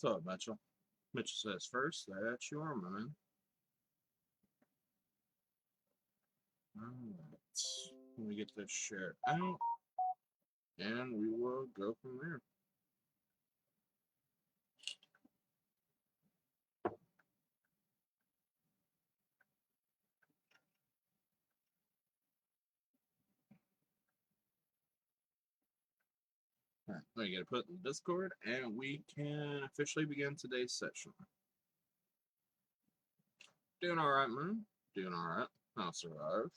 What's up, Mitchell? Mitchell says first that you are mine. Alright. Let me get this share out, and we will go from there. Alright, let me get it put in Discord, and we can officially begin today's session. Doing alright, man. Doing alright. I'll survive.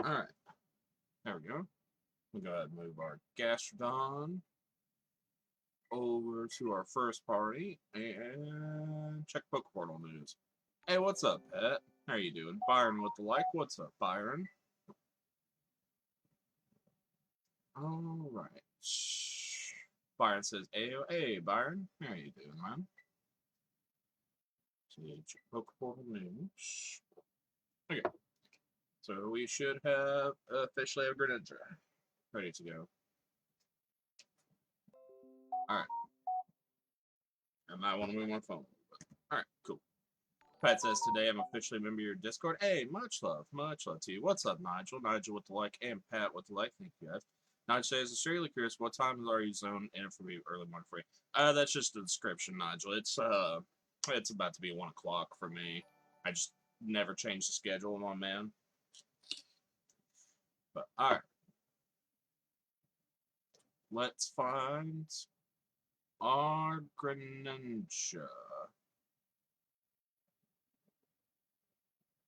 Alright. There we go. We'll go ahead and move our Gastrodon over to our first party and check Pokeportal news. Hey, what's up, Pet? How you doing? Byron with the like. What's up, Byron? Alright. Byron says, hey, Byron. How you doing, man? Check Pokeportal news. Okay. So we should have officially a Greninja ready to go. Alright. I might want to move my phone. Alright, cool. Pat says today I'm officially a member of your Discord. Hey, much love to you. What's up, Nigel? Nigel with the like, and Pat with the like. Thank you guys. Nigel says, I'm really curious, what time are you zone in for me early morning free? That's just a description, Nigel. It's about to be 1 o'clock for me. I just never change the schedule, my man. But alright. Let's find our Greninja.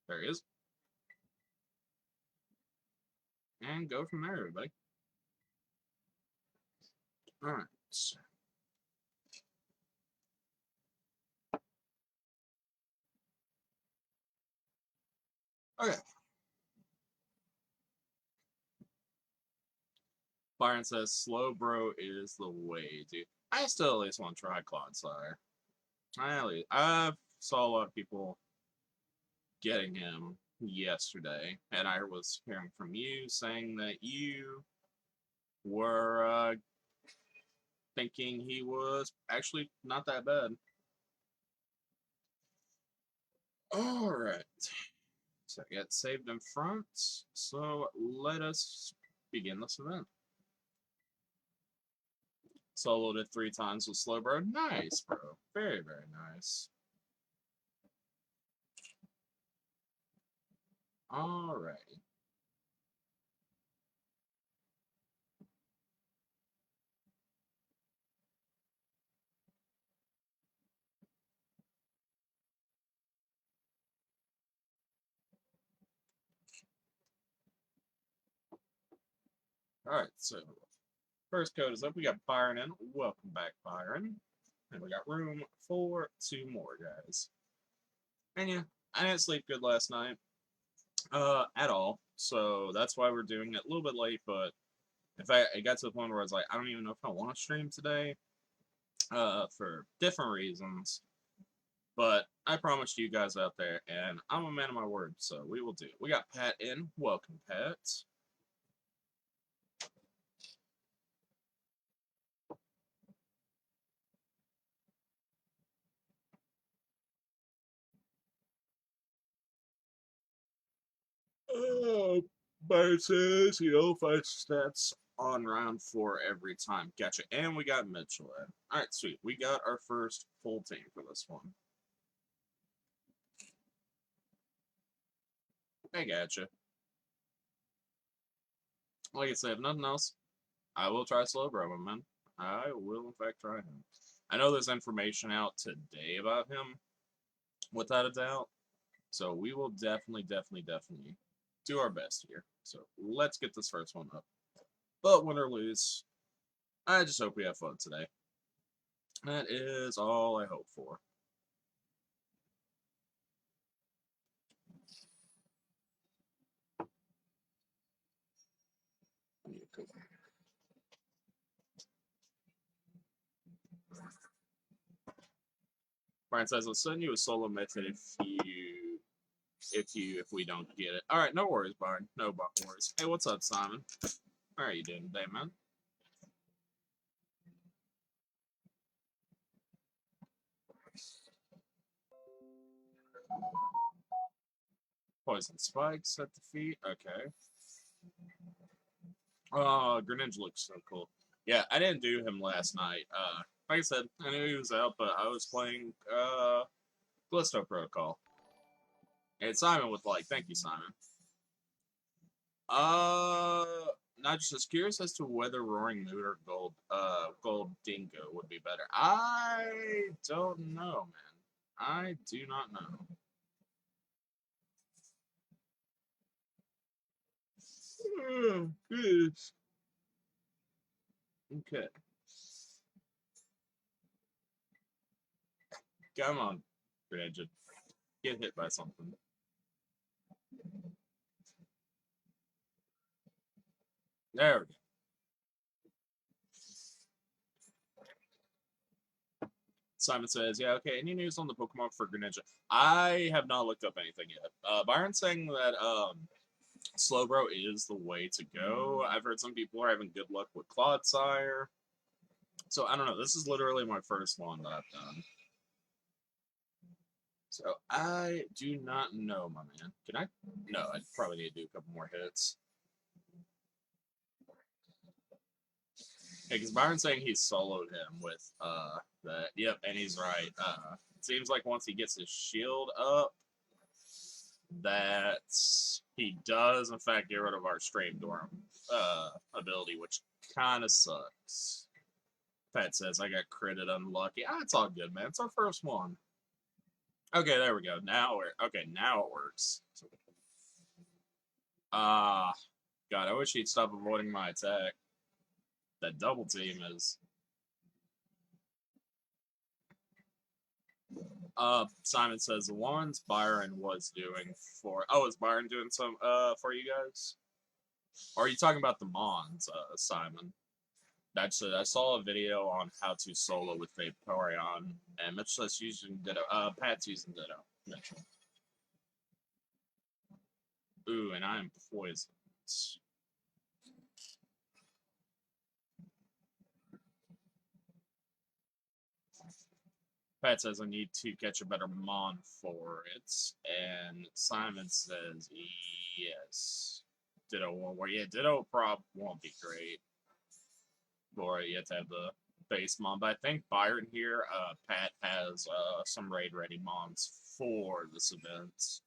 There he is. And go from there, everybody. Alright. Okay. Byron says, slow bro is the way, dude. I still at least want to try Clodsire. I saw a lot of people getting him yesterday, and I was hearing from you saying that you were thinking he was actually not that bad. Alright. So I got saved in front, so let us begin this event. Soloed it 3 times with slow bro. Nice, bro. Very, very nice. Alright. Alright, so first code is up. We got Byron in. Welcome back, Byron. And we got room for 2 more guys. And yeah, I didn't sleep good last night. At all. So that's why we're doing it a little bit late, but in fact, it got to the point where I was like, I don't even know if I want to stream today. For different reasons. But I promised you guys out there, and I'm a man of my word, so we will do it. We got Pat in. Welcome, Pat. Byron says, 5 stats on round 4 every time. Gotcha. And we got Mitchell in. Alright, sweet. We got our first full team for this one. I gotcha. Like I said, if nothing else, I will try Slowbro, man. I will, in fact, try him. I know there's information out today about him, without a doubt. So we will definitely do our best here. So let's get this first one up. But win or lose, I just hope we have fun today. That is all I hope for. Brian says, I'll send you a solo method if you if we don't get it. All right, no worries, Byron. No worries. Hey, what's up, Simon? How are you doing today, man? Poison spikes at the feet. Okay. Greninja looks so cool. Yeah, I didn't do him last night. Like I said, I knew he was out, but I was playing Callisto Protocol. And Simon was like, "Thank you, Simon." Uh, Not just as curious as to whether Roaring Mood or Gold Dingo would be better. I don't know, man. I do not know. Oh, goodness. Okay, come on, Greninja. Get hit by something. There we go. Simon says, "Yeah, okay. Any news on the Pokemon for Greninja? I have not looked up anything yet. Byron's saying that Slowbro is the way to go. I've heard some people are having good luck with Clodsire. So I don't know. This is literally my first one that I've done. So I do not know, my man. Can I? No, I probably need to do a couple more hits. Yeah, because Byron's saying he's soloed him with that. Yep, and he's right. It seems like once he gets his shield up, that he does in fact get rid of our Stream Dorm ability, which kind of sucks. Pat says I got critted unlucky. It's all good, man. It's our first one. Okay, there we go. Now it works. Ah, God, I wish he'd stop avoiding my attack. That double team is. Simon says the ones Byron was doing for. Oh, is Byron doing some for you guys? Or are you talking about the Mons, Simon? That's it. I saw a video on how to solo with Vaporeon, and Mitch says using Ditto. Pat's using Ditto. Mitchell. Ooh, and I am poisoned. Pat says I need to catch a better Mon for it, and Simon says yes. Ditto won't work. Yeah, Ditto prob won't be great. Or you have to have the base Mon, but I think Byron here, Pat has some raid ready Mons for this event.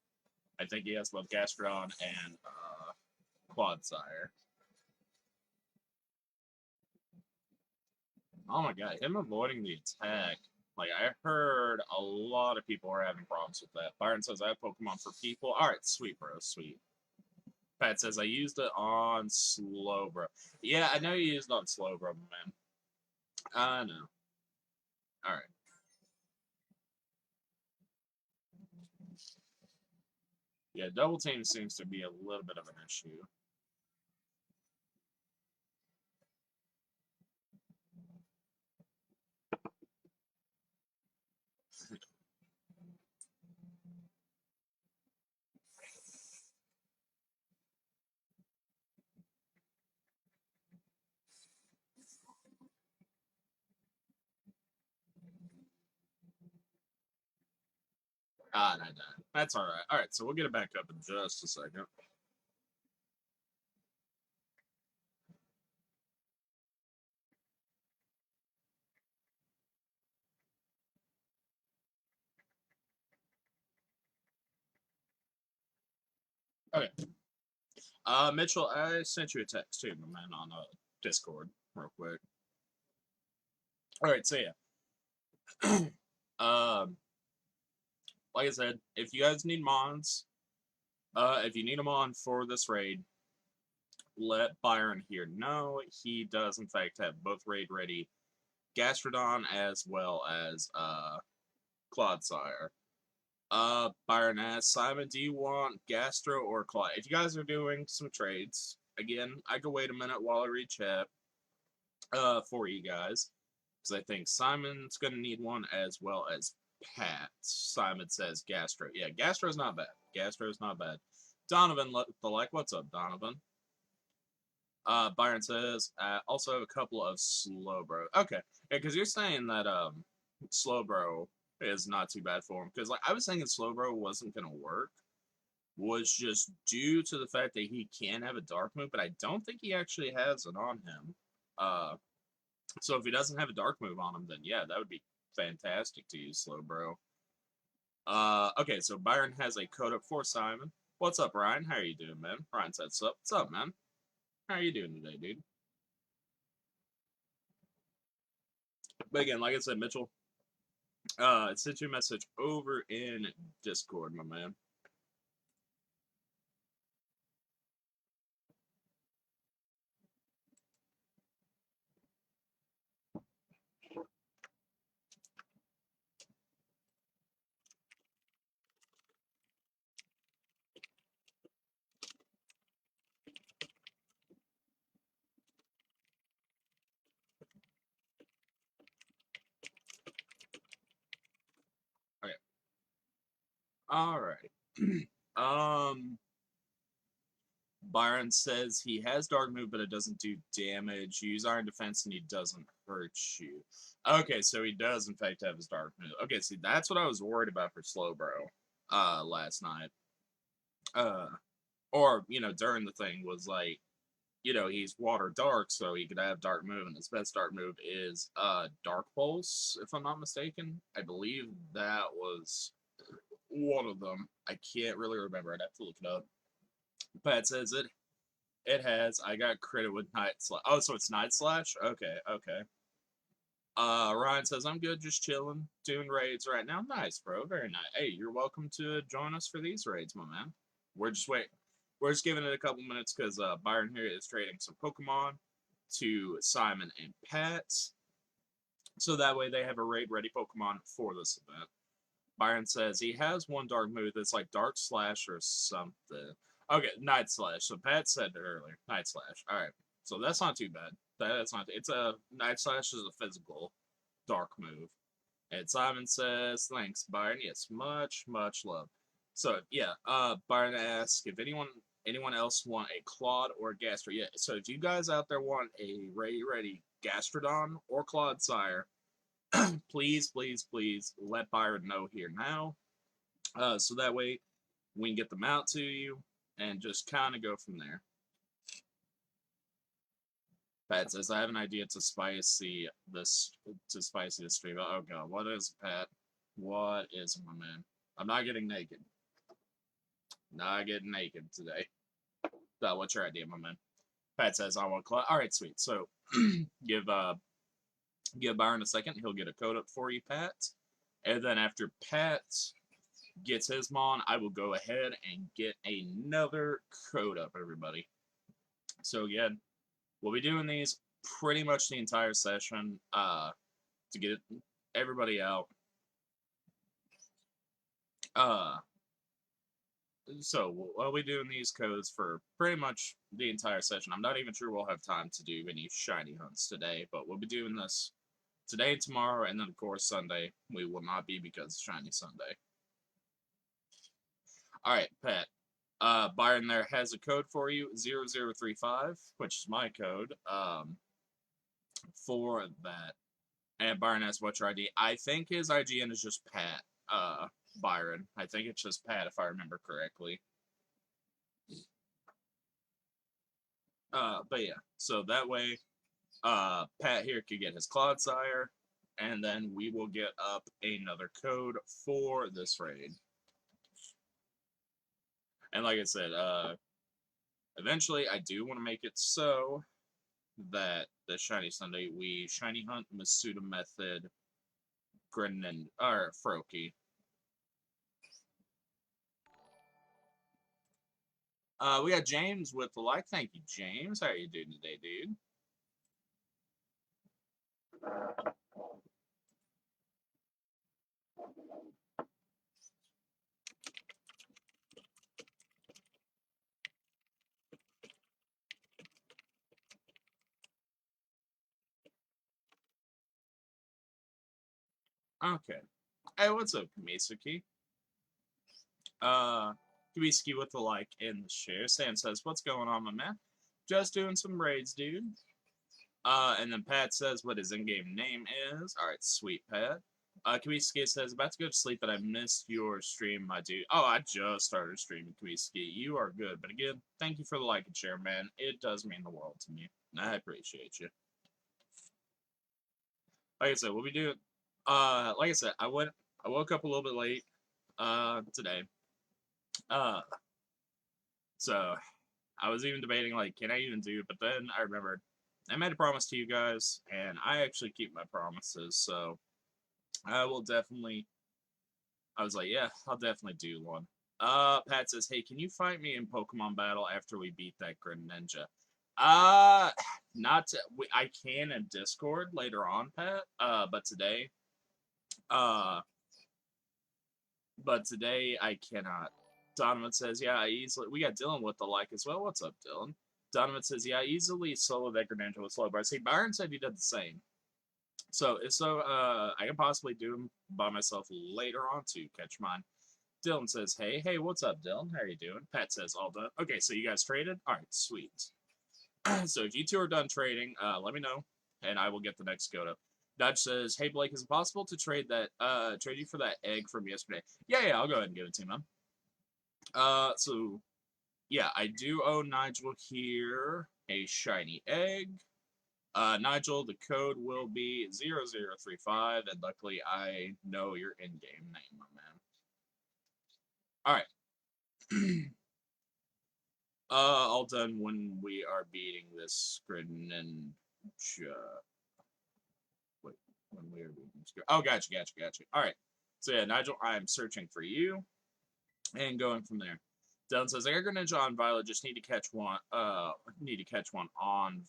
I think he has both Gastrodon and Clodsire. Oh my god, him avoiding the attack. Like, I heard a lot of people are having problems with that. Byron says, I have Pokemon for people. Alright, sweet, bro, sweet. Pat says, I used it on Slowbro. Yeah, I know you used it on Slowbro, man. I know. Alright. Yeah, double team seems to be a little bit of an issue. And I died. That's alright. Alright, so we'll get it back up in just a second. Okay. Mitchell, I sent you a text too, my man, on Discord, real quick. Alright, so yeah. um, like I said, if you guys need Mons, if you need a Mon for this raid, let Byron here know. He does, in fact, have both raid ready Gastrodon as well as Clodsire. Byron asks, Simon, do you want Gastro or Clod? If you guys are doing some trades, again, I could wait a minute while I read chat for you guys. Because I think Simon's going to need one as well as Pat. Simon says Gastro. Yeah, Gastro's not bad. Gastro's not bad. Donovan the like. What's up, Donovan? Byron says, also have a couple of Slowbro. Okay, yeah, because you're saying that Slowbro is not too bad for him. Because like I was thinking Slowbro wasn't gonna work, was just due to the fact that he can have a dark move, but I don't think he actually has it on him. So if he doesn't have a dark move on him, then yeah, that would be fantastic to use Slowbro. Okay, so Byron has a code up for Simon. What's up, Ryan? How are you doing, man? Ryan says, what's up, man? How are you doing today, dude? But again, like I said, Mitchell, sent you a message over in Discord, my man. Okay. All right. Byron says he has dark move, but it doesn't do damage. You use iron defense, and he doesn't hurt you. Okay, so he does in fact have his dark move. Okay, see that's what I was worried about for Slowbro last night. Uh, or during the thing was like, he's water dark, so he could have dark move, and his best dark move is Dark Pulse, if I'm not mistaken. I believe that was one of them. I can't really remember. I'd have to look it up. Pat says it has. I got credit with Night Slash. Oh, so it's Night Slash? Okay, okay. Ryan says, I'm good, just chilling, doing raids right now. Nice, bro. Very nice. Hey, you're welcome to join us for these raids, my man. We're just waiting. We're just giving it a couple minutes because Byron here is trading some Pokemon to Simon and Pat. So that way they have a raid ready Pokemon for this event. Byron says he has one dark move that's like Dark Slash or something. Okay, Night Slash. So Pat said it earlier. Night Slash. Alright. So that's not too bad. That's not. It's a Night Slash is a physical dark move. And Simon says, thanks, Byron. Yes, much love. So yeah, Byron asks if anyone else want a Claude or a Gastro. Yeah, so if you guys out there want a ready Gastrodon or Clodsire, please let Byron know here now. So that way we can get them out to you and just kind of go from there. Pat says, I have an idea to spice the stream. Oh god, what is it, Pat? What is it, my man? I'm not getting naked. Not getting naked today. What's your idea, my man? Pat says, I want Cloud. Alright, sweet. So give Byron a second. He'll get a code up for you, Pat. And then after Pat gets his mon, I will go ahead and get another code up, everybody. So again, we'll be doing these pretty much the entire session to get everybody out. So we'll be doing these codes for pretty much the entire session. I'm not even sure we'll have time to do any shiny hunts today, but we'll be doing this today, tomorrow, and then of course Sunday. We will not be because it's Shiny Sunday. Alright, Pat. Byron there has a code for you, 0035, which is my code, for that. And Byron asks, what's your ID? I think his IGN is just Pat, Byron. I think it's just Pat, if I remember correctly. But yeah, so that way, Pat here could get his Clodsire, and then we will get up another code for this raid. And like I said, eventually I do want to make it so that the Shiny Sunday we Shiny Hunt Masuda Method Grenin or Froakie. We got James with the like. Thank you, James. How are you doing today, dude? Okay. Hey, what's up, Kamisaki? Uh, Kamisaki with the like in the share. Sam says, "What's going on, my man? Just doing some raids, dude." And then Pat says what his in-game name is. All right, sweet Pat. Kamisaki says, "About to go to sleep, but I missed your stream, my dude." Oh, I just started streaming, Kamisaki. You are good, but again, thank you for the like and share, man. It does mean the world to me. I appreciate you. Like I said, we'll be doing. Like I said, I woke up a little bit late. Today. Uh, so I was even debating like, can I even do it? But then I remembered I made a promise to you guys, and I actually keep my promises. So I will definitely. I was like, yeah, I'll definitely do one. Pat says, hey, can you fight me in Pokemon battle after we beat that Greninja? Uh, not to, I can in Discord later on, Pat. Uh, but today I cannot. Donovan says, yeah, I easily. We got Dylan with the like as well. What's up, Dylan? Donovan says, yeah, I easily solo that Greninja with slow bar. See, Byron said he did the same. So if so, I can possibly do them by myself later on to catch mine. Dylan says, hey, what's up, Dylan? How are you doing? Pat says, all done. Okay, so you guys traded? All right, sweet. So if you two are done trading, let me know, and I will get the next goat up. Dodge says, hey, Blake, is it possible to trade you for that egg from yesterday? Yeah, I'll go ahead and give it to you, man. So yeah, I do owe Nigel here a shiny egg. Nigel, the code will be 0035, and luckily I know your in-game name, my man. Alright. All done when we are beating this Greninja. Wait, when we are beating this. Oh, gotcha. Alright. So yeah, Nigel, I'm searching for you, and going from there. Dylan says, I got Greninja on Violet, just need to catch one on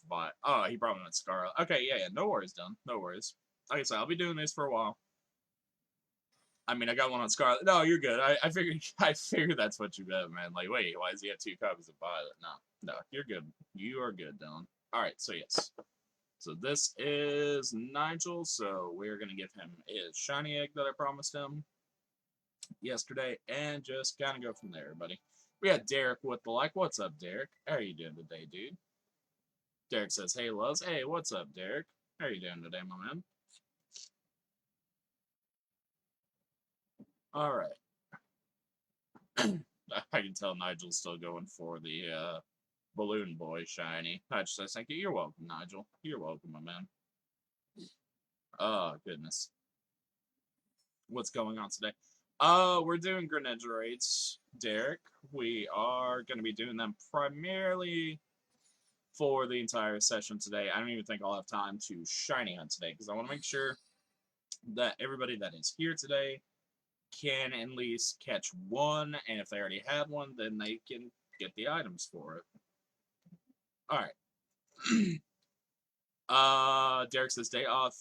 Violet. Oh, he probably went Scarlet. Okay, yeah, no worries, Dylan. No worries. Like I said, I'll be doing this for a while. I mean, I got one on Scarlet. No, you're good. I figured that's what you meant, man. Like, wait, why does he have two copies of Violet? No, you're good. You are good, Dylan. Alright, so yes. So this is Nigel, so we're gonna give him his shiny egg that I promised him yesterday, and just kind of go from there, buddy. We got Derek with the like. What's up, Derek? How are you doing today, dude? Derek says, hey, Luz. Hey, what's up, Derek? How are you doing today, my man? All right. I can tell Nigel's still going for the Balloon Boy shiny. Nigel says, thank you. You're welcome, Nigel. You're welcome, my man. Oh, goodness. What's going on today? We're doing Greninja raids, Derek. We are going to be doing them primarily for the entire session today. I don't even think I'll have time to shiny hunt today because I want to make sure that everybody that is here today can at least catch one, and if they already have one, then they can get the items for it. All right. Derek says, day off.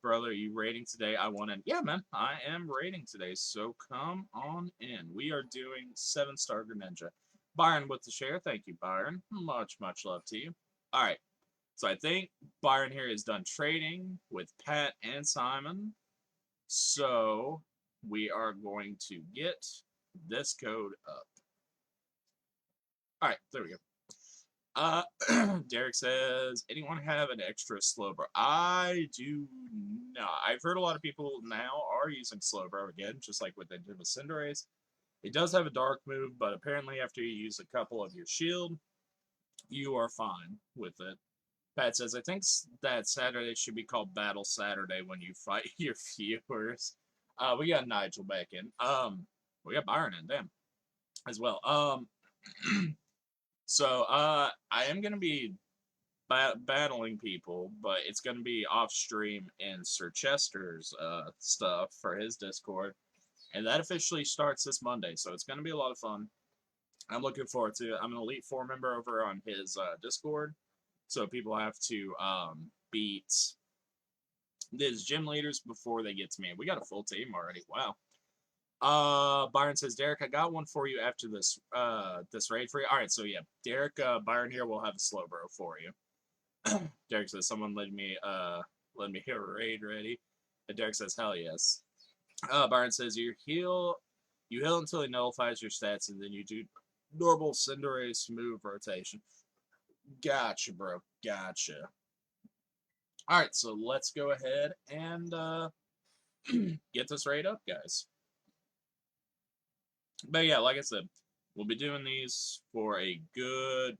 Brother, are you raiding today? I want in. Yeah, man, I am raiding today, so come on in. We are doing 7-star Greninja. Byron with the share. Thank you, Byron. Much love to you. All right. So I think Byron here is done trading with Pat and Simon. So we are going to get this code up. All right, there we go. Derek says, anyone have an extra Slowbro? I do not. I've heard a lot of people now are using Slowbro again, just like what they did with Cinderace. It does have a dark move, but apparently after you use a couple of your shield, you are fine with it. Pat says, I think that Saturday should be called Battle Saturday when you fight your viewers. We got Nigel back in. We got Byron in, damn, as well. So, I am going to be battling people, but it's going to be off stream in Sir Chester's stuff for his Discord. And that officially starts this Monday, so it's going to be a lot of fun. I'm looking forward to it. I'm an Elite 4 member over on his Discord, so people have to beat his gym leaders before they get to me. We got a full team already. Wow. Byron says, Derek, I got one for you after this this raid for you. All right, so yeah, Derek, Byron here will have a Slowbro for you. Derek says, someone let me hear a raid ready. And Derek says, hell yes. Byron says you heal until he nullifies your stats, and then you do normal Cinderace smooth rotation. Gotcha, bro. Gotcha. All right, so let's go ahead and get this rate up, guys. But yeah, like I said, we'll be doing these for a good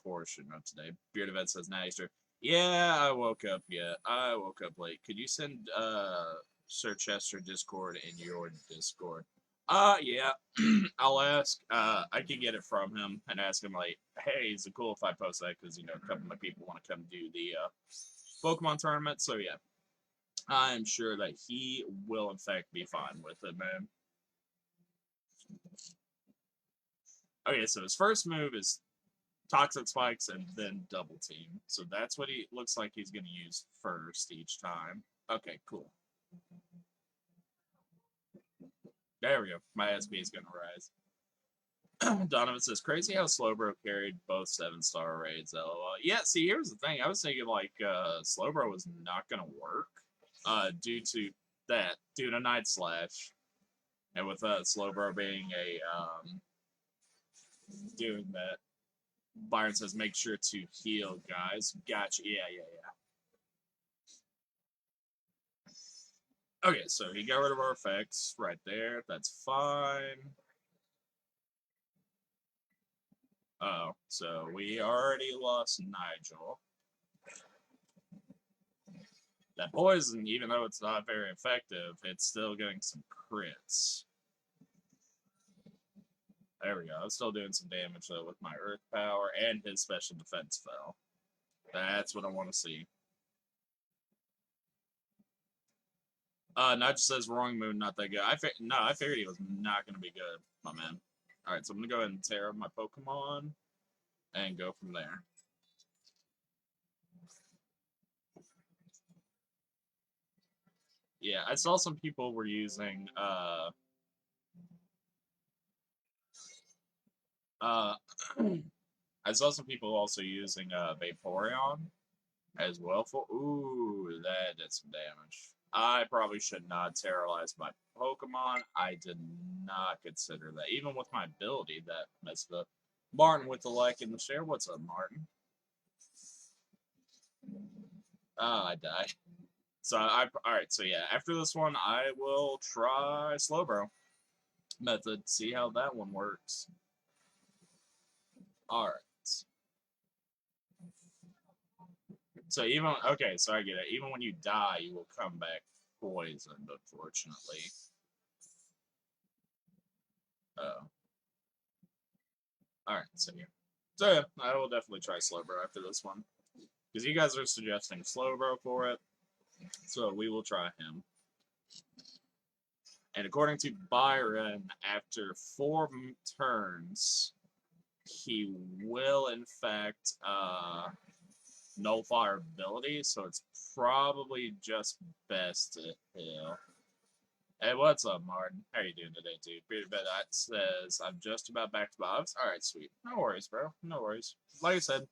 portion of today. Bearded Vet says, nicer. Yeah, I woke up yet. I woke up late. Could you send Sir Chester Discord in your Discord? Yeah. I'll ask. I can get it from him and ask him like, hey, is it cool if I post that? Because a couple of my people want to come do the Pokemon tournament. So yeah, I'm sure that he will in fact be fine with it, man. Okay, so his first move is Toxic Spikes and then Double Team. So that's what he looks like he's going to use first each time. Okay, cool. There we go. My SP is going to rise. Donovan says, crazy how Slowbro carried both 7-star raids, lol. Yeah, see, here's the thing. I was thinking, like, Slowbro was not going to work due to Night Slash. And with Slowbro being doing that, Byron says, make sure to heal, guys. Gotcha. Yeah. Okay, so he got rid of our effects right there. That's fine. Oh, so we already lost Nigel. That poison, even though it's not very effective, it's still getting some crits. There we go. I'm still doing some damage, though, with my Earth Power, and his special defense fell. That's what I want to see. Nigel says, Roaring Moon, not that good. I figured he was not going to be good, my man. Alright, so I'm going to go ahead and tear up my Pokemon and go from there. Yeah, I saw some people were using I saw some people also using Vaporeon as well for that did some damage. I probably should not terrorize my Pokemon. I did not consider that. Even with my ability that messed up. Martin with the like in the share. What's up, Martin? I died. So alright, so yeah, after this one I will try Slowbro method, see how that one works. Alright. So so I get it. Even when you die, you will come back poisoned, unfortunately. Oh. Alright, so yeah. So yeah, I will definitely try Slowbro after this one. Because you guys are suggesting Slowbro for it. So we will try him. And according to Byron, after 4 turns, he will in fact nullify our ability, so it's probably just best to heal. Hey, what's up, Martin? How you doing today, dude? Bearded Bed says, I'm just about back to Bob's. Alright, sweet. No worries, bro. No worries. Like I said,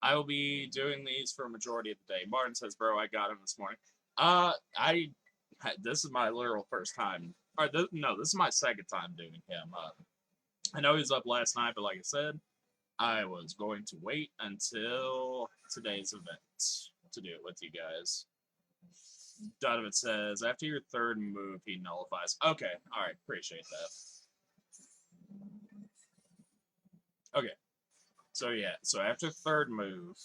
I will be doing these for a majority of the day. Martin says, bro, I got him this morning. This is my literal first time. This is my second time doing him. I know he was up last night, but like I said, I was going to wait until today's event to do it with you guys. Donovan says, after your third move, he nullifies. Okay, alright, appreciate that. Okay, so yeah, so after third move,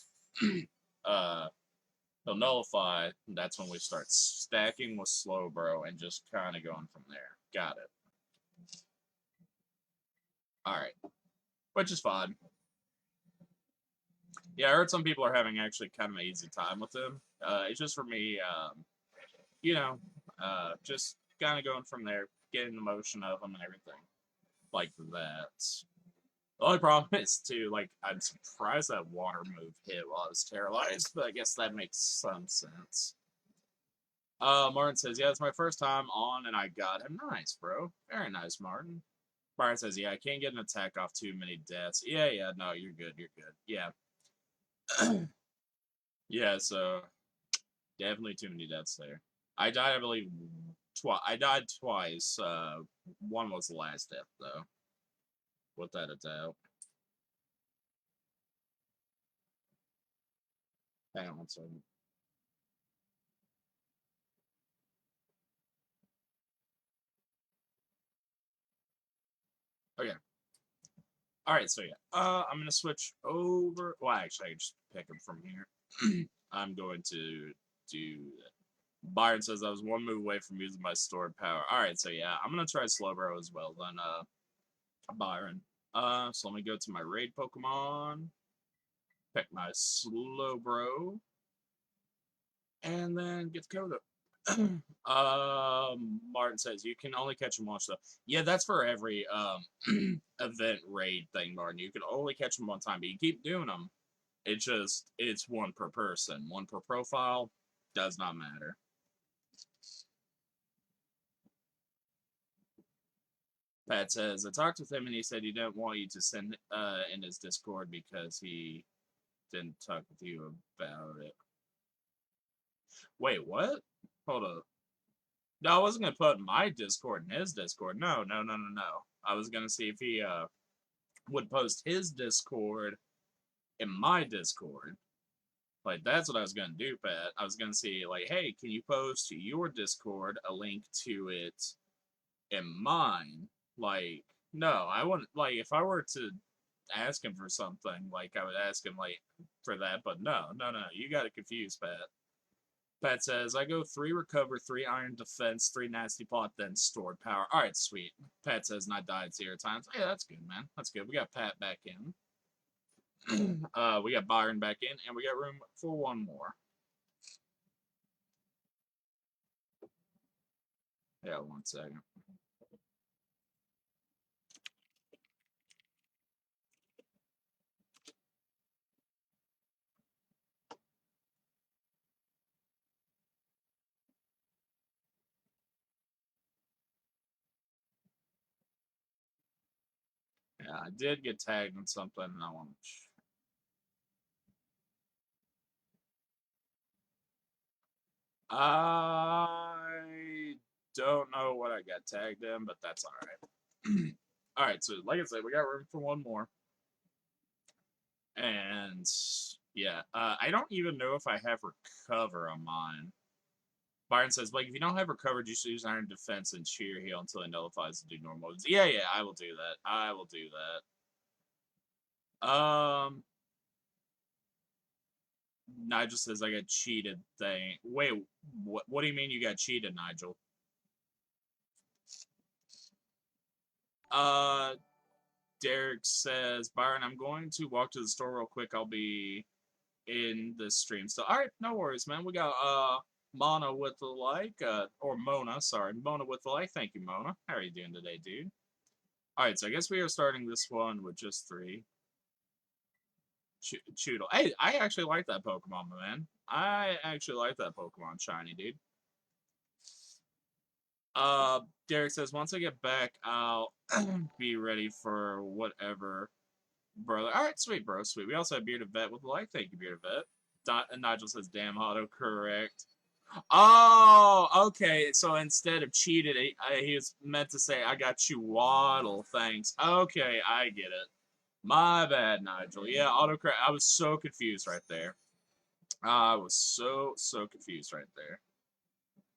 uh, he'll nullify. That's when we start stacking with Slowbro and just kind of going from there. Got it. Alright, which is fine. Yeah, I heard some people are having actually kind of an easy time with him. It's just for me, just kind of going from there, getting the motion of them and everything like that. The only problem is too, like, I'm surprised that water move hit while I was terrorized, but I guess that makes some sense. Martin says, yeah, it's my first time on and I got him. Nice, bro. Very nice, Martin. Byron says, yeah, I can't get an attack off too many deaths. Yeah, no, you're good. Yeah. Yeah, so definitely too many deaths there. I died, I believe, I died twice. One was the last death, though. Without a doubt. Hang on one second. Okay. Alright, so yeah. I'm gonna switch over. Well, actually, I can just pick them from here. I'm going to do that. Byron says I was one move away from using my stored power. Alright, so yeah, I'm gonna try Slowbro as well then, Byron. So let me go to my raid Pokemon. Pick my Slowbro. And then get the code up. Martin says you can only catch them once though. Yeah, that's for every event raid thing, Martin. You can only catch them one time, but you keep doing them. It's one per person, one per profile. Does not matter. Pat says I talked with him and he said he didn't want you to send in his Discord because he didn't talk with you about it. Wait, what? Hold up. No, I wasn't gonna put my Discord in his Discord. No, no, no, no, no. I was gonna see if he would post his Discord in my Discord. Like that's what I was gonna do, Pat. I was gonna see like, hey, can you post to your Discord a link to it in mine? Like, no, I wouldn't. Like, if I were to ask him for something, like I would ask him like for that. But no, no, no, you got it confused, Pat. Pat says, I go 3 recover, 3 iron defense, 3 nasty plot, then stored power. Alright, sweet. Pat says, not died 0 times. Yeah, that's good, man. That's good. We got Pat back in. We got Byron back in, and we got room for one more. Yeah, one second. Yeah, I did get tagged on something, and I want to. I don't know what I got tagged in, but that's alright. Alright, so like I said, we got room for one more. And yeah, I don't even know if I have recover on mine. Byron says, like, if you don't have recovered, you should use iron defense and cheer heal until it nullifies to do normal. Yeah, yeah, I will do that. I will do that. Nigel says I got cheated thing. Wait, what do you mean you got cheated, Nigel? Uh, Derek says, Byron, I'm going to walk to the store real quick. I'll be in the stream. So, all right, no worries, man. We got Mona with the like, or Mona, sorry, Mona with the like. Thank you, Mona. How are you doing today, dude? All right, so I guess we are starting this one with just 3. Choodle. Hey, I actually like that Pokemon, man. I actually like that Pokemon, Shiny, dude. Derek says, once I get back, I'll be ready for whatever, brother. All right, sweet, bro, sweet. We also have Bearded Vet with the like. Thank you, Bearded Vet. And Nigel says, damn, autocorrect. Oh, okay. So instead of cheated, he was meant to say, I got you waddle, thanks. Okay, I get it. My bad, Nigel. Yeah, autocorrect. I was so confused right there. I was so confused right there.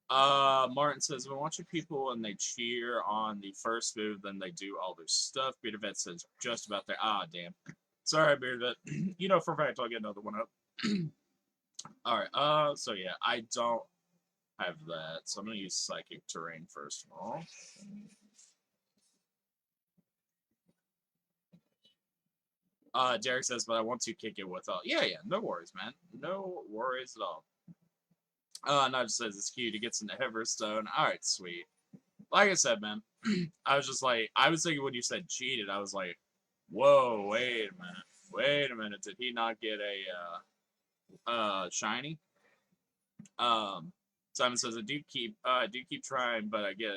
Martin says, when watching people and they cheer on the first move, then they do all their stuff. Bearded Vet says, just about there. Ah, damn. Sorry, Bearded Vet. You know for a fact I'll get another one up. Alright, so yeah, I don't have that. So I'm going to use Psychic Terrain first of all. Derek says, but I want to kick it with all. Yeah, yeah, no worries, man. No worries at all. Nigel says it's cute. He gets into Everstone. Alright, sweet. Like I said, man, I was just like, I was thinking when you said cheated, I was like, whoa, wait a minute. Wait a minute. Did he not get a shiny? Simon says, I do keep trying, but I get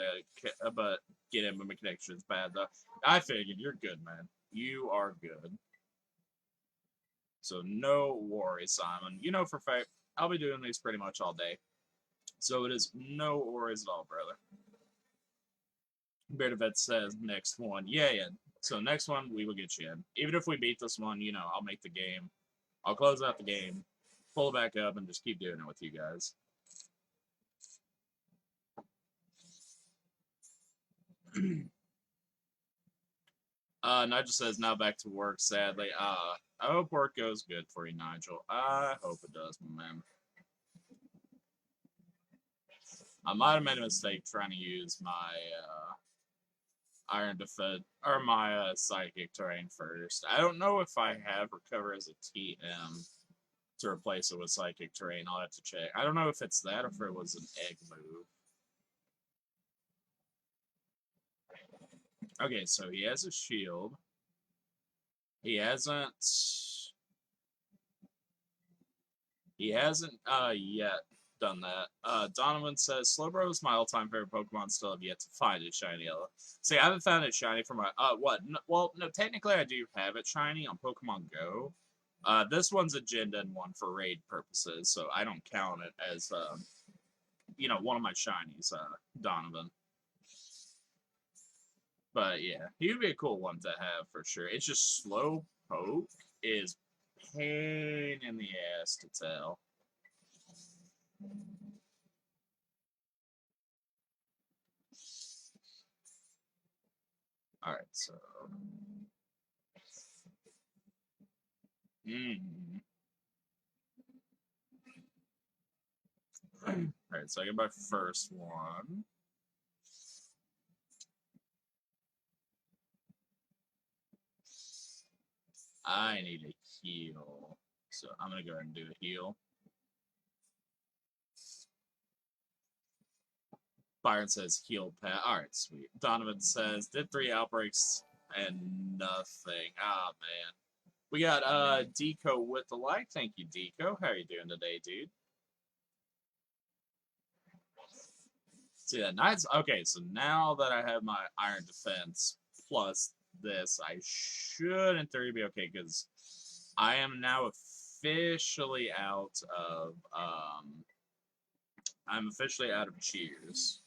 but getting my connection is bad though. I figured you're good, man. You are good. So no worries, Simon. You know for a fact, I'll be doing these pretty much all day. So it is no worries at all, brother. Beardavet says next one. Yeah, yeah. So next one, we will get you in. Even if we beat this one, you know, I'll make the game. I'll close out the game, pull it back up, and just keep doing it with you guys. Nigel says now back to work, sadly. I hope work goes good for you, Nigel. I hope it does, man. I might have made a mistake trying to use my Iron Defense or my Psychic terrain first. I don't know if I have Recover as a TM to replace it with Psychic terrain. I'll have to check. I don't know if it's that or if it was an egg move. Okay, so he has a shield. He hasn't. He hasn't yet done that. Donovan says Slowbro is my all-time favorite Pokemon. Still have yet to find it shiny yellow. See, I haven't found it shiny for my what? No, well, no, technically I do have it shiny on Pokemon Go. This one's a Gen 1 for raid purposes, so I don't count it as you know, one of my shinies, Donovan. But yeah, he would be a cool one to have for sure. It's just Slowpoke is pain in the ass to tell. All right, so. All right, so I get my first one. I need a heal, so I'm gonna go ahead and do a heal. Byron says heal pat. All right, sweet. Donovan says did 3 outbreaks and nothing. Ah, man. We got Deco with the like. Thank you, Deco. How are you doing today, dude? See that nice. Okay, so now that I have my Iron Defense plus this, I should in theory be okay because I am now officially out of I'm officially out of cheers.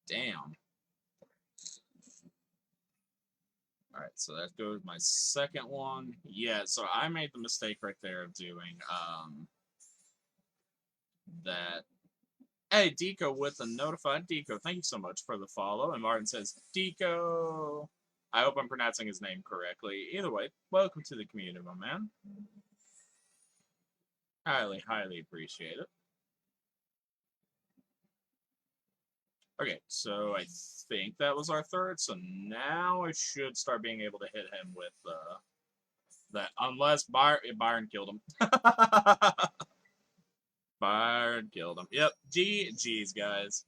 Damn. All right, so that goes my second one. Yeah, so I made the mistake right there of doing that. Hey, Deco with a notified Deco. Thank you so much for the follow. And Martin says, Deco. I hope I'm pronouncing his name correctly. Either way, welcome to the community, my man. Highly, highly appreciate it. Okay, so I think that was our third. So now I should start being able to hit him with that. Unless Byron killed him. Byron killed him. Yep. GG's, guys.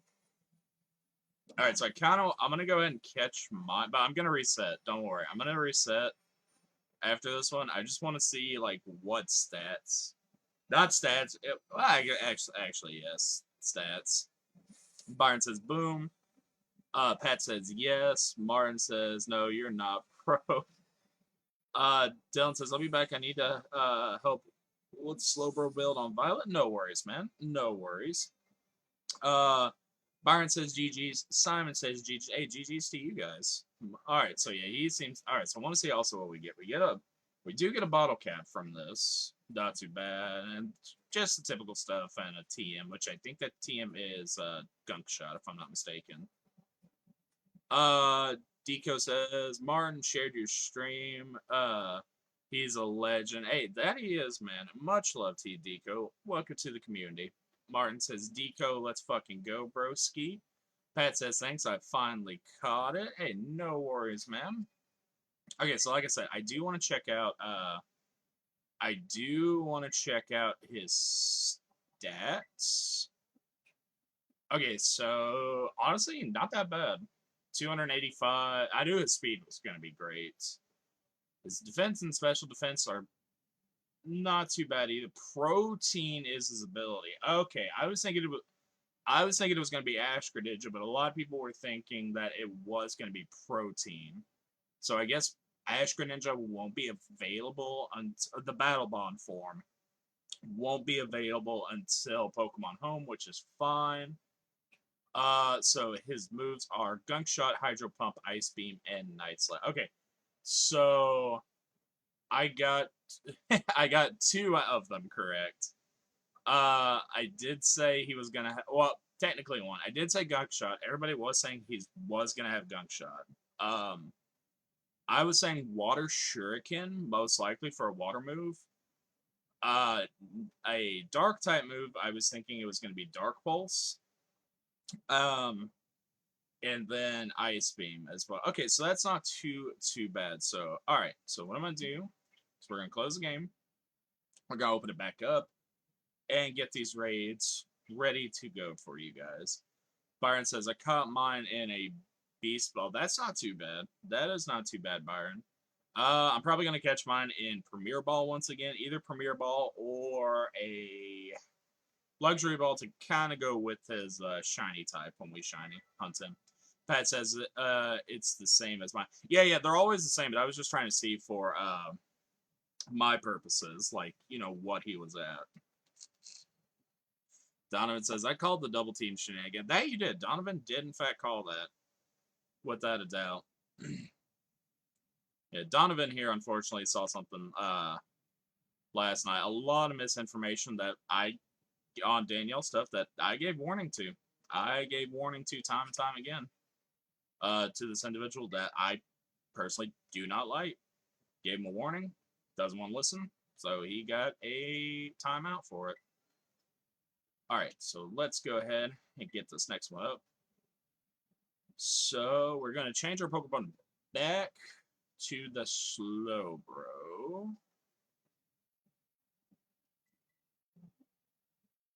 All right, so I'm gonna go ahead and catch my, but I'm gonna reset. Don't worry, I'm gonna reset after this one. I just want to see like what stats, not stats. Actually, yes, stats. Byron says boom. Pat says yes. Martin says no, you're not pro. Dylan says I'll be back. I need to help with Slowbro build on Violet. No worries, man. No worries. Byron says GG's. Simon says GG's. Hey, GG's to you guys. All right, so yeah, he seems all right. So I want to see also what we get. We do get a bottle cap from this. Not too bad, and just the typical stuff and a TM, which I think that TM is Gunk Shot, if I'm not mistaken. Deco says Martin shared your stream. He's a legend. Hey, that he is, man. Much love to you, Deco. Welcome to the community. Martin says, Deco, let's fucking go, broski. Pat says, thanks, I finally caught it. Hey, no worries, man. Okay, so like I said, I do want to check out his stats. Okay, so honestly, not that bad. 285. I knew his speed was going to be great. His defense and special defense are not too bad either. Protein is his ability. Okay, I was thinking it was going to be Ash Greninja, but a lot of people were thinking that it was going to be Protein. So I guess Ash Greninja won't be available until the Battle Bond form won't be available until Pokemon Home, which is fine. So his moves are Gunk Shot, Hydro Pump, Ice Beam, and Night Slap. Okay, so I got I got two of them correct. I did say he was gonna well, technically one. I did say Gunk Shot. Everybody was saying he was gonna have Gunk Shot. Um, I was saying Water Shuriken, most likely for a water move. Uh, a dark type move, I was thinking it was gonna be Dark Pulse. Um, and then Ice Beam as well. Okay, so that's not too bad. So all right, so what I'm gonna do is we're gonna close the game. We're gonna open it back up and get these raids ready to go for you guys. Byron says I caught mine in a beast ball. That's not too bad. That is not too bad, Byron. I'm probably gonna catch mine in Premier Ball once again, either Premier Ball or a luxury ball to kind of go with his shiny type when we shiny hunt him. Pat says it's the same as mine. Yeah, they're always the same. But I was just trying to see for my purposes, like what he was at. Donovan says I called the double team shenanigan. That you did. Donovan did in fact call that, without a doubt. Yeah, Donovan here unfortunately saw something last night. A lot of misinformation that I on Danielle stuff that I gave warning to. I gave warning to time and time again. To this individual that I personally do not like. Gave him a warning, doesn't want to listen, so he got a timeout for it. Alright, so let's go ahead and get this next one up. So we're going to change our Pokemon back to the Slowbro.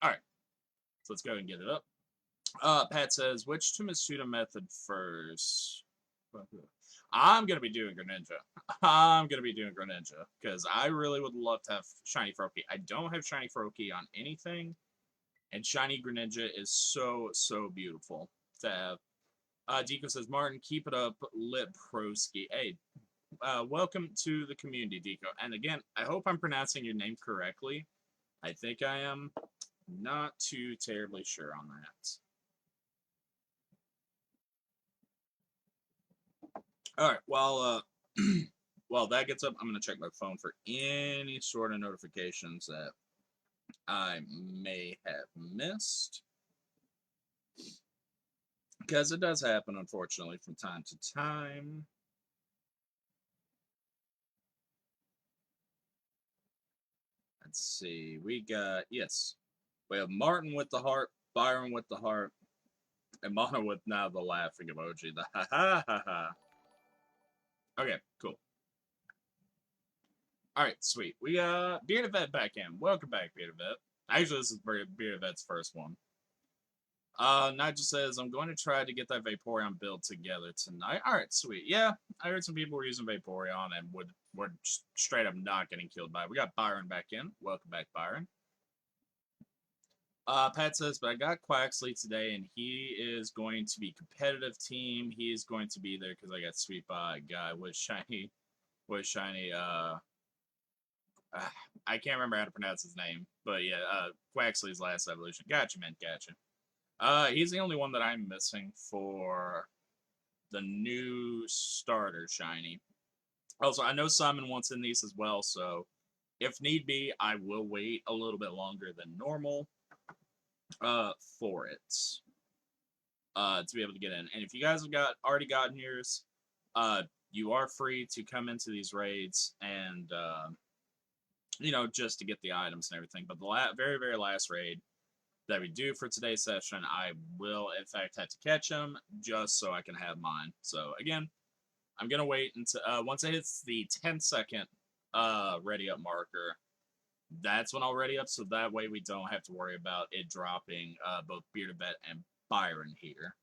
Alright, so let's go ahead and get it up. Pat says, which to Masuda method first? I'm going to be doing Greninja. I'm going to be doing Greninja because I really would love to have Shiny Froakie. I don't have Shiny Froakie on anything, and Shiny Greninja is so beautiful to have. Deco says, Martin, keep it up, Lip Proski. Hey, welcome to the community, Deco. And again, I hope I'm pronouncing your name correctly. I think I am. Not too terribly sure on that. All right. While that gets up, I'm gonna check my phone for any sort of notifications that I may have missed, because it does happen, unfortunately, from time to time. Let's see. We got we have Martin with the heart, Byron with the heart, and Mono with now the laughing emoji. The ha ha ha ha. Okay, cool. All right, sweet. We got Bearded Vet back in. Welcome back, Bearded Vet. Actually, this is Bearded Vet's first one. Nigel says, I'm going to try to get that Vaporeon build together tonight. All right, sweet. Yeah, I heard some people were using Vaporeon and were straight up not getting killed by it. We got Byron back in. Welcome back, Byron. Pat says, but I got Quaxley today, and he is going to be competitive team. He is going to be there because I got sweet by a guy with shiny, I can't remember how to pronounce his name, but yeah, Quaxley's last evolution. Gotcha, man, gotcha. He's the only one that I'm missing for the new starter shiny. Also, I know Simon wants in these as well, so if need be, I will wait a little bit longer than normal for it to be able to get in. And if you guys have already gotten yours, you are free to come into these raids and just to get the items and everything. But the very last raid that we do for today's session, I will in fact have to catch them just so I can have mine. So again, I'm gonna wait until once it hits the 10-second ready up marker. That's when I'll ready up, so that way we don't have to worry about it dropping both Bearded Vet and Byron here.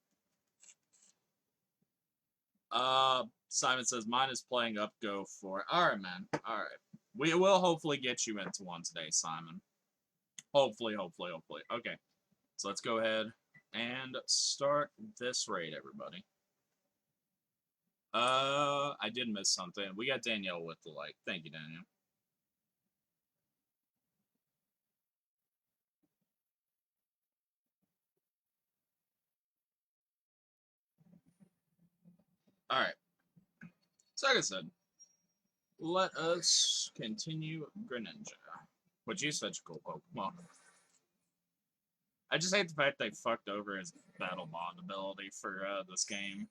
Simon says mine is playing up. Go for it. All right, man. All right, we will hopefully get you into one today, Simon. Hopefully. Okay, so let's go ahead and start this raid, everybody. I did miss something. We got Danielle with the like. Thank you, Danielle. Alright. So like I said, let us continue Greninja. Which is such a cool Pokemon. I just hate the fact they fucked over his Battle Bond ability for this game.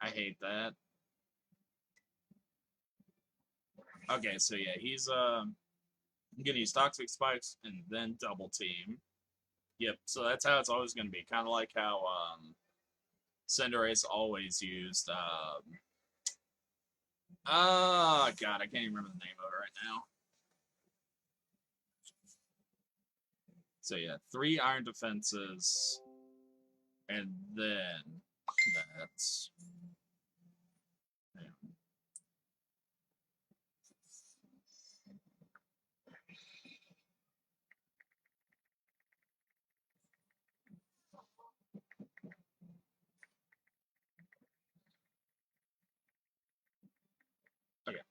I hate that. Okay, so yeah, he's gonna use Toxic Spikes and then Double Team. Yep, so that's how it's always gonna be. Kind of like how Cinderace always used God, I can't even remember the name of it right now. So yeah, 3 Iron Defenses, and then that's yeah. Okay.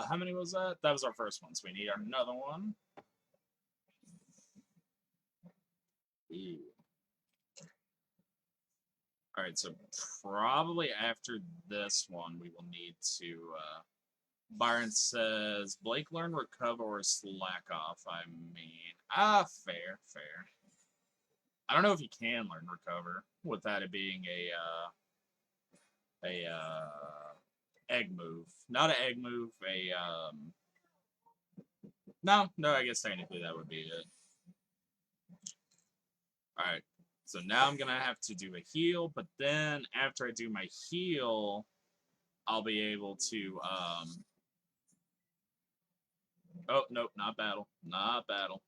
How many was that? That was our first one, so we need another one. All right, so probably after this one, we will need to. Byron says Blake learn recover or slack off. I mean, fair, fair. I don't know if he can learn recover without it being a egg move. Not an egg move. No. I guess technically that would be it. All right. So now I'm gonna have to do a heal, but then after I do my heal, I'll be able to. Oh nope, not battle, not battle.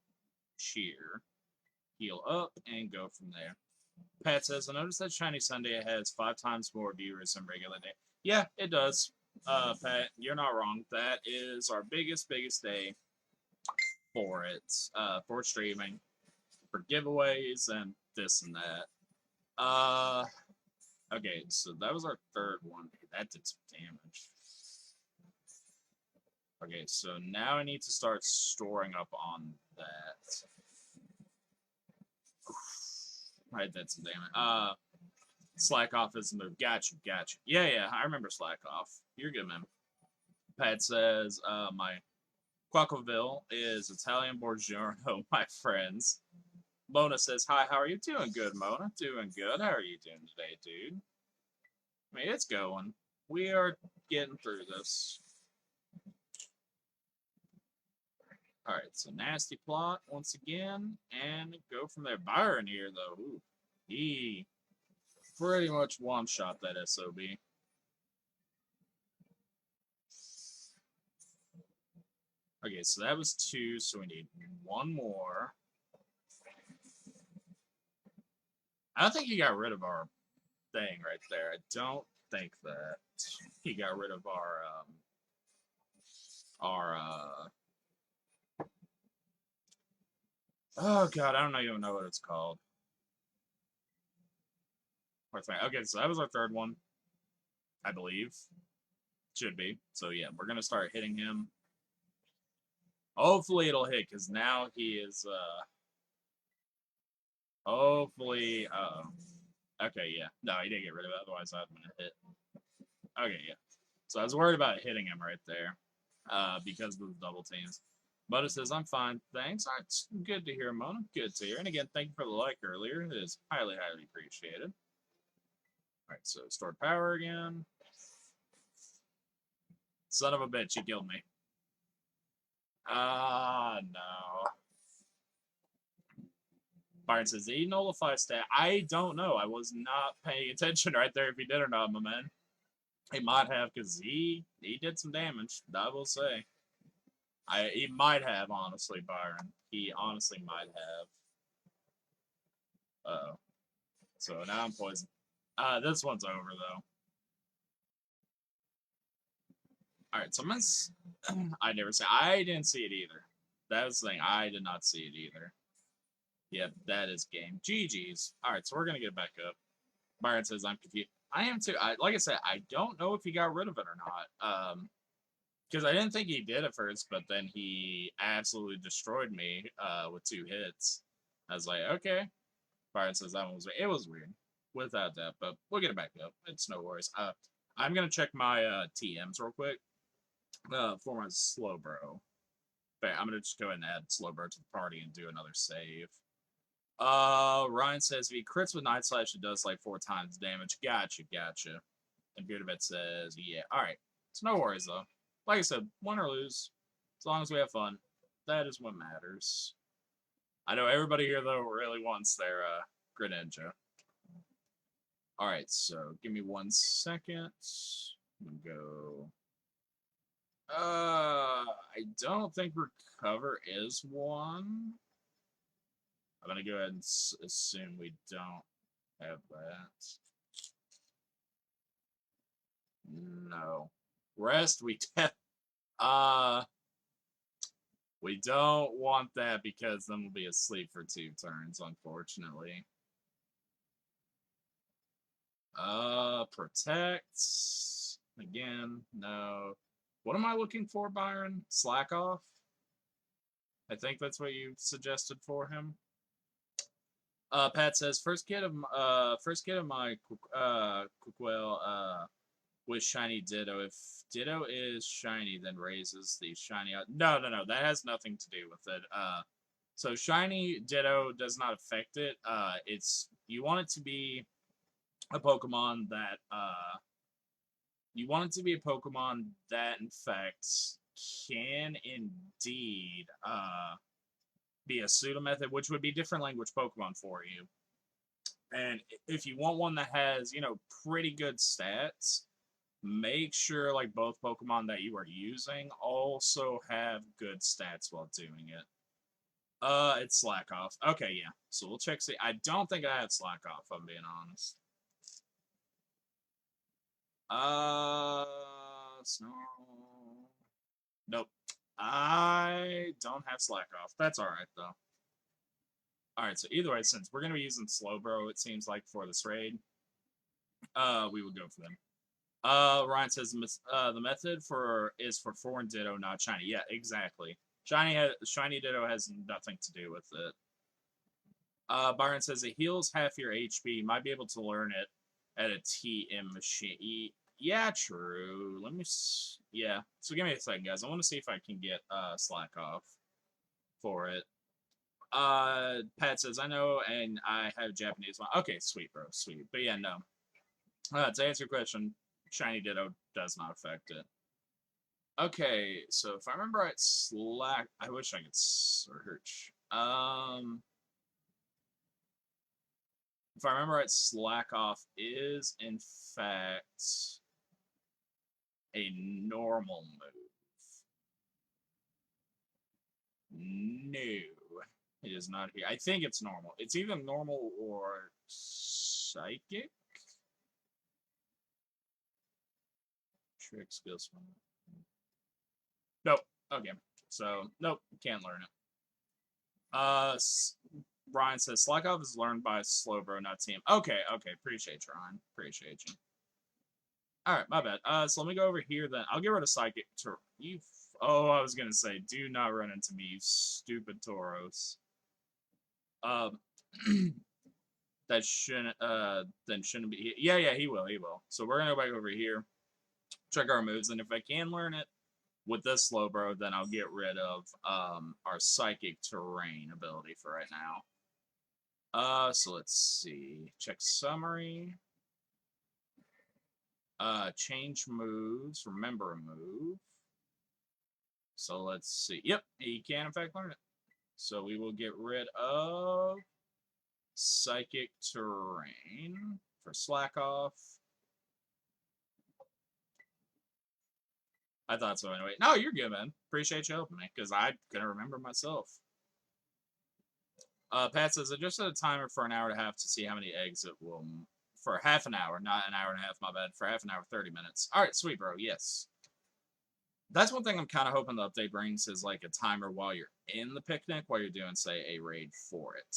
Cheer, heal up, and go from there. Pat says, I noticed that Shiny Sunday has 5 times more viewers than regular day. Yeah, it does. Pat, you're not wrong. That is our biggest day for it. For streaming, for giveaways, and this and that. Okay, so that was our third one. That did some damage. Okay, so now I need to start storing up on that. I did some damage. Slack off is the move. Gotcha. Yeah, I remember slack off. You're good, man. Pat says, my Quackleville is Italian Buongiorno, my friends. Mona says, hi, how are you doing? Good, Mona. Doing good. How are you doing today, dude? I mean, it's going. We are getting through this. Alright, so nasty plot once again, and go from there. Byron here, though. Ooh, he pretty much one-shot that SOB. Okay, so that was 2, so we need 1 more. I don't think he got rid of our thing right there. I don't think that he got rid of oh god, I don't even know what it's called. Okay, so that was our third one, I believe. Should be. So yeah, we're gonna start hitting him. Hopefully it'll hit, because now he is hopefully okay, yeah. No, he didn't get rid of it, otherwise I'd been hit. Okay, yeah. So I was worried about hitting him right there. Because of the double teams. Mona says, I'm fine, thanks. It's good to hear, Mona. Good to hear. And again, thank you for the like earlier. It is highly appreciated. Alright, so stored power again. Son of a bitch, you killed me. No. Byron says, he nullify stat. I don't know. I was not paying attention right there if he did or not, my man. He might have, because he did some damage, I will say. He might have, honestly, Byron. He honestly might have. Uh-oh. So now I'm poisoned. This one's over, though. Alright, so I'm gonna... I never see... I didn't see it either. That was the thing. I did not see it either. Yep, that is game. GG's. Alright, so we're gonna get back up. Byron says, I'm confused. I am too. Like I said, I don't know if he got rid of it or not. Because I didn't think he did at first, but then he absolutely destroyed me with 2 hits. I was like, okay. Byron says that one was weird. It was weird, without that, but we'll get it back up. It's no worries. I'm gonna check my TMs real quick for my slow bro. But I'm gonna just go ahead and add slow bro to the party and do another save. Ryan says if he crits with Night Slash, it does like 4 times damage. Gotcha. And Beardabet says, yeah. Alright. So no worries though. Like I said, win or lose, as long as we have fun, that is what matters. I know everybody here though really wants their Greninja. Alright, so give me 1 second. I'm gonna go. I don't think recover is one. I'm gonna go ahead and assume we don't have that. No. Rest, uh, we don't want that because then we'll be asleep for 2 turns, unfortunately. Protect. Again, no. What am I looking for, Byron? Slack off? I think that's what you suggested for him. Pat says first kid of my Quaquel with shiny Ditto. If Ditto is shiny, then raises the shiny. No. That has nothing to do with it. So shiny Ditto does not affect it. It's you want it to be a Pokemon that in fact can indeed be a pseudo method, which would be different language Pokemon for you. And if you want one that has, pretty good stats, make sure like both Pokemon that you are using also have good stats while doing it. It's Slack Off. Okay, yeah. So we'll check. See, I don't think I have Slack Off. I'm being honest. Snarl. Nope. I don't have Slack Off. That's all right though. All right. So either way, since we're gonna be using Slowbro, it seems like for this raid, we would go for them. Ryan says the method is for foreign Ditto, not shiny. Yeah, exactly. Shiny Ditto has nothing to do with it. Byron says it heals half your HP. You might be able to learn it at a TM machine. Yeah, true. Let me. Yeah. So give me a second, guys. I want to see if I can get Slack off for it. Pat says I know, and I have Japanese one. Okay, sweet, bro, sweet. But yeah, no. To answer your question, Shiny Ditto does not affect it. Okay, so if I remember right, Slack. I wish I could search. If I remember right, Slack Off is in fact a normal move. No, it is not here. I think it's normal. It's either normal or psychic. Trick skills. Nope. Okay. So nope, can't learn it. Ryan says Slack Off is learned by Slowbro, not Team. Okay. Appreciate you, Ryan. Appreciate you. All right, my bad. So let me go over here. Then I'll get rid of psychic. I was gonna say, do not run into me, you stupid Tauros. That shouldn't. Then shouldn't be. Yeah. He will. So we're gonna go back over here, check our moves, and if I can learn it with this Slowbro, then I'll get rid of our psychic terrain ability for right now. So let's see. Check summary. Change moves. Remember a move. So let's see. Yep, he can in fact learn it. So we will get rid of psychic terrain for Slack Off. I thought so anyway. No, you're good, man. Appreciate you helping me because I couldn't remember myself. Pat says I just set a timer for an hour and a half to see how many eggs it will. For half an hour, not an hour and a half. My bad. For half an hour, 30 minutes. All right, sweet, bro. Yes. That's one thing I'm kind of hoping the update brings is like a timer while you're in the picnic, while you're doing, say, a raid for it.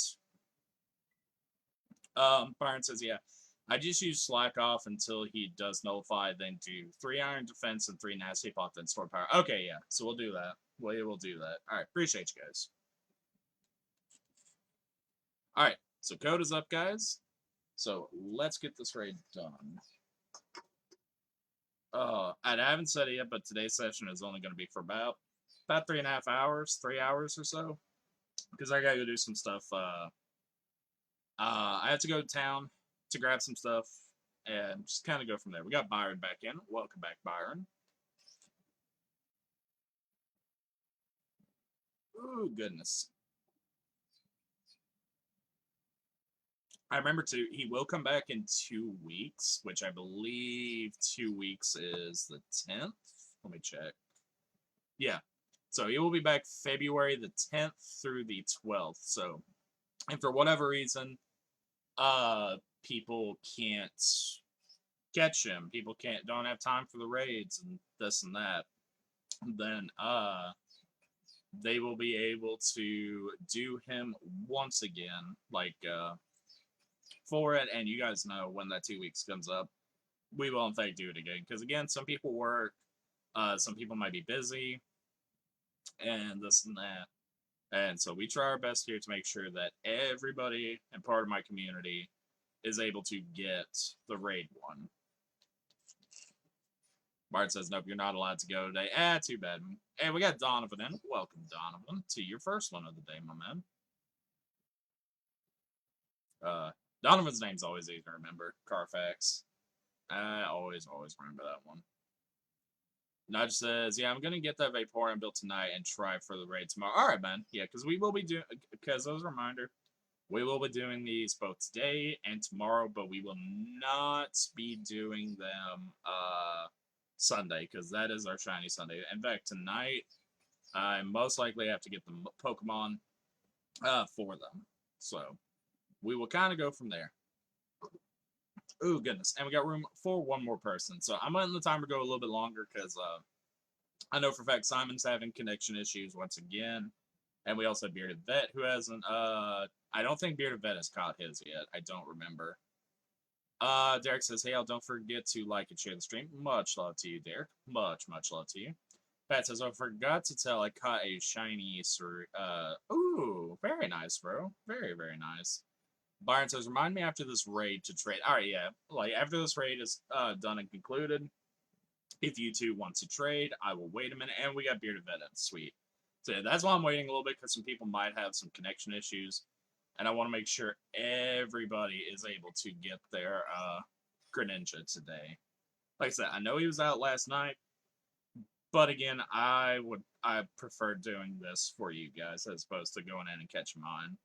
Byron says, yeah, I just use Slack Off until he does nullify, then do 3 iron defense and 3 nasty pop, then store power. Okay, yeah, so we'll do that. We'll do that. All right, appreciate you guys. All right, so code is up, guys. So let's get this raid done. I haven't said it yet, but today's session is only going to be for about 3.5 hours, 3 hours or so, because I gotta go do some stuff. I have to go to town to grab some stuff and just kind of go from there. We got Byron back in. Welcome back, Byron. Ooh, goodness. I remember too, he will come back in 2 weeks, which I believe 2 weeks is the 10th. Let me check. Yeah. So he will be back February the 10th through the 12th. So, and for whatever reason, people can't catch him. People don't have time for the raids and this and that. Then, they will be able to do him once again, like, for it. And you guys know when that 2 weeks comes up, we will in fact do it again. Because again, some people work, some people might be busy, and this and that. And so we try our best here to make sure that everybody and part of my community is able to get the raid one. Bart says, nope, you're not allowed to go today. Too bad. Hey, we got Donovan in. Welcome, Donovan, to your first one of the day, my man. Donovan's name's always easy to remember. Carfax. I always remember that one. Nudge says, yeah, I'm going to get that Vaporeon built tonight and try for the raid tomorrow. All right, man. Yeah, because we will be doing, because as a reminder, we will be doing these both today and tomorrow, but we will not be doing them Sunday, because that is our shiny Sunday. In fact, tonight, I most likely have to get the Pokemon for them. So, we will kind of go from there. Oh, goodness. And we got room for one more person. So, I'm letting the timer go a little bit longer, because I know for a fact Simon's having connection issues once again. And we also have Bearded Vet, who hasn't, I don't think Bearded Vet has caught his yet. I don't remember. Derek says, hey, don't forget to like and share the stream. Much love to you, Derek. Much love to you. Pat says, I forgot to tell I caught a shiny ooh, very nice, bro. Very, very nice. Byron says, remind me after this raid to trade. All right, yeah. Like, after this raid is done and concluded, if you two want to trade, I will wait a minute. And we got Bearded Vet. Sweet. So that's why I'm waiting a little bit, because some people might have some connection issues. And I want to make sure everybody is able to get their Greninja today. Like I said, I know he was out last night, but again, I prefer doing this for you guys as opposed to going in and catching mine.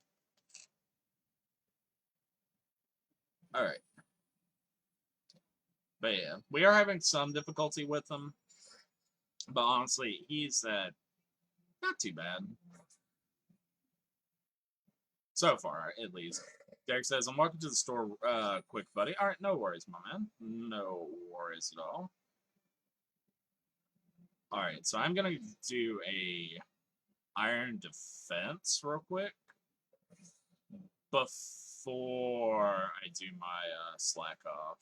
All right. But yeah, we are having some difficulty with him. But honestly, he's not too bad. So far, at least. Derek says, I'm walking to the store quick, buddy. All right, no worries, my man. No worries at all. All right, so I'm going to do a Iron Defense real quick before I do my Slack Off.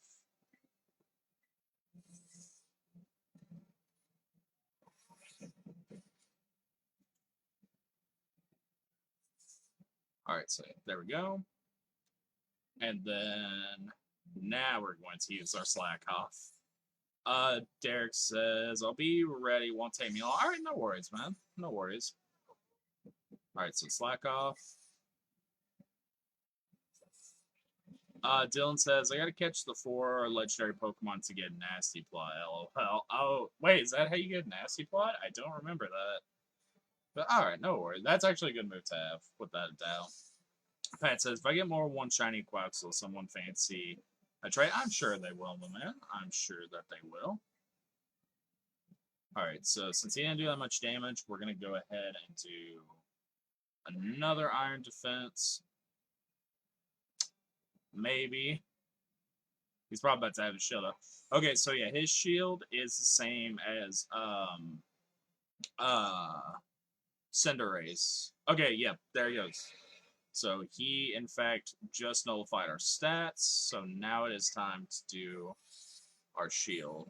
All right, so there we go. And then now we're going to use our Slack Off. Derek says, I'll be ready. Won't take me long. All right, no worries, man. No worries. All right, so Slack Off. Dylan says, I gotta catch the 4 legendary Pokemon to get Nasty Plot. LOL. Oh, wait, is that how you get Nasty Plot? I don't remember that. But alright, no worries. That's actually a good move to have, without a doubt. Pat says, if I get more one shiny Quaxel, someone fancy a trade, I'm sure they will, man. I'm sure that they will. Alright, so since he didn't do that much damage, we're gonna go ahead and do another Iron Defense. Maybe. He's probably about to have his shield up. Okay, so yeah, his shield is the same as Cinderace. Okay, yeah, there he goes. So he, in fact, just nullified our stats. So now it is time to do our shield.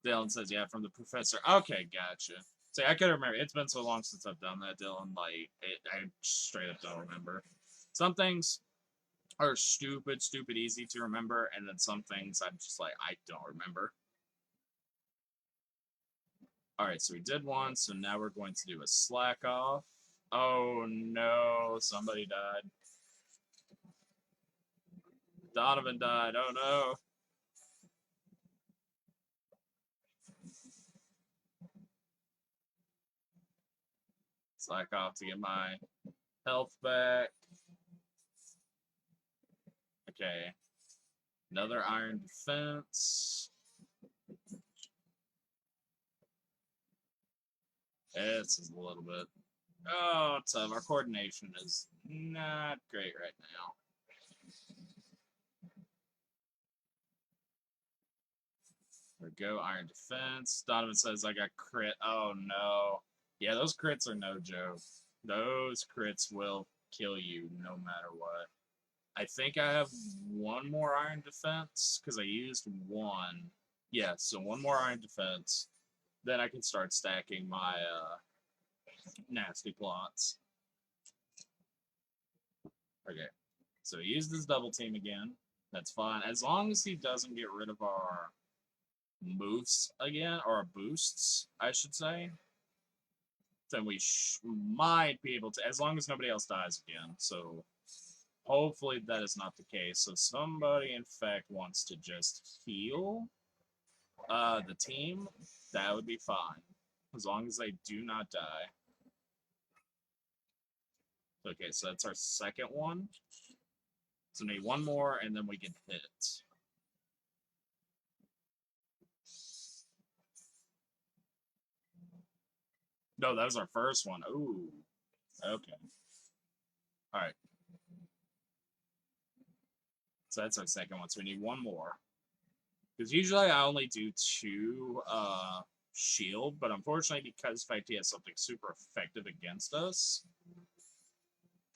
Dylan says, yeah, from the professor. Okay, gotcha. See, I couldn't remember. It's been so long since I've done that, Dylan. Like, I straight up don't remember. Some things are stupid, stupid easy to remember, and then some things I'm just like, I don't remember. Alright, so we did one, so now we're going to do a slack off. Oh no, somebody died. Donovan died, oh no. Slack off to get my health back. Okay. Another iron defense. This is a little bit. Oh, tough. Our coordination is not great right now. There we go. Iron defense. Donovan says I got crit. Oh no. Yeah, those crits are no joke. Those crits will kill you no matter what. I think I have one more iron defense because I used one. Yeah, so one more iron defense. Then I can start stacking my nasty plots. Okay, so he used his double team again. That's fine. As long as he doesn't get rid of our moves again, or our boosts, I should say, then we might be able to, as long as nobody else dies again. So hopefully that is not the case. So somebody, in fact, wants to just heal the team. That would be fine, as long as they do not die. Okay, so that's our second one. So we need one more, and then we can hit. No, that was our first one. Ooh. Okay. All right. So that's our second one. So we need one more. Because usually I only do two shield, but unfortunately, because fact he has something super effective against us,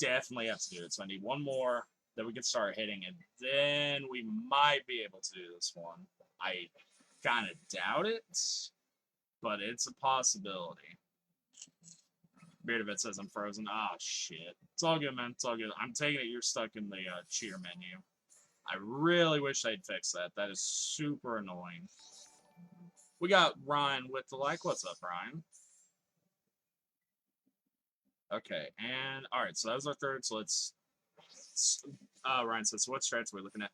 definitely have to do it. So I need one more, then we can start hitting, and then we might be able to do this one. I kind of doubt it, but it's a possibility. Beardovit says I'm frozen. Ah, oh, shit. It's all good, man. It's all good. I'm taking it you're stuck in the cheer menu. I really wish they'd fix that. That is super annoying. We got Ryan with the like. What's up, Ryan? Okay, and all right, so that was our third. So let's. Ryan says, so what strats are we looking at?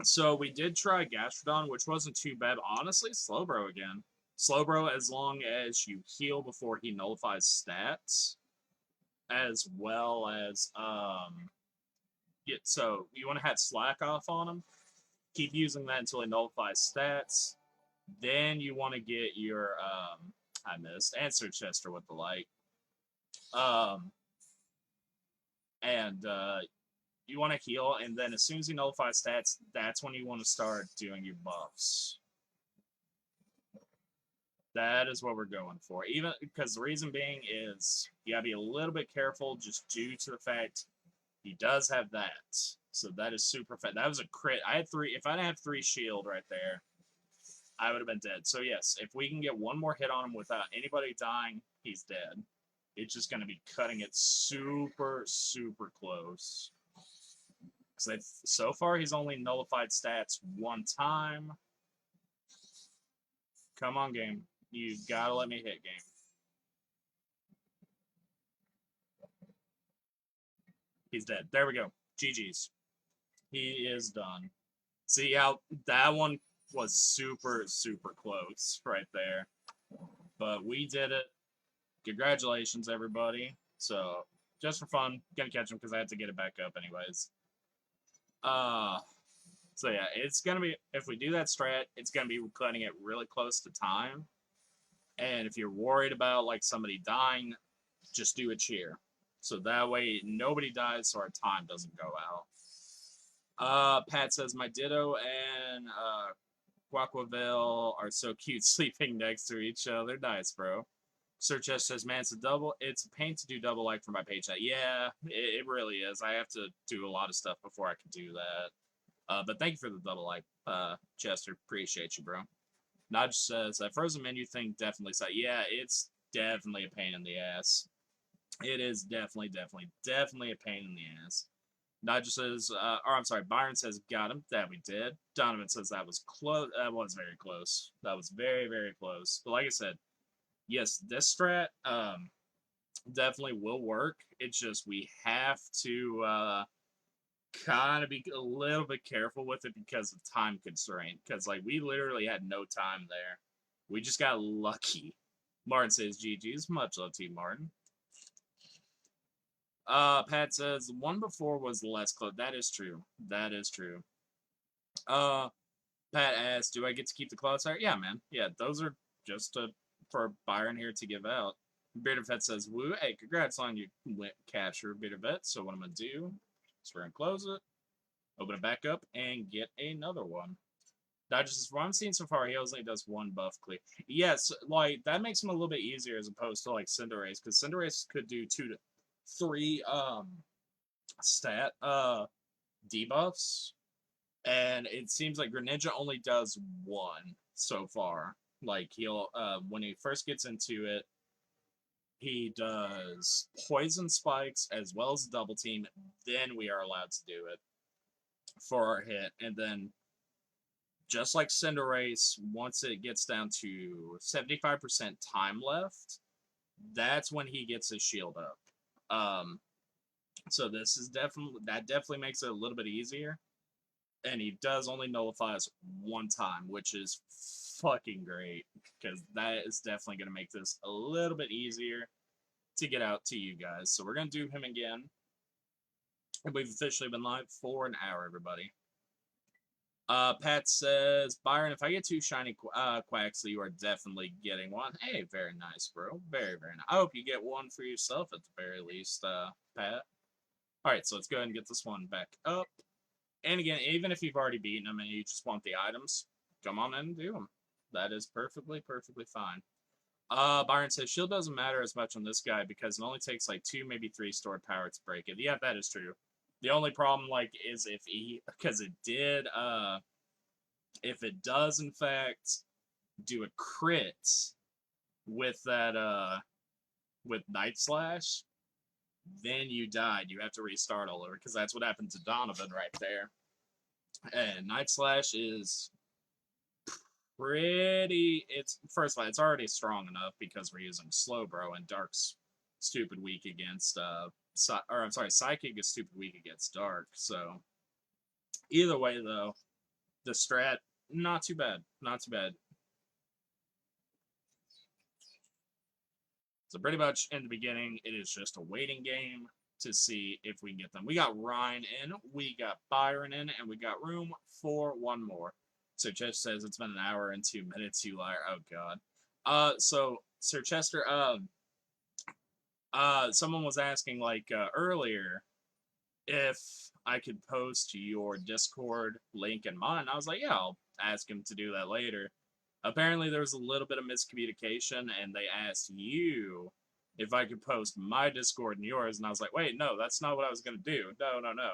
So we did try Gastrodon, which wasn't too bad. Honestly, Slowbro again. Slowbro, as long as you heal before he nullifies stats, as well as so you want to have slack off on him. Keep using that until he nullifies stats. Then you want to get your I missed answer Chester with the light. And you want to heal, and then as soon as you nullify stats, that's when you want to start doing your buffs. That is what we're going for. Even because the reason being is you gotta be a little bit careful just due to the fact he does have that. So that is super fat. That was a crit. I had three. If I didn't have three shield right there, I would have been dead. So yes, if we can get one more hit on him without anybody dying, he's dead. It's just going to be cutting it super, super close. So far, he's only nullified stats one time. Come on, game. You've got to let me hit, game. He's dead. There we go. GG's. He is done. See how that one was super, super close right there. But we did it. Congratulations, everybody. So, just for fun, gonna catch him because I had to get it back up anyways. So yeah, it's gonna be, if we do that strat, it's gonna be cutting it really close to time. And if you're worried about like somebody dying, just do a cheer. So that way nobody dies, so our time doesn't go out. Pat says my Ditto and Guacaville are so cute sleeping next to each other. Nice, bro. Search S says, man, it's a double. It's a pain to do double like for my paycheck. Yeah, it really is. I have to do a lot of stuff before I can do that. But thank you for the double like, Chester. Appreciate you, bro. Nudge says that frozen menu thing definitely. So yeah, it's definitely a pain in the ass. It is definitely a pain in the ass. Nigel says, or I'm sorry, Byron says, got him. That we did. Donovan says that was close. That was very close. That was very, very close. But like I said, yes, this strat definitely will work. It's just we have to kind of be a little bit careful with it because of time constraint. Because like we literally had no time there. We just got lucky. Martin says GG's. Much love to you, Martin. Pat says one before was less close. That is true. That is true. Uh, Pat asks, "Do I get to keep the cloud sire?" Yeah, man. Yeah, those are just for Byron here to give out. Bearded Vet says, "Woo! Hey, congrats on your capture, Bearded Vet." So what I'm gonna do is we're gonna close it, open it back up, and get another one. Dodger says, "From what I'm seeing so far, he only does one buff clear." Yes, like that makes him a little bit easier as opposed to like Cinderace, because Cinderace could do 2 to 3 stat debuffs, and it seems like Greninja only does one so far. Like he'll when he first gets into it, he does poison spikes as well as double team. Then we are allowed to do it for our hit, and then just like Cinderace, once it gets down to 75% time left, that's when he gets his shield up. So this is definitely makes it a little bit easier. And he does only nullify us one time, which is fucking great because that is definitely going to make this a little bit easier to get out to you guys. So we're going to do him again. And we've officially been live for an hour, everybody. Pat says, Byron, if I get 2 shiny quacks, you are definitely getting one. Hey, very nice, bro. Very, very nice. I hope you get one for yourself at the very least, Pat. Alright, so let's go ahead and get this one back up. And again, even if you've already beaten them and you just want the items, come on in and do them. That is perfectly, perfectly fine. Byron says, shield doesn't matter as much on this guy because it only takes like 2, maybe 3 stored power to break it. Yeah, that is true. The only problem, like, is if he, because it did, if it does, in fact, do a crit with that, with Night Slash, then you died. You have to restart all over, because that's what happened to Donovan right there. And Night Slash is pretty, it's, first of all, it's already strong enough because we're using Slowbro, and Dark's stupid weak against, or I'm sorry, Psychic is stupid weak against Dark, so either way, though, the strat, not too bad. Not too bad. So pretty much in the beginning, it is just a waiting game to see if we can get them. We got Ryan in, we got Byron in, and we got room for one more. So Chester says it's been an hour and 2 minutes, you liar. Oh god. So Sir Chester, someone was asking like earlier if I could post your Discord link in mine. I was like, yeah, I'll ask him to do that later. Apparently, there was a little bit of miscommunication, and they asked you if I could post my Discord and yours, and I was like, wait, no, that's not what I was going to do. No, no, no.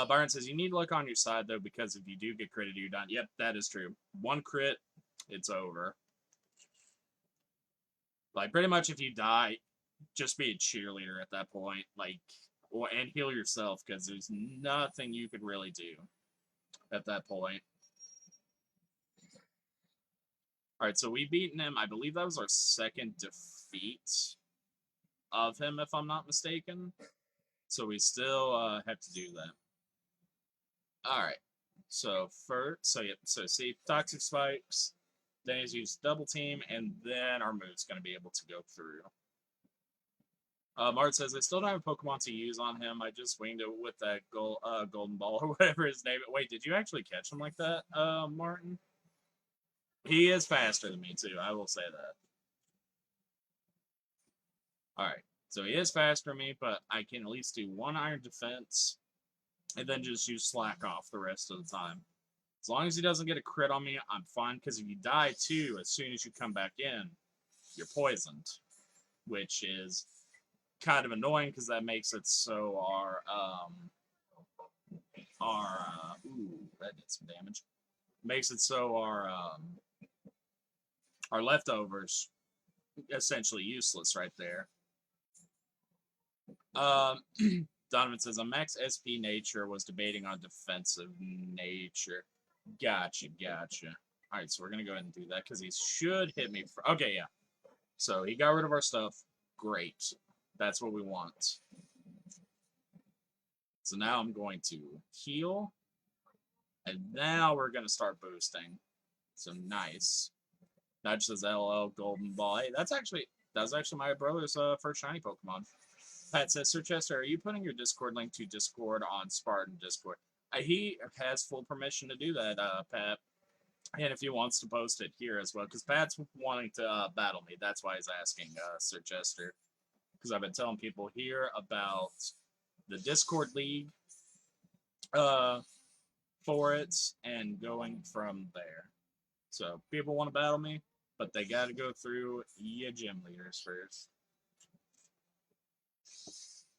Byron says, you need luck on your side, though, because if you do get critted, you're done. Yep, that is true. One crit, it's over. Like, pretty much if you die, just be a cheerleader at that point. Like, and heal yourself, because there's nothing you could really do at that point. Alright, so we've beaten him. I believe that was our second defeat of him, if I'm not mistaken. So we still have to do that. Alright. So see, Toxic Spikes, then he's used Double Team, and then our move's going to be able to go through. Mart says, I still don't have a Pokemon to use on him. I just winged it with that golden ball or whatever his name is. Wait, did you actually catch him like that, Martin? He is faster than me, too. I will say that. Alright. So he is faster than me, but I can at least do 1 Iron Defense and then just use Slack off the rest of the time. As long as he doesn't get a crit on me, I'm fine, because if you die, too, as soon as you come back in, you're poisoned, which is kind of annoying because that makes it so ooh, that did some damage. Makes it so our leftovers essentially useless right there. Donovan says, a max SP nature was debating on defensive nature. Gotcha, gotcha. Alright, so we're gonna go ahead and do that because he should hit me. Okay, yeah. So he got rid of our stuff. Great. That's what we want. So now I'm going to heal. And now we're going to start boosting. So nice. Nudge says LL Golden Ball. Hey, that's actually my brother's first shiny Pokemon. Pat says, Sir Chester, are you putting your Discord link to Discord on Spartan Discord? He has full permission to do that, Pat. And if he wants to post it here as well, because Pat's wanting to battle me. That's why he's asking, Sir Chester. Because I've been telling people here about the Discord League for it and going from there. So people want to battle me, but they got to go through your gym leaders first.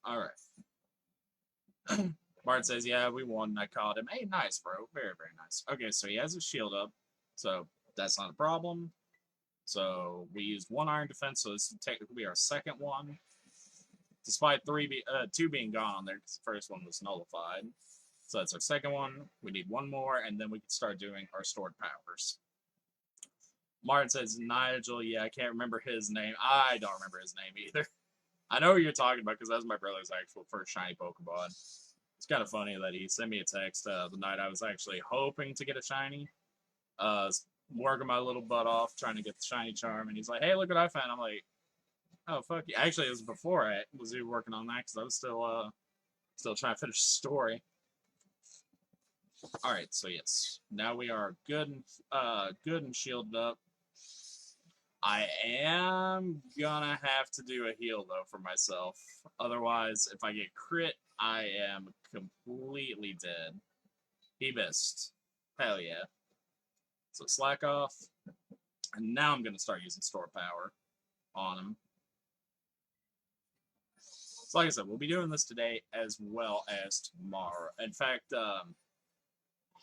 All right. Bart says, yeah, we won. And I called him. Hey, nice, bro. Very, very nice. Okay, so he has his shield up. So that's not a problem. So we used one iron defense, so this will technically be our second one. Despite two being gone on there, because the first one was nullified. So that's our second one. We need one more, and then we can start doing our stored powers. Martin says, Nigel, yeah, I can't remember his name. I don't remember his name either. I know who you're talking about, because that was my brother's actual first shiny Pokemon. It's kind of funny that he sent me a text the night I was actually hoping to get a shiny. Working my little butt off, trying to get the shiny charm, and he's like, hey, look what I found. I'm like, oh, fuck you. Actually, it was before I was even working on that, because I was still trying to finish the story. Alright, so yes. Now we are good and shielded up. I am gonna have to do a heal, though, for myself. Otherwise, if I get crit, I am completely dead. He missed. Hell yeah. So slack off. And now I'm gonna start using store power on him. So like I said, we'll be doing this today as well as tomorrow. In fact,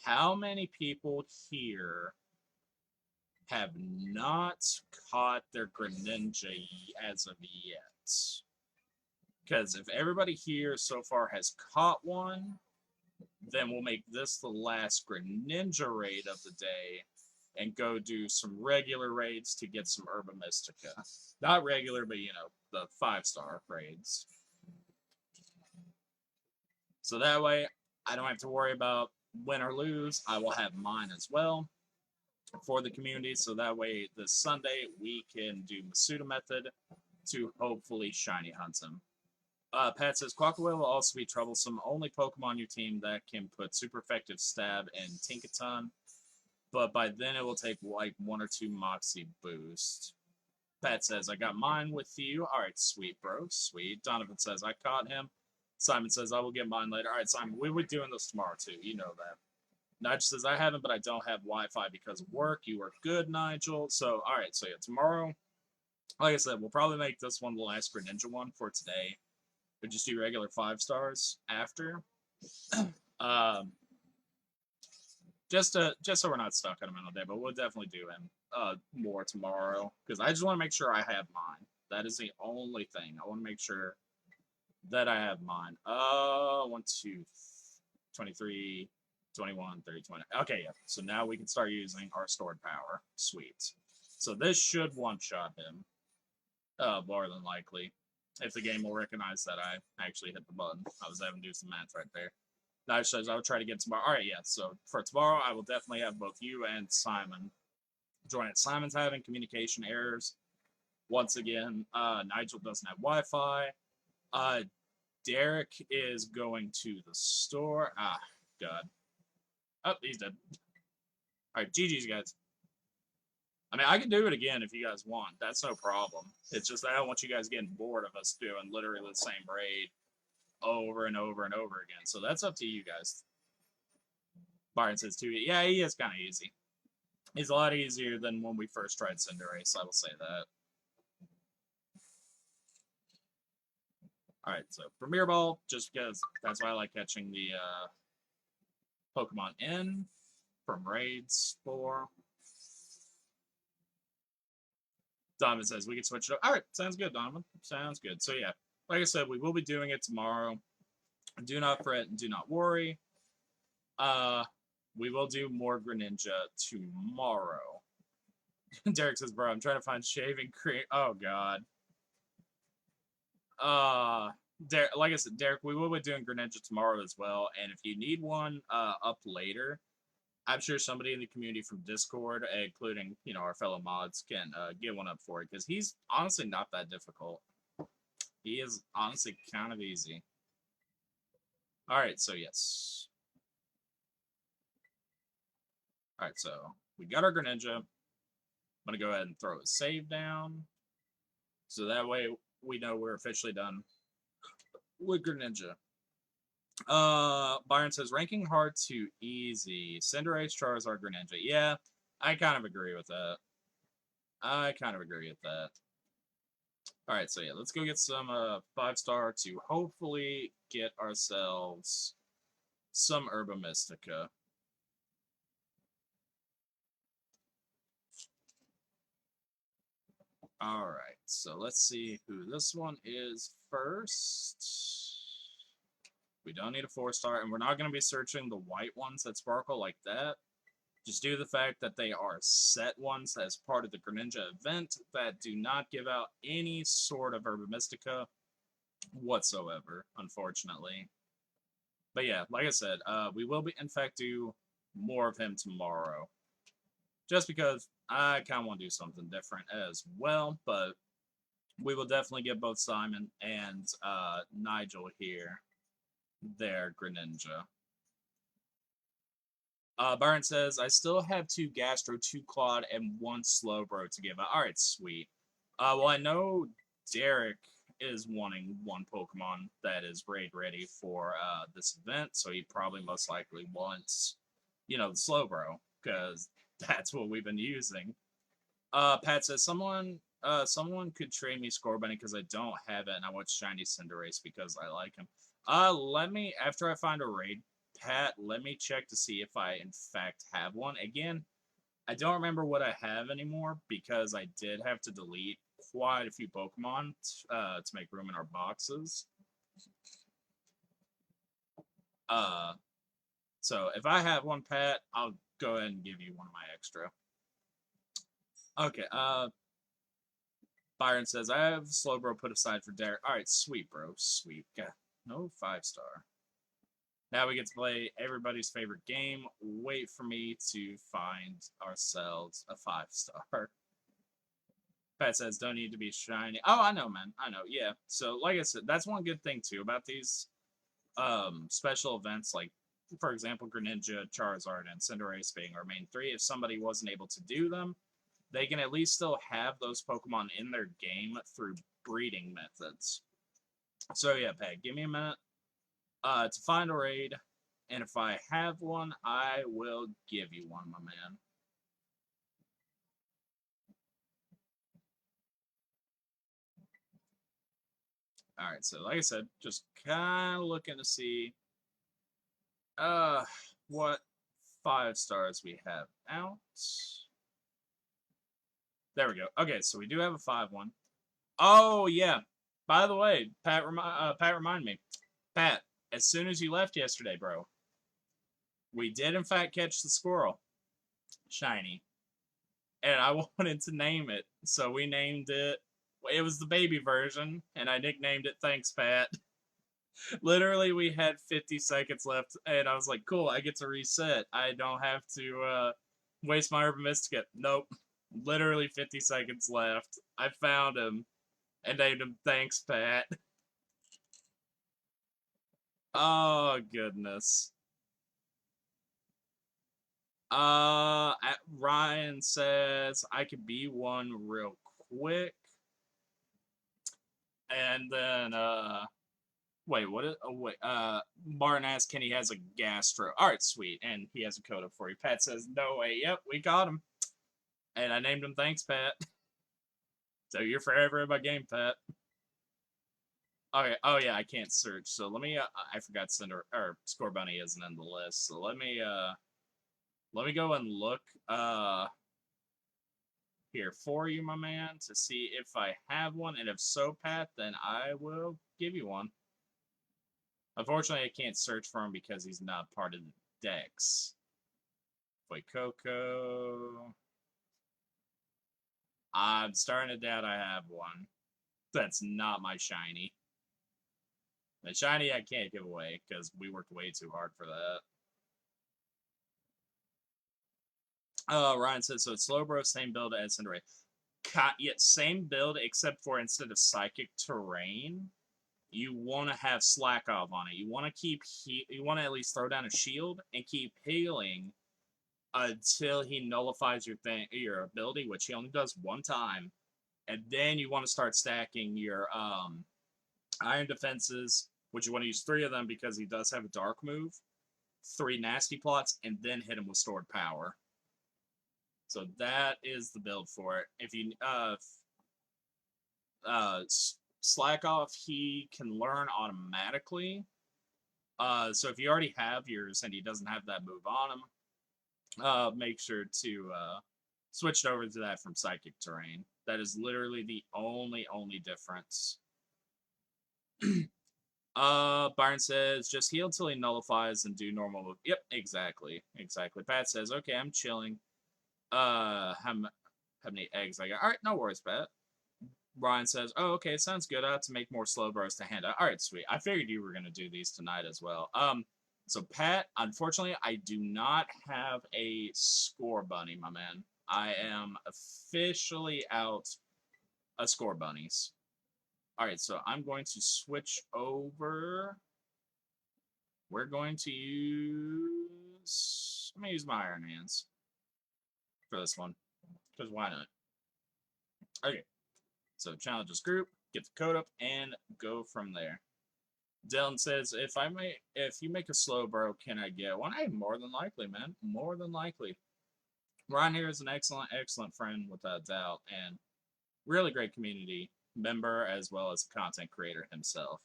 how many people here have not caught their Greninja as of yet? Because if everybody here so far has caught one, then we'll make this the last Greninja raid of the day and go do some regular raids to get some Herba Mystica. Not regular, but, you know, the 5-star raids. So that way, I don't have to worry about win or lose. I will have mine as well for the community, so that way this Sunday we can do Masuda method to hopefully shiny hunt him. Pat says, Quackaway will also be troublesome. Only Pokemon on your team that can put super effective stab and Tinkaton, but by then it will take like 1 or 2 Moxie boost. Pat says, I got mine with you. Alright, sweet, bro. Sweet. Donovan says, I caught him. Simon says, I will get mine later. Alright, Simon, we were doing this tomorrow too. You know that. Nigel says, I haven't, but I don't have Wi-Fi because of work. You are good, Nigel. So, alright, so yeah, tomorrow, like I said, we'll probably make this one the last Greninja one for today. We'll just do regular 5-stars after. Just so we're not stuck on him all day, but we'll definitely do him more tomorrow. Because I just want to make sure I have mine. That is the only thing. I want to make sure that I have mine. 1, 2, 23... 21, 30, 20. Okay, yeah. So now we can start using our stored power. Sweet. So this should one-shot him. More than likely. If the game will recognize that I actually hit the button. I was having to do some math right there. Nigel says I will try to get tomorrow. Alright, yeah. So for tomorrow, I will definitely have both you and Simon join it. Simon's having communication errors. Once again, Nigel doesn't have Wi-Fi. Derek is going to the store. Ah, God. Oh, he's dead. Alright, GG's, guys. I mean, I can do it again if you guys want. That's no problem. It's just that I don't want you guys getting bored of us doing literally the same raid over and over and over again. So that's up to you guys. Byron says, too. Yeah, he is kind of easy. He's a lot easier than when we first tried Cinderace, I will say that. Alright, so Premier Ball, just because that's why I like catching the Pokemon in from raids for. Donovan says we can switch it up. Alright, sounds good, Donovan. Sounds good. So yeah, like I said, we will be doing it tomorrow. Do not fret and do not worry. Uh, we will do more Greninja tomorrow. Derek says, bro, I'm trying to find shaving cream. Oh, God. Like I said, Derek, we will be doing Greninja tomorrow as well. And if you need one up later, I'm sure somebody in the community from Discord, including, our fellow mods, can get one up for it. Because he's honestly not that difficult. He is honestly kind of easy. Alright, so yes. Alright, so we got our Greninja. I'm going to go ahead and throw a save down. So that way we know we're officially done with Greninja. Byron says, ranking hard to easy. Cinderace, Charizard, Greninja. Yeah, I kind of agree with that. Alright, so yeah, let's go get some 5-star to hopefully get ourselves some Herba Mystica. Alright, so let's see who this one is first. We don't need a 4-star, and we're not going to be searching the white ones that sparkle like that. Just due to the fact that they are set ones as part of the Greninja event that do not give out any sort of Herba Mystica whatsoever, unfortunately. But yeah, like I said, we will be in fact do more of him tomorrow. Just because I kind of want to do something different as well, but we will definitely get both Simon and Nigel here their Greninja. Byron says, I still have 2 Gastro, 2 Claude, and 1 Slowbro to give out. Alright, sweet. Well, I know Derek is wanting 1 Pokemon that is raid ready for this event, so he probably most likely wants, the Slowbro, because that's what we've been using. Pat says, someone could trade me Scorbunny because I don't have it, and I want Shiny Cinderace because I like him. Let me, after I find a raid, Pat, let me check to see if I, in fact, have one. Again, I don't remember what I have anymore because I did have to delete quite a few Pokemon to make room in our boxes. So if I have one, Pat, I'll go ahead and give you one of my extra. Okay, Byron says, I have Slowbro put aside for Derek. Alright, sweet, bro. Sweet. No 5-star. Now we get to play everybody's favorite game. Wait for me to find ourselves a 5-star. Pat says, don't need to be shiny. Oh, I know, man. I know, yeah. So, like I said, that's one good thing, too, about these special events. Like, for example, Greninja, Charizard, and Cinderace being our main 3. If somebody wasn't able to do them, they can at least still have those Pokemon in their game through breeding methods. So, yeah, Pat, give me a minute to find a raid, and if I have one, I will give you one, my man. Alright, so like I said, just kind of looking to see what 5-stars we have out. There we go. Okay, so we do have a 5-1. Oh, yeah. By the way, Pat reminded me. Pat, as soon as you left yesterday, bro, we did in fact catch the squirrel. Shiny. And I wanted to name it, so we named it. It was the baby version, and I nicknamed it Thanks, Pat. Literally, we had 50 seconds left, and I was like, cool, I get to reset. I don't have to waste my Herba Mystica. Nope. Literally 50 seconds left. I found him and named him Thanks, Pat. Oh, goodness. Ryan says I could be one real quick. And then, wait, what is, oh, wait, Martin asks, Kenny has a gastro. Alright, sweet. And he has a coda for you. Pat says, no way. Yep, we got him. And I named him Thanks, Pat. So you're forever in my game, Pat. Okay, oh yeah, I can't search. So let me, I forgot Scorbunny isn't in the list. So let me go and look, here for you, my man, to see if I have one. And if so, Pat, then I will give you one. Unfortunately, I can't search for him because he's not part of the decks. Wait, Coco. I'm starting to doubt I have one. That's not my shiny. The shiny I can't give away because we worked way too hard for that. Ryan says, so it's Slowbro, same build as Cinderace. Yeah, same build except for instead of Psychic Terrain, you want to have Slack Off on it. You want to you want to at least throw down a shield and keep healing until he nullifies your ability, which he only does one time. And then you want to start stacking your Iron Defenses, which you want to use 3 of them because he does have a Dark move, 3 Nasty Plots, and then hit him with Stored Power. So that is the build for it. If you Slack Off, he can learn automatically. So if you already have yours and he doesn't have that move on him, make sure to switch over to that from Psychic Terrain. That is literally the only difference. Byron says, just heal until he nullifies and do normal move. Yep, exactly. Pat says, okay, I'm chilling. How many eggs I got? Alright, no worries, Pat. Brian says, oh, okay, sounds good. I have to make more slow bros to hand out. Alright, sweet. I figured you were going to do these tonight as well. So Pat, unfortunately, I do not have a score bunny, my man. I am officially out of score bunnies. Alright, so I'm going to switch over. We're going to use... I'm going to use my Iron Hands for this one. Because why not? Okay. So challenges group, get the code up, and go from there. Dylan says, if you make a slow bro, can I get one? Hey, more than likely, man. More than likely. Ryan here is an excellent friend without doubt, and really great community member as well as a content creator himself.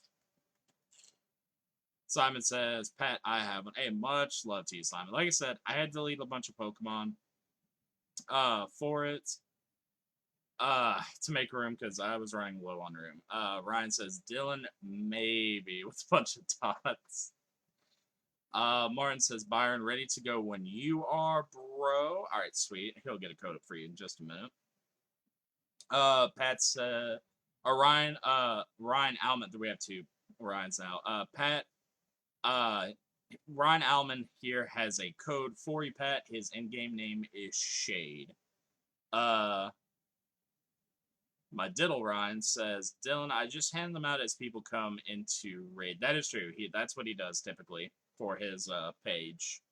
Simon says, Pat, I have one. Hey, much love to you, Simon. Like I said, I had to delete a bunch of Pokemon for it. To make room because I was running low on room. Ryan says, Dylan, maybe, with a bunch of dots. Martin says, Byron, ready to go when you are, bro. Alright, sweet. He'll get a code up for you in just a minute. Pat said, Ryan Alman, we have 2 Ryans now. Ryan Alman here has a code for you, Pat. His in-game name is Shade. My Diddle Ryan says, Dylan, I just hand them out as people come into raid. That is true. That's what he does typically for his page.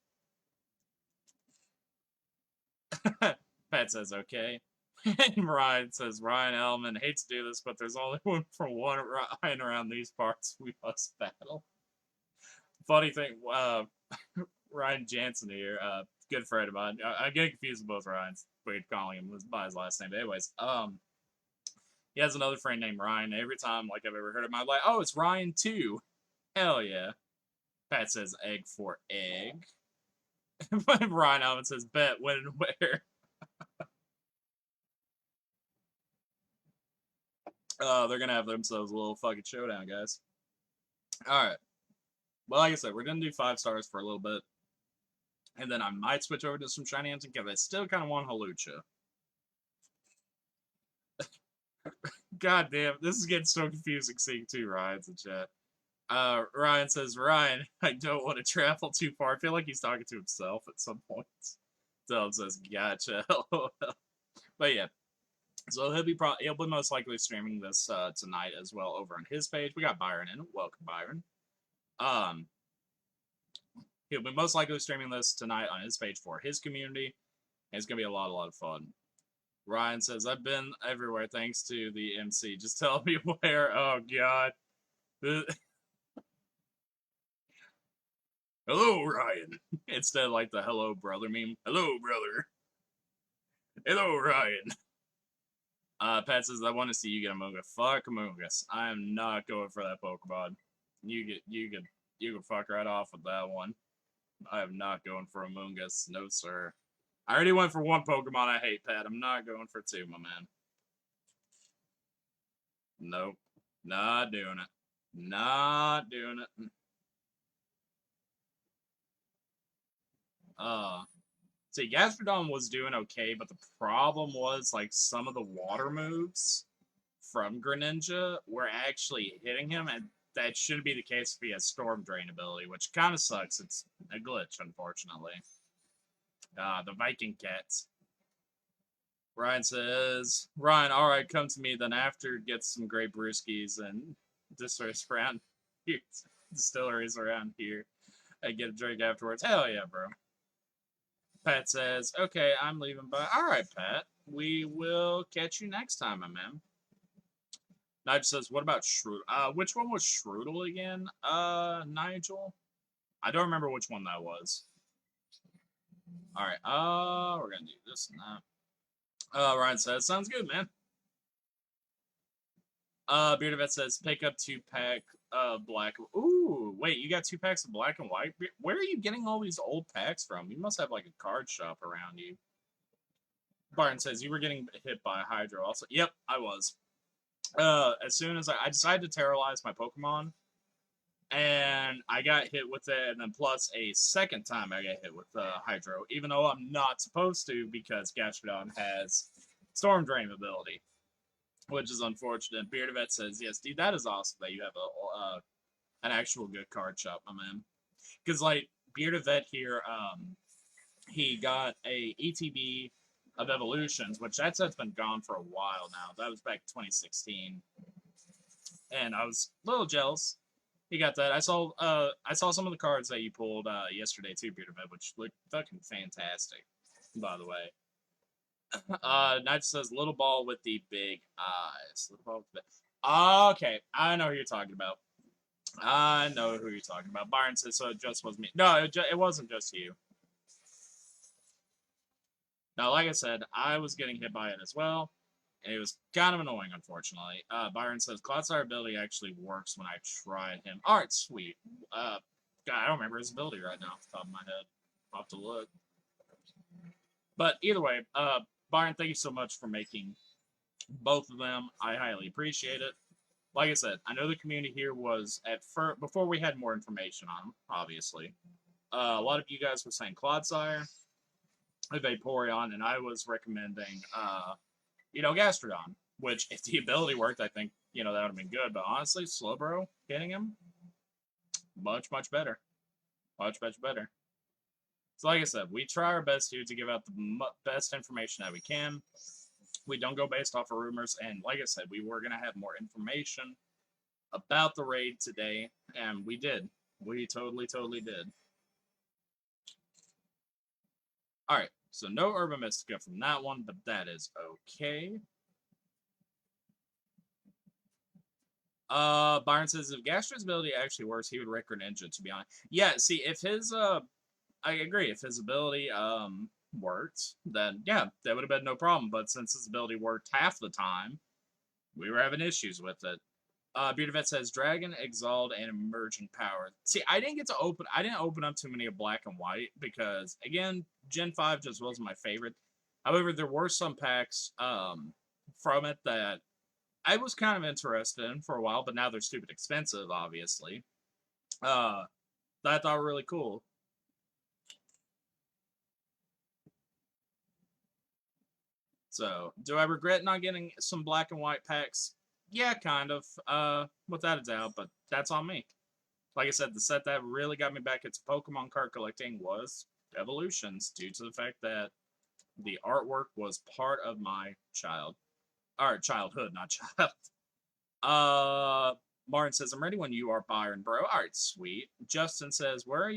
Pat says, okay. And Ryan says, Ryan Elman, hate to do this, but there's only one for one Ryan around these parts. We must battle. Funny thing, Ryan Jansen here, good friend of mine. I get confused with both Ryans. Weird calling him by his last name. But anyways, he has another friend named Ryan. Every time I've ever heard of him, I'm like, oh, it's Ryan too. Hell yeah. Pat says egg for egg. Ryan Alvin says bet when and where. They're gonna have themselves a little fucking showdown, guys. Alright. Well, like I said, we're gonna do 5 stars for a little bit. And then I might switch over to some shiny hunting because I still kind of want Halucha. God damn, this is getting so confusing seeing 2 Ryans in chat. Ryan says, Ryan, I don't want to travel too far. I feel like he's talking to himself at some points. Dylan says, gotcha. But yeah. So he'll be most likely streaming this tonight as well over on his page. We got Byron in. Welcome, Byron. He'll be most likely streaming this tonight on his page for his community. And it's gonna be a lot of fun. Ryan says, I've been everywhere thanks to the MC. Just tell me where. Oh, God. Hello, Ryan. Instead of like the hello, brother meme. Hello, brother. Hello, Ryan. Pat says, I want to see you get Amoonguss. Fuck Amoonguss. I am not going for that Pokemon. You can fuck right off with that one. I am not going for Amoonguss. No, sir. I already went for 1 Pokemon I hate, Pat. I'm not going for 2, my man. Nope. Not doing it. Not doing it. Uh, See, Gastrodon was doing okay, but the problem was, like, some of the water moves from Greninja were actually hitting him, and that shouldn't be the case if he has Storm Drain ability, which kind of sucks. It's a glitch, unfortunately. The Viking Cats. Ryan says, Ryan, all right, come to me then after, get some great brewskis and distilleries around here, distilleries around here, and get a drink afterwards. Hell yeah, bro. Pat says, okay, I'm leaving, but all right, Pat, we will catch you next time, my man. Nigel says, what about Shroodle? Which one was Shroodle again? Nigel? I don't remember which one that was. All right, we're gonna do this and that. Ryan says, sounds good, man. Bearded Vet says, pick up 2-pack black. Ooh, wait, you got 2 packs of black and white? Where are you getting all these old packs from? You must have like a card shop around you. Barton says, you were getting hit by a Hydro also. Yep, I was. As soon as I decided to terrorize my Pokemon, and I got hit with it, and then plus a second time I got hit with Hydro, even though I'm not supposed to because Gastrodon has Storm Drain ability, which is unfortunate. Bearded Vet says, yes, dude, that is awesome that you have an actual good card shop, my man. Because, like, Bearded Vet here, he got a ETB of Evolutions, which that set's been gone for a while now. That was back 2016. And I was a little jealous. He got that. I saw some of the cards that you pulled yesterday too, Bearded Vet, which looked fucking fantastic, by the way. Knight says little ball with the big eyes. Little ball with the Okay, I know who you're talking about. I know who you're talking about. Byron says so. It just was me. No, it wasn't just you. Now, like I said, I was getting hit by it as well, and it was kind of annoying, unfortunately. Byron says Clodsire ability actually works when I tried him. All right, sweet. God, I don't remember his ability right now off the top of my head. I'll have to look. But either way, Byron, thank you so much for making both of them. I highly appreciate it. Like I said, I know the community here was at first, before we had more information on them, obviously. A lot of you guys were saying Clodsire, Vaporeon, and I was recommending, Gastrodon, which if the ability worked, I think, that would have been good. But honestly, Slowbro hitting him, much, much better. Much, much better. So like I said, we try our best here to give out the best information that we can. We don't go based off of rumors. And like I said, we were going to have more information about the raid today. And we did. We totally, totally did. All right. So no Urban Mystica from that one, but that is okay. Byron says if Gastro's ability actually works, he would wreck Greninja, to be honest. Yeah, see, if his I agree, if his ability worked, then yeah, that would have been no problem. But since his ability worked half the time, we were having issues with it. Beautyvet says Dragon, Exalt, and Emerging Power. See, I didn't open up too many of Black and White because again, Gen 5 just wasn't my favorite. However, there were some packs from it that I was kind of interested in for a while, but now they're stupid expensive, obviously. That I thought were really cool. So, do I regret not getting some black and white packs? Yeah, kind of, without a doubt, but that's on me. Like I said, the set that really got me back into Pokemon card collecting was Evolutions, due to the fact that the artwork was part of my childhood, not child. Martin says, I'm ready when you are, Byron, bro. All right, sweet. Justin says, where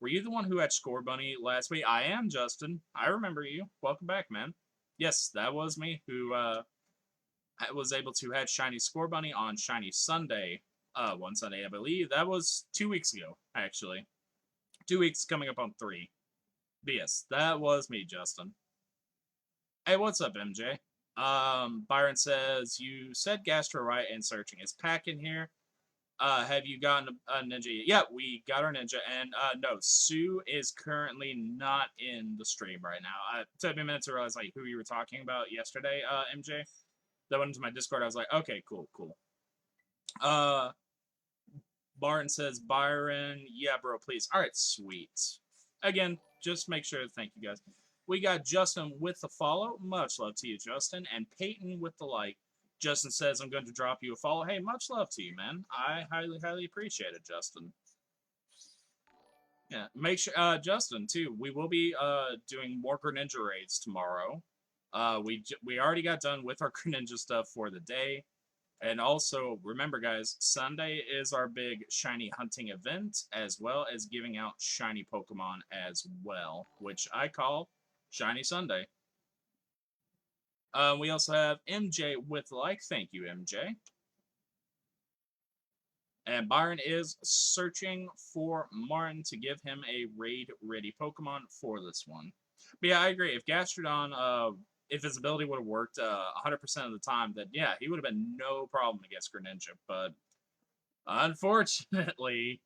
were you the one who had Score Bunny last week? I am, Justin. I remember you. Welcome back, man. Yes, that was me who was able to have Shiny Score Bunny on Shiny Sunday. One Sunday, I believe. That was 2 weeks ago, actually. 2 weeks coming up on 3. But yes, that was me, Justin. Hey, what's up, MJ? Byron says, you said Gastro right and searching. Is Pack in here? Have you gotten a ninja yet? Yeah, we got our ninja, and no, Sue is currently not in the stream right now. It took me a minute to realize like who you were talking about yesterday, MJ. That went into my Discord. I was like, okay, cool. Uh, Barton says, Byron, yeah, bro, please. All right, sweet. Again, just make sure to thank you guys. We got Justin with the follow. Much love to you, Justin. And Peyton with the like. Justin says, I'm going to drop you a follow. Hey, much love to you, man. I highly, highly appreciate it, Justin. Yeah, make sure, Justin, too. We will be doing more Greninja raids tomorrow. We already got done with our Greninja stuff for the day. And also, remember, guys, Sunday is our big shiny hunting event, as well as giving out shiny Pokemon as well, which I call Shiny Sunday. We also have MJ with like. Thank you, MJ. And Byron is searching for Martin to give him a raid-ready Pokemon for this one. But yeah, I agree. If Gastrodon, if his ability would have worked 100% of the time, then yeah, he would have been no problem against Greninja. But unfortunately,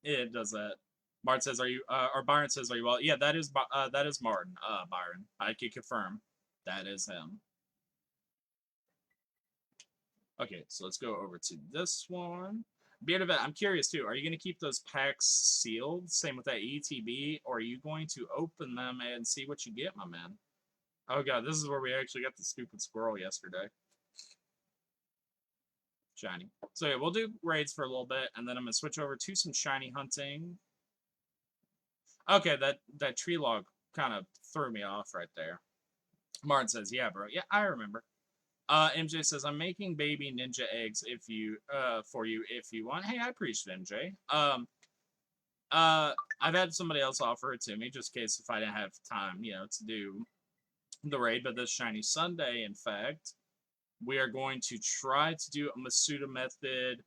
it does that. Martin says, "Are you?" Or Byron says, "Are you well?" Yeah, that is Martin. Byron, I can confirm that is him. Okay, so let's go over to this one. Beard I'm curious too. Are you going to keep those packs sealed? Same with that ETB, or are you going to open them and see what you get, my man? Oh god, this is where we actually got the stupid squirrel yesterday. Shiny. So yeah, we'll do raids for a little bit, and then I'm gonna switch over to some shiny hunting. Okay, that tree log kind of threw me off right there. Martin says, "Yeah, bro. Yeah, I remember." MJ says, "I'm making baby ninja eggs if you for you if you want." Hey, I appreciate it, MJ. I've had somebody else offer it to me just in case if I didn't have time, to do the raid. But this shiny Sunday, in fact, we are going to try to do a Masuda method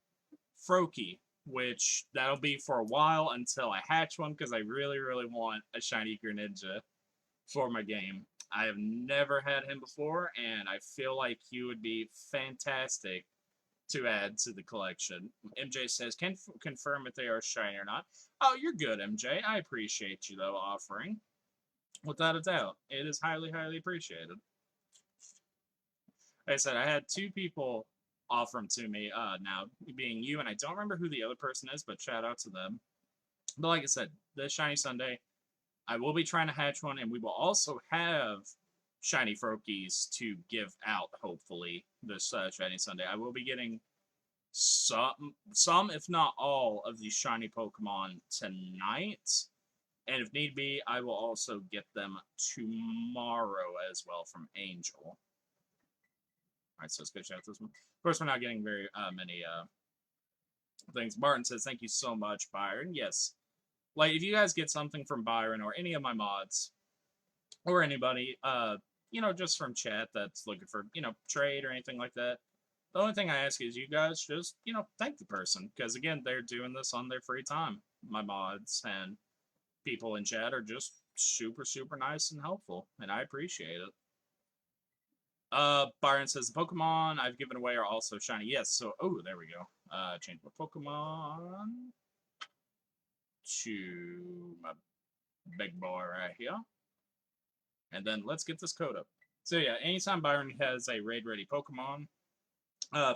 Froakie, which that'll be for a while until I hatch one because I really, really want a shiny Greninja for my game. I have never had him before, and I feel like he would be fantastic to add to the collection. MJ says, can confirm if they are shiny or not. Oh, you're good, MJ. I appreciate you, though, offering. Without a doubt. It is highly, highly appreciated. Like I said, I had two people offer them to me, now being you, and I don't remember who the other person is, but shout out to them. But like I said, this Shiny Sunday, I will be trying to hatch one, and we will also have shiny Froakies to give out, hopefully, this Shiny Sunday. I will be getting some, if not all, of these shiny Pokemon tonight. And if need be, I will also get them tomorrow as well from Angel. All right, so let's go check this one. Of course, we're not getting very many things. Martin says, "Thank you so much, Byron." Yes, like if you guys get something from Byron or any of my mods or anybody, just from chat that's looking for, trade or anything like that, the only thing I ask is you guys just, thank the person because again, they're doing this on their free time. My mods and people in chat are just super, super nice and helpful, and I appreciate it. Byron says the Pokemon I've given away are also shiny. Yes, so there we go. Change my Pokemon to my big boy right here. And then let's get this code up. So yeah, anytime Byron has a raid ready Pokemon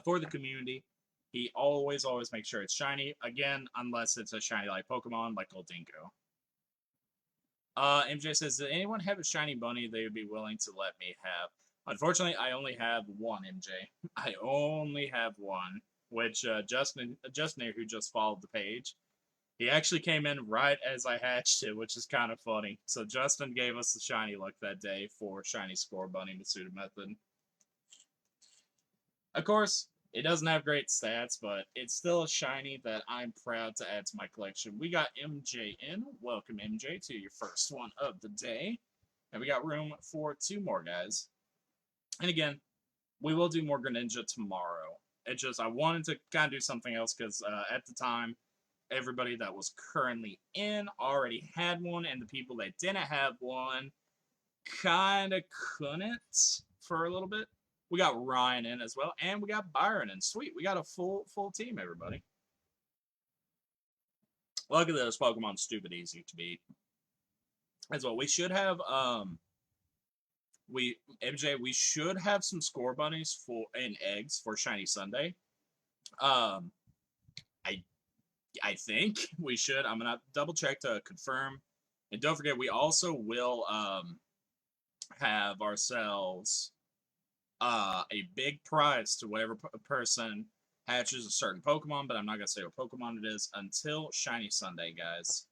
for the community, he always makes sure it's shiny. Again, unless it's a shiny like Pokemon like Goldingo. MJ says, did anyone have a shiny bunny they would be willing to let me have? Unfortunately, I only have one, MJ. I only have one, which Justin who just followed the page, he actually came in right as I hatched it, which is kind of funny. So Justin gave us the shiny luck that day for Shiny Score Bunny Masuda Method. Of course, it doesn't have great stats, but it's still a shiny that I'm proud to add to my collection. We got MJ in. Welcome, MJ, to your first one of the day. And we got room for two more guys. And again, we will do more Greninja tomorrow. It's just I wanted to kind of do something else because at the time, everybody that was currently in already had one, and the people that didn't have one kind of couldn't for a little bit. We got Ryan in as well, and we got Byron in. Sweet, we got a full team, everybody. Look at this Pokemon, stupid easy to beat. As well, we should have MJ, we should have some score bunnies for and eggs for Shiny Sunday. Um, I I think we should. I'm gonna double check to confirm. And don't forget, we also will have ourselves a big prize to whatever person hatches a certain Pokemon, but I'm not gonna say what Pokemon it is until Shiny Sunday, guys.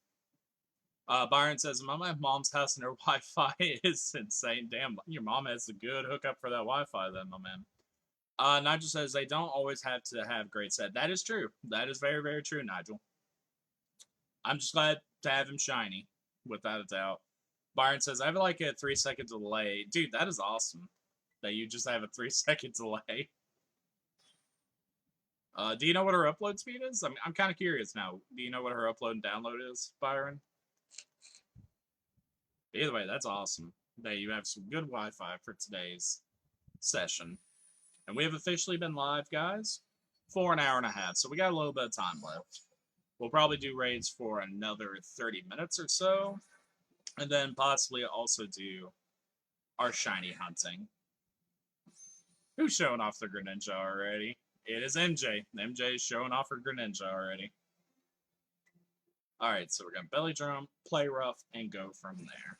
Byron says, "I'm at my mom's house and her Wi-Fi is insane. Damn, your mom has a good hookup for that Wi-Fi, then, my man." Nigel says they don't always have to have great set. That is true. That is very, very true, Nigel. I'm just glad to have him shiny, without a doubt. Byron says, I have like a 3 second delay. Dude, that is awesome that you just have a 3 second delay. Do you know what her upload speed is? I'm kind of curious now. Do you know what her upload and download is, Byron? Either way, that's awesome that you have some good Wi-Fi for today's session. And we have officially been live, guys, for an hour and a half, so we got a little bit of time left. We'll probably do raids for another 30 minutes or so, and then possibly also do our shiny hunting. Who's showing off their Greninja already? It is MJ. MJ is showing off her Greninja already. Alright, so we're going to belly drum, play rough, and go from there.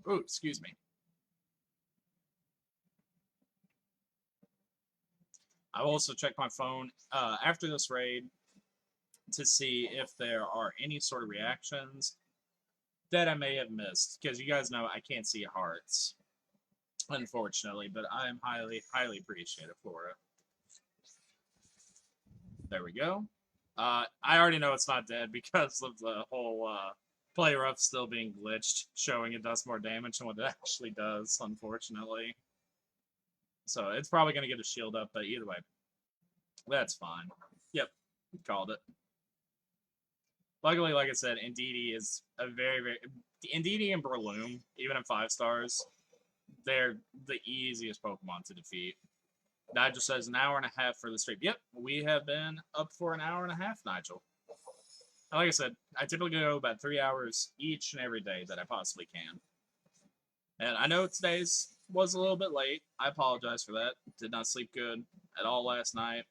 Ooh, excuse me. I will also check my phone after this raid to see if there are any sort of reactions that I may have missed. Because you guys know I can't see hearts, unfortunately, but I am highly, highly appreciative for it. There we go. I already know it's not dead because of the whole play rough still being glitched, showing it does more damage than what it actually does, unfortunately. So it's probably going to get a shield up, but either way, that's fine. Yep, called it. Luckily, like I said, Indeedee is a very, very... Indeedee and Breloom, even at 5 stars, they're the easiest Pokemon to defeat. Nigel says an hour and a half for the stream. Yep, we have been up for an hour and a half, Nigel. And like I said, I typically go about 3 hours each and every day that I possibly can. And I know today's was a little bit late. I apologize for that. Did not sleep good at all last night.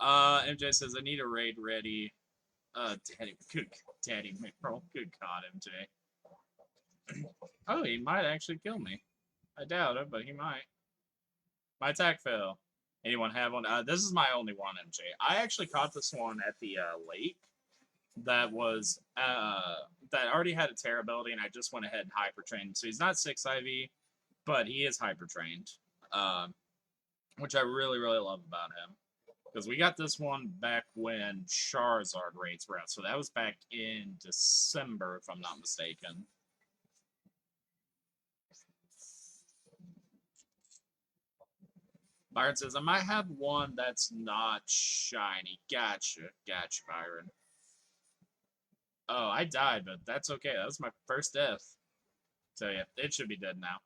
MJ says, I need a raid ready. Daddy McRoll. Good God, MJ. Oh, he might actually kill me. I doubt it, but he might. My attack fell. Anyone have one? This is my only one, MJ. I actually caught this one at the lake that was that already had a Terra ability, and I just went ahead and hyper trained. So he's not 6 IV, but he is hyper trained, which I really, really love about him. Because we got this one back when Charizard raids were out. So that was back in December, if I'm not mistaken. Byron says, I might have one that's not shiny. Gotcha. Gotcha, Byron. Oh, I died, but that's okay. That was my first death. So yeah, it should be dead now.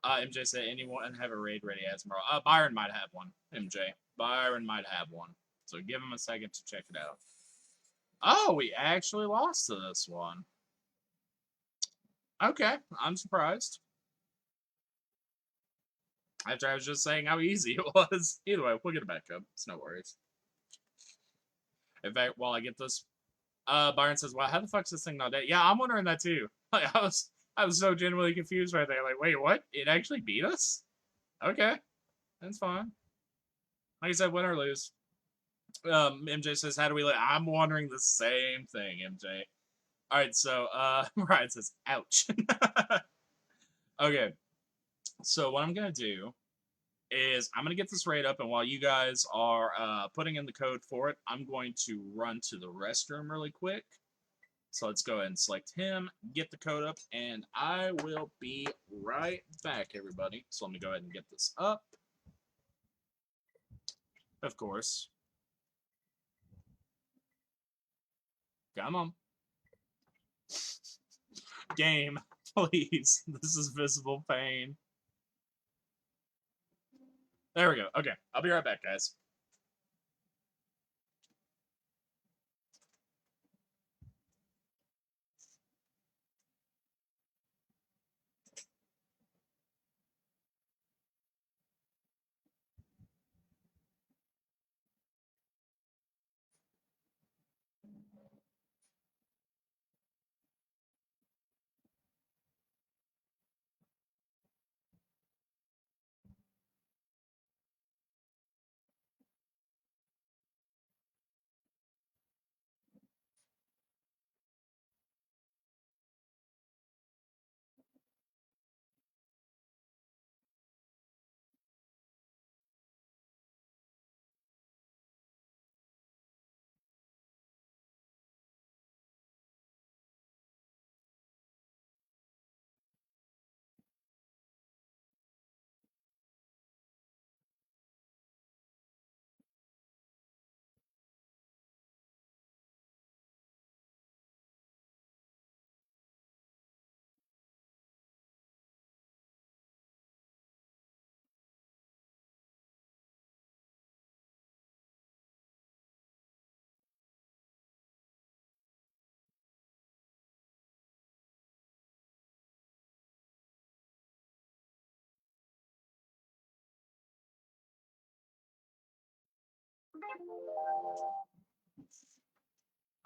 MJ said, anyone have a raid ready as tomorrow? Byron might have one, MJ. Byron might have one. So give him a second to check it out. Oh, we actually lost to this one. Okay, I'm surprised. After I was just saying how easy it was. Either way, we'll get it back up. It's no worries. In fact, while I get this, Byron says, "Wow, how the fuck's this thing not dead?" Yeah, I'm wondering that too. Like, I was so genuinely confused right there. Like, wait, what? It actually beat us? Okay, that's fine. Like I said, win or lose. MJ says, "How do we?" I'm wondering the same thing, MJ. All right, so Ryan says, "Ouch." Okay, so what I'm gonna do is I'm going to get this raid up, and while you guys are putting in the code for it, I'm going to run to the restroom really quick. So let's go ahead and select him, get the code up, and I will be right back, everybody. So let me go ahead and get this up. Of course. Come on. Game, please. This is visible pain. There we go. Okay, I'll be right back, guys.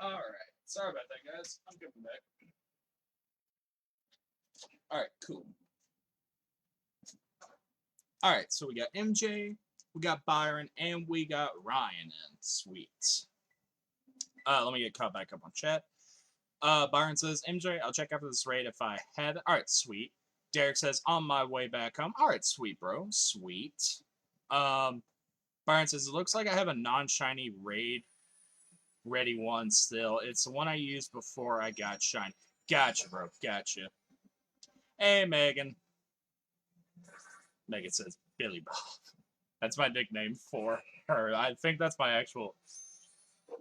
Alright. Sorry about that, guys. I'm coming back. Alright, cool. Alright, so we got MJ, we got Byron, and we got Ryan in. Sweet. Let me get caught back up on chat. Byron says, MJ, I'll check after this raid if I had it. Alright, sweet. Derek says, on my way back home. Alright, sweet, bro. Sweet. Byron says, it looks like I have a non-shiny raid ready one still. It's the one I used before I got shiny. Gotcha, bro. Gotcha. Hey, Megan. Megan says, Billy Bob. That's my nickname for her. I think that's my actual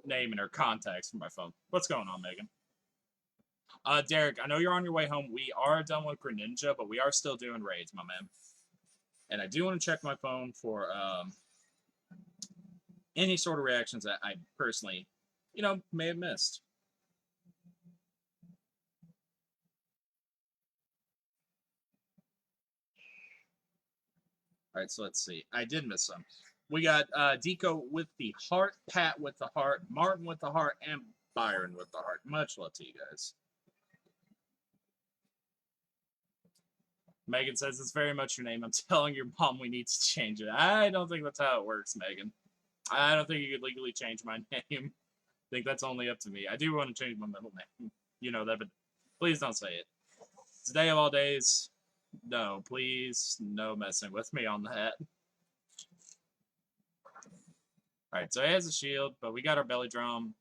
name in her contacts for my phone. What's going on, Megan? Derek, I know you're on your way home. We are done with Greninja, but we are still doing raids, my man. And I do want to check my phone for any sort of reactions that I personally, may have missed. All right, so let's see. I did miss some. We got Deco with the heart, Pat with the heart, Martin with the heart, and Byron with the heart. Much love to you guys. Megan says it's very much your name. I'm telling your mom we need to change it. I don't think that's how it works, Megan. I don't think you could legally change my name. I think that's only up to me. I do want to change my middle name. You know that, but please don't say it. Today of all days, no, please, no messing with me on that. Alright, so he has a shield, but we got our belly drum,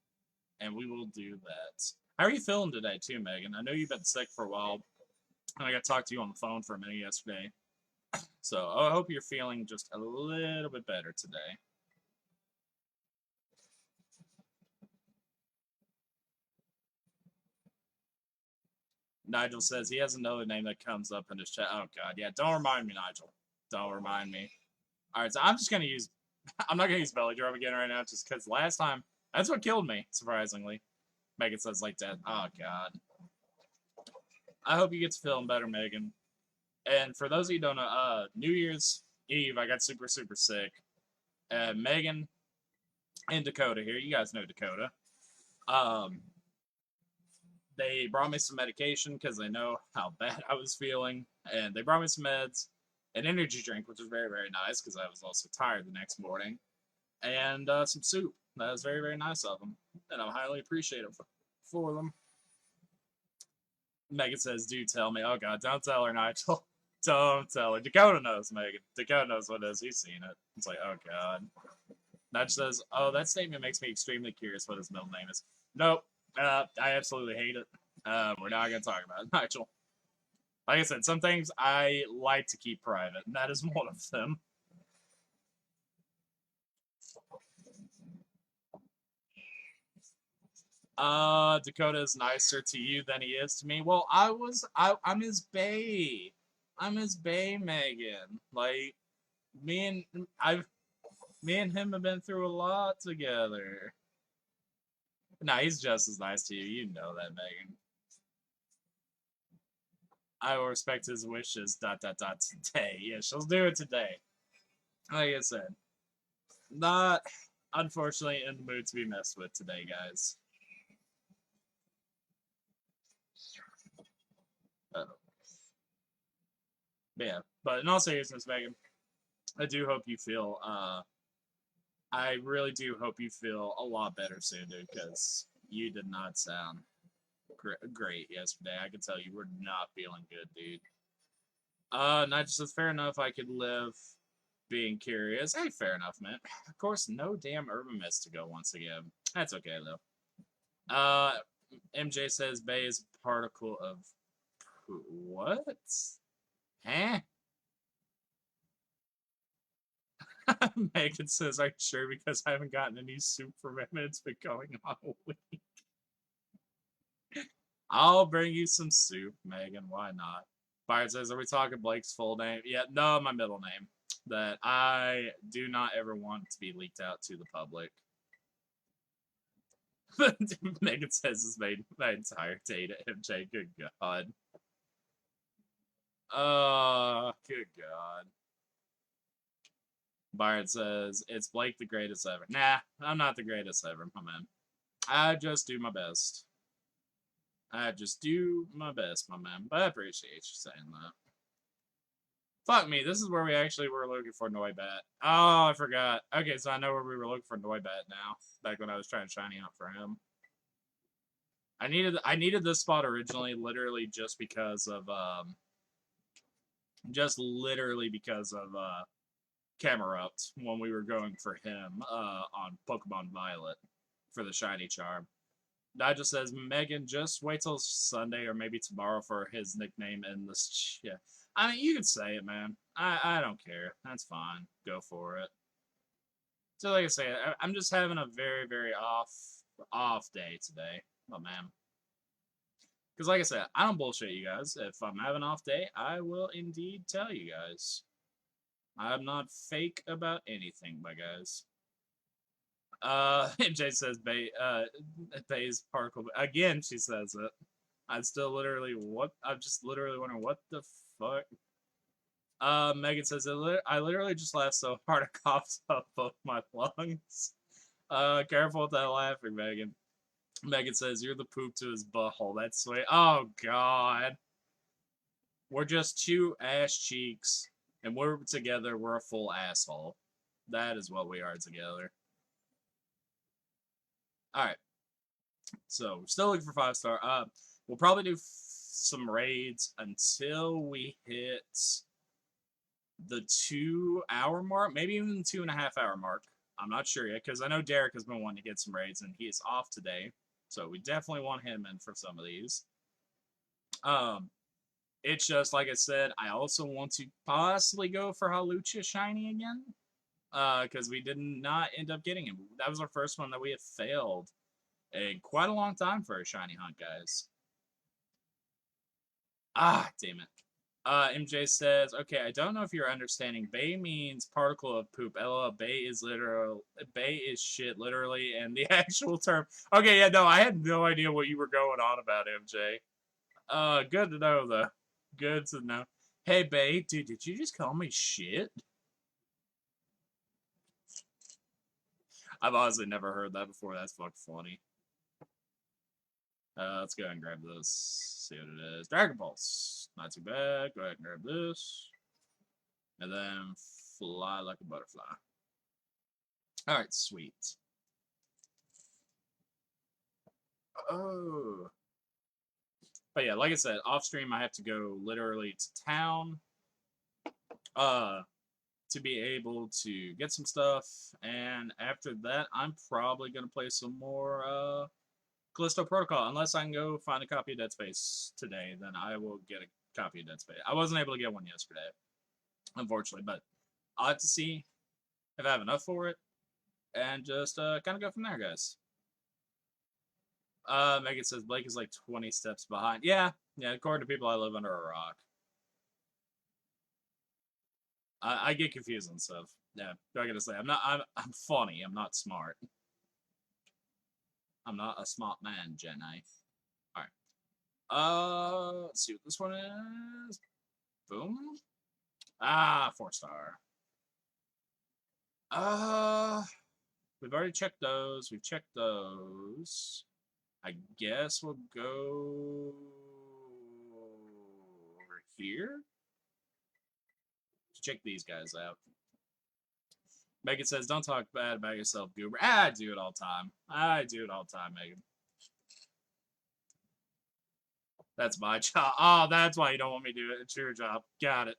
and we will do that. How are you feeling today, too, Megan? I know you've been sick for a while, and I got to talk to you on the phone for a minute yesterday. So I hope you're feeling just a little bit better today. Nigel says he has another name that comes up in his chat. Oh, God. Yeah, don't remind me, Nigel. Don't remind me. All right, so I'm just going to use... I'm not going to use belly drum again right now just because last time... That's what killed me, surprisingly. Megan says like that. Oh, God. I hope you get to feeling better, Megan. And for those of you who don't know, New Year's Eve, I got super, super sick. Megan and Dakota here. You guys know Dakota. They brought me some medication because they know how bad I was feeling. And they brought me some meds, an energy drink, which was very, very nice because I was also tired the next morning, and some soup. That was very, very nice of them. And I'm highly appreciative for them. Megan says, do tell me. Oh, God, don't tell her, Nigel. Don't tell her. Dakota knows, Megan. Dakota knows what it is. He's seen it. It's like, oh, God. Nigel says, oh, that statement makes me extremely curious what his middle name is. Nope. I absolutely hate it. We're not going to talk about it, Nigel. Like I said, some things I like to keep private, and that is one of them. Dakota is nicer to you than he is to me. Well, I'm his bae. I'm his bae, Megan. Like, me and him have been through a lot together. Nah, he's just as nice to you. You know that, Megan. I will respect his wishes. ... Today. Yeah, she'll do it today. Like I said, not unfortunately in the mood to be messed with today, guys. But yeah, but in all seriousness, Megan, I do hope you feel. I really do hope you feel a lot better soon, dude, because you did not sound great yesterday. I can tell you were not feeling good, dude. Not just as fair enough. I could live being curious. Hey, fair enough, man. Of course, no damn urban mist to go once again. That's okay though. MJ says Bay is a particle of what? Huh? Megan says, I'm sure because I haven't gotten any soup from him and it's been going on a week. I'll bring you some soup, Megan. Why not? Byron says, are we talking Blake's full name? Yeah, no, my middle name. That I do not ever want to be leaked out to the public. Megan says it's made my entire day to MJ. Good God. Good God. Byron says, it's Blake the greatest ever. Nah, I'm not the greatest ever, my man. I just do my best. I just do my best, my man. But I appreciate you saying that. Fuck me, this is where we actually were looking for Noibat. Oh, I forgot. Okay, so I know where we were looking for Noibat now. Back when I was trying to shiny hunt for him. I needed this spot originally, literally just because of Camerupt when we were going for him on Pokemon Violet for the shiny charm. Nigel says, Megan, just wait till Sunday or maybe tomorrow for his nickname in this. Yeah, I mean, you can say it, man. I don't care. That's fine. Go for it. So, like I say, I'm just having a very, very off day today. Oh, man. Because, like I said, I don't bullshit you guys. If I'm having an off day, I will indeed tell you guys. I'm not fake about anything, my guys. MJ says Bay's particle. Again, she says it. I'm still literally what? I'm just literally wondering what the fuck. Megan says I literally just laughed so hard I coughed up both my lungs. Careful with that laughing, Megan. Megan says you're the poop to his butthole. That's sweet. Oh god. We're just two ass cheeks, and we're together. We're a full asshole. That is what we are together. All right. So we're still looking for 5-star. We'll probably do some raids until we hit the 2 hour mark, maybe even the 2.5 hour mark. I'm not sure yet because I know Derek has been wanting to get some raids and he is off today, so we definitely want him in for some of these. It's just like I said, I also want to possibly go for Halucha shiny again, because we did not end up getting him. That was our first one that we had failed in quite a long time for a shiny hunt, guys. Ah, damn it. MJ says, okay, I don't know if you're understanding. Bay means particle of poop. LOL, Bay is literal. Bay is shit, literally, and the actual term. Okay, yeah, no, I had no idea what you were going on about, MJ. Good to know, though. Good to know. Hey, Bay, dude, did you just call me shit? I've honestly never heard that before. That's fucking funny. Let's go ahead and grab this. See what it is. Dragon Pulse. Not too bad. Go ahead and grab this. And then fly like a butterfly. Alright, sweet. Oh. But yeah, like I said, off stream I have to go literally to town. To be able to get some stuff. And after that, I'm probably gonna play some more Callisto Protocol. Unless I can go find a copy of Dead Space today, then I will get a copy of Dead Space. I wasn't able to get one yesterday, unfortunately, but I'll have to see if I have enough for it, and just kind of go from there, guys. Megan says Blake is like 20 steps behind. Yeah, according to people, I live under a rock. I get confused and stuff. Yeah, I gotta say, I'm funny. I'm not smart. I'm not a smart man, Jenny. All right. Let's see what this one is. Boom. Ah, 4-star. We've already checked those. We've checked those. I guess we'll go over here to check these guys out. Megan says, don't talk bad about yourself, Goober. I do it all the time. I do it all the time, Megan. That's my job. Oh, that's why you don't want me to do it. It's your job. Got it.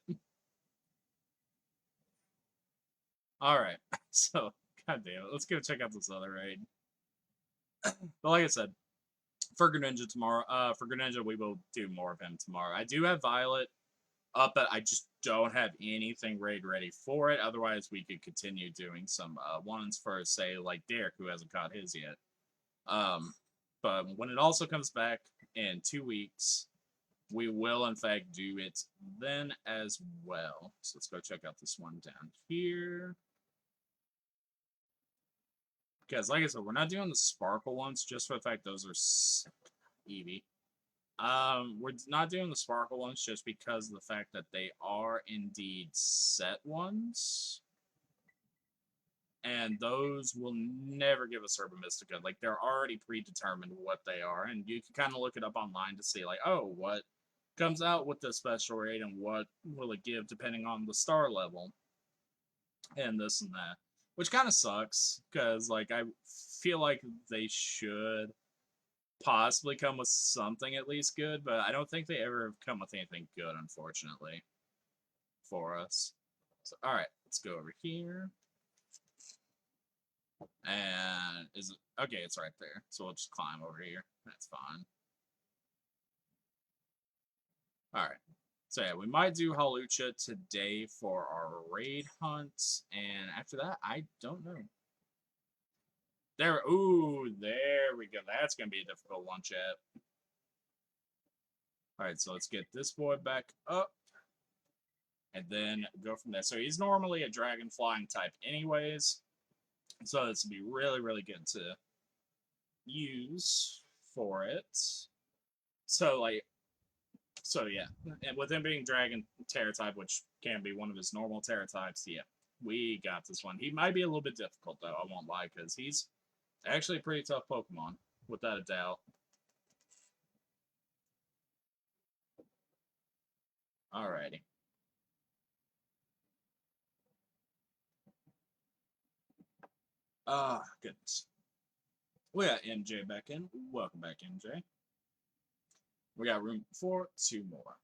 All right. So, god damn it. Let's go check out this other raid. But like I said, for Greninja tomorrow, for Greninja, we will do more of him tomorrow. I do have Violet up, but I just don't have anything raid ready for it. Otherwise, we could continue doing some ones for, say, like Derek, who hasn't caught his yet. But when it also comes back in 2 weeks, we will, in fact, do it then as well. So let's go check out this one down here. Because, like I said, we're not doing the Sparkle ones just for the fact those are Eevee. We're not doing the Sparkle ones just because of the fact that they are indeed set ones. and those will never give us Herba Mystica. Like, they're already predetermined what they are, and you can kind of look it up online to see, like, oh, what comes out with the special raid and what will it give depending on the star level and this and that. Which kind of sucks, because, like, I feel like they should possibly come with something at least good, but I don't think they ever have come with anything good, unfortunately, for us. So, alright, let's go over here. And is it okay? It's right there. So we'll just climb over here. That's fine. All right. So yeah, we might do Halucha today for our raid hunt, and after that, I don't know. There, ooh, there we go. That's gonna be a difficult one, chat. All right, so let's get this boy back up, and then go from there. So he's normally a dragon flying type, anyways. So this would be really, really good to use for it. So like, so yeah, and with him being dragon terror type, which can be one of his normal terror types, yeah, we got this one. He might be a little bit difficult though, I won't lie, because he's actually a pretty tough Pokemon, without a doubt. Alrighty. Ah, goodness. We got MJ back in. Welcome back, MJ. We got room for 2 more.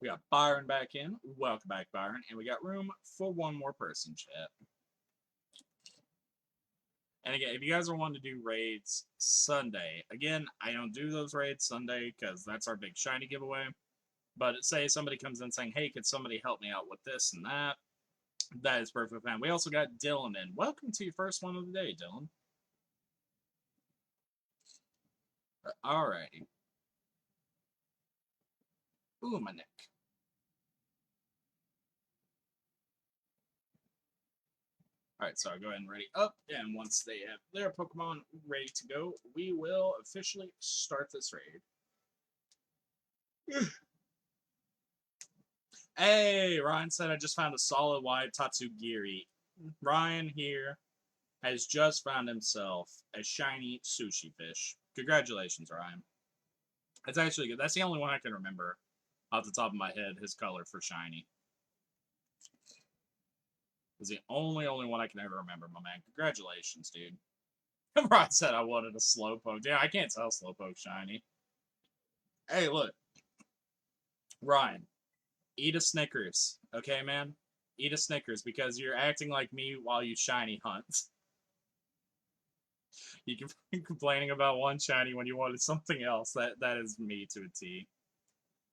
We got Byron back in. Welcome back, Byron. And we got room for 1 more person, chat. And again, if you guys are wanting to do raids Sunday, again, I don't do those raids Sunday because that's our big shiny giveaway. But say somebody comes in saying, hey, could somebody help me out with this and that? That is perfectly fine. We also got Dylan in. Welcome to your first one of the day, Dylan. Alrighty. Ooh, my neck. Alright, so I'll go ahead and ready up, and once they have their Pokemon ready to go, we will officially start this raid. Hey, Ryan said I just found a solid white Tatsugiri. Ryan here has just found himself a shiny sushi fish. Congratulations, Ryan. That's actually good. That's the only one I can remember off the top of my head, his color for shiny. Is the only one I can ever remember, my man. Congratulations, dude. Ryan said I wanted a Slowpoke. Yeah, I can't tell Slowpoke shiny. Hey, look. Ryan, eat a Snickers, okay, man? Eat a Snickers because you're acting like me while you shiny hunt. You can be complaining about one shiny when you wanted something else. That is me to a T.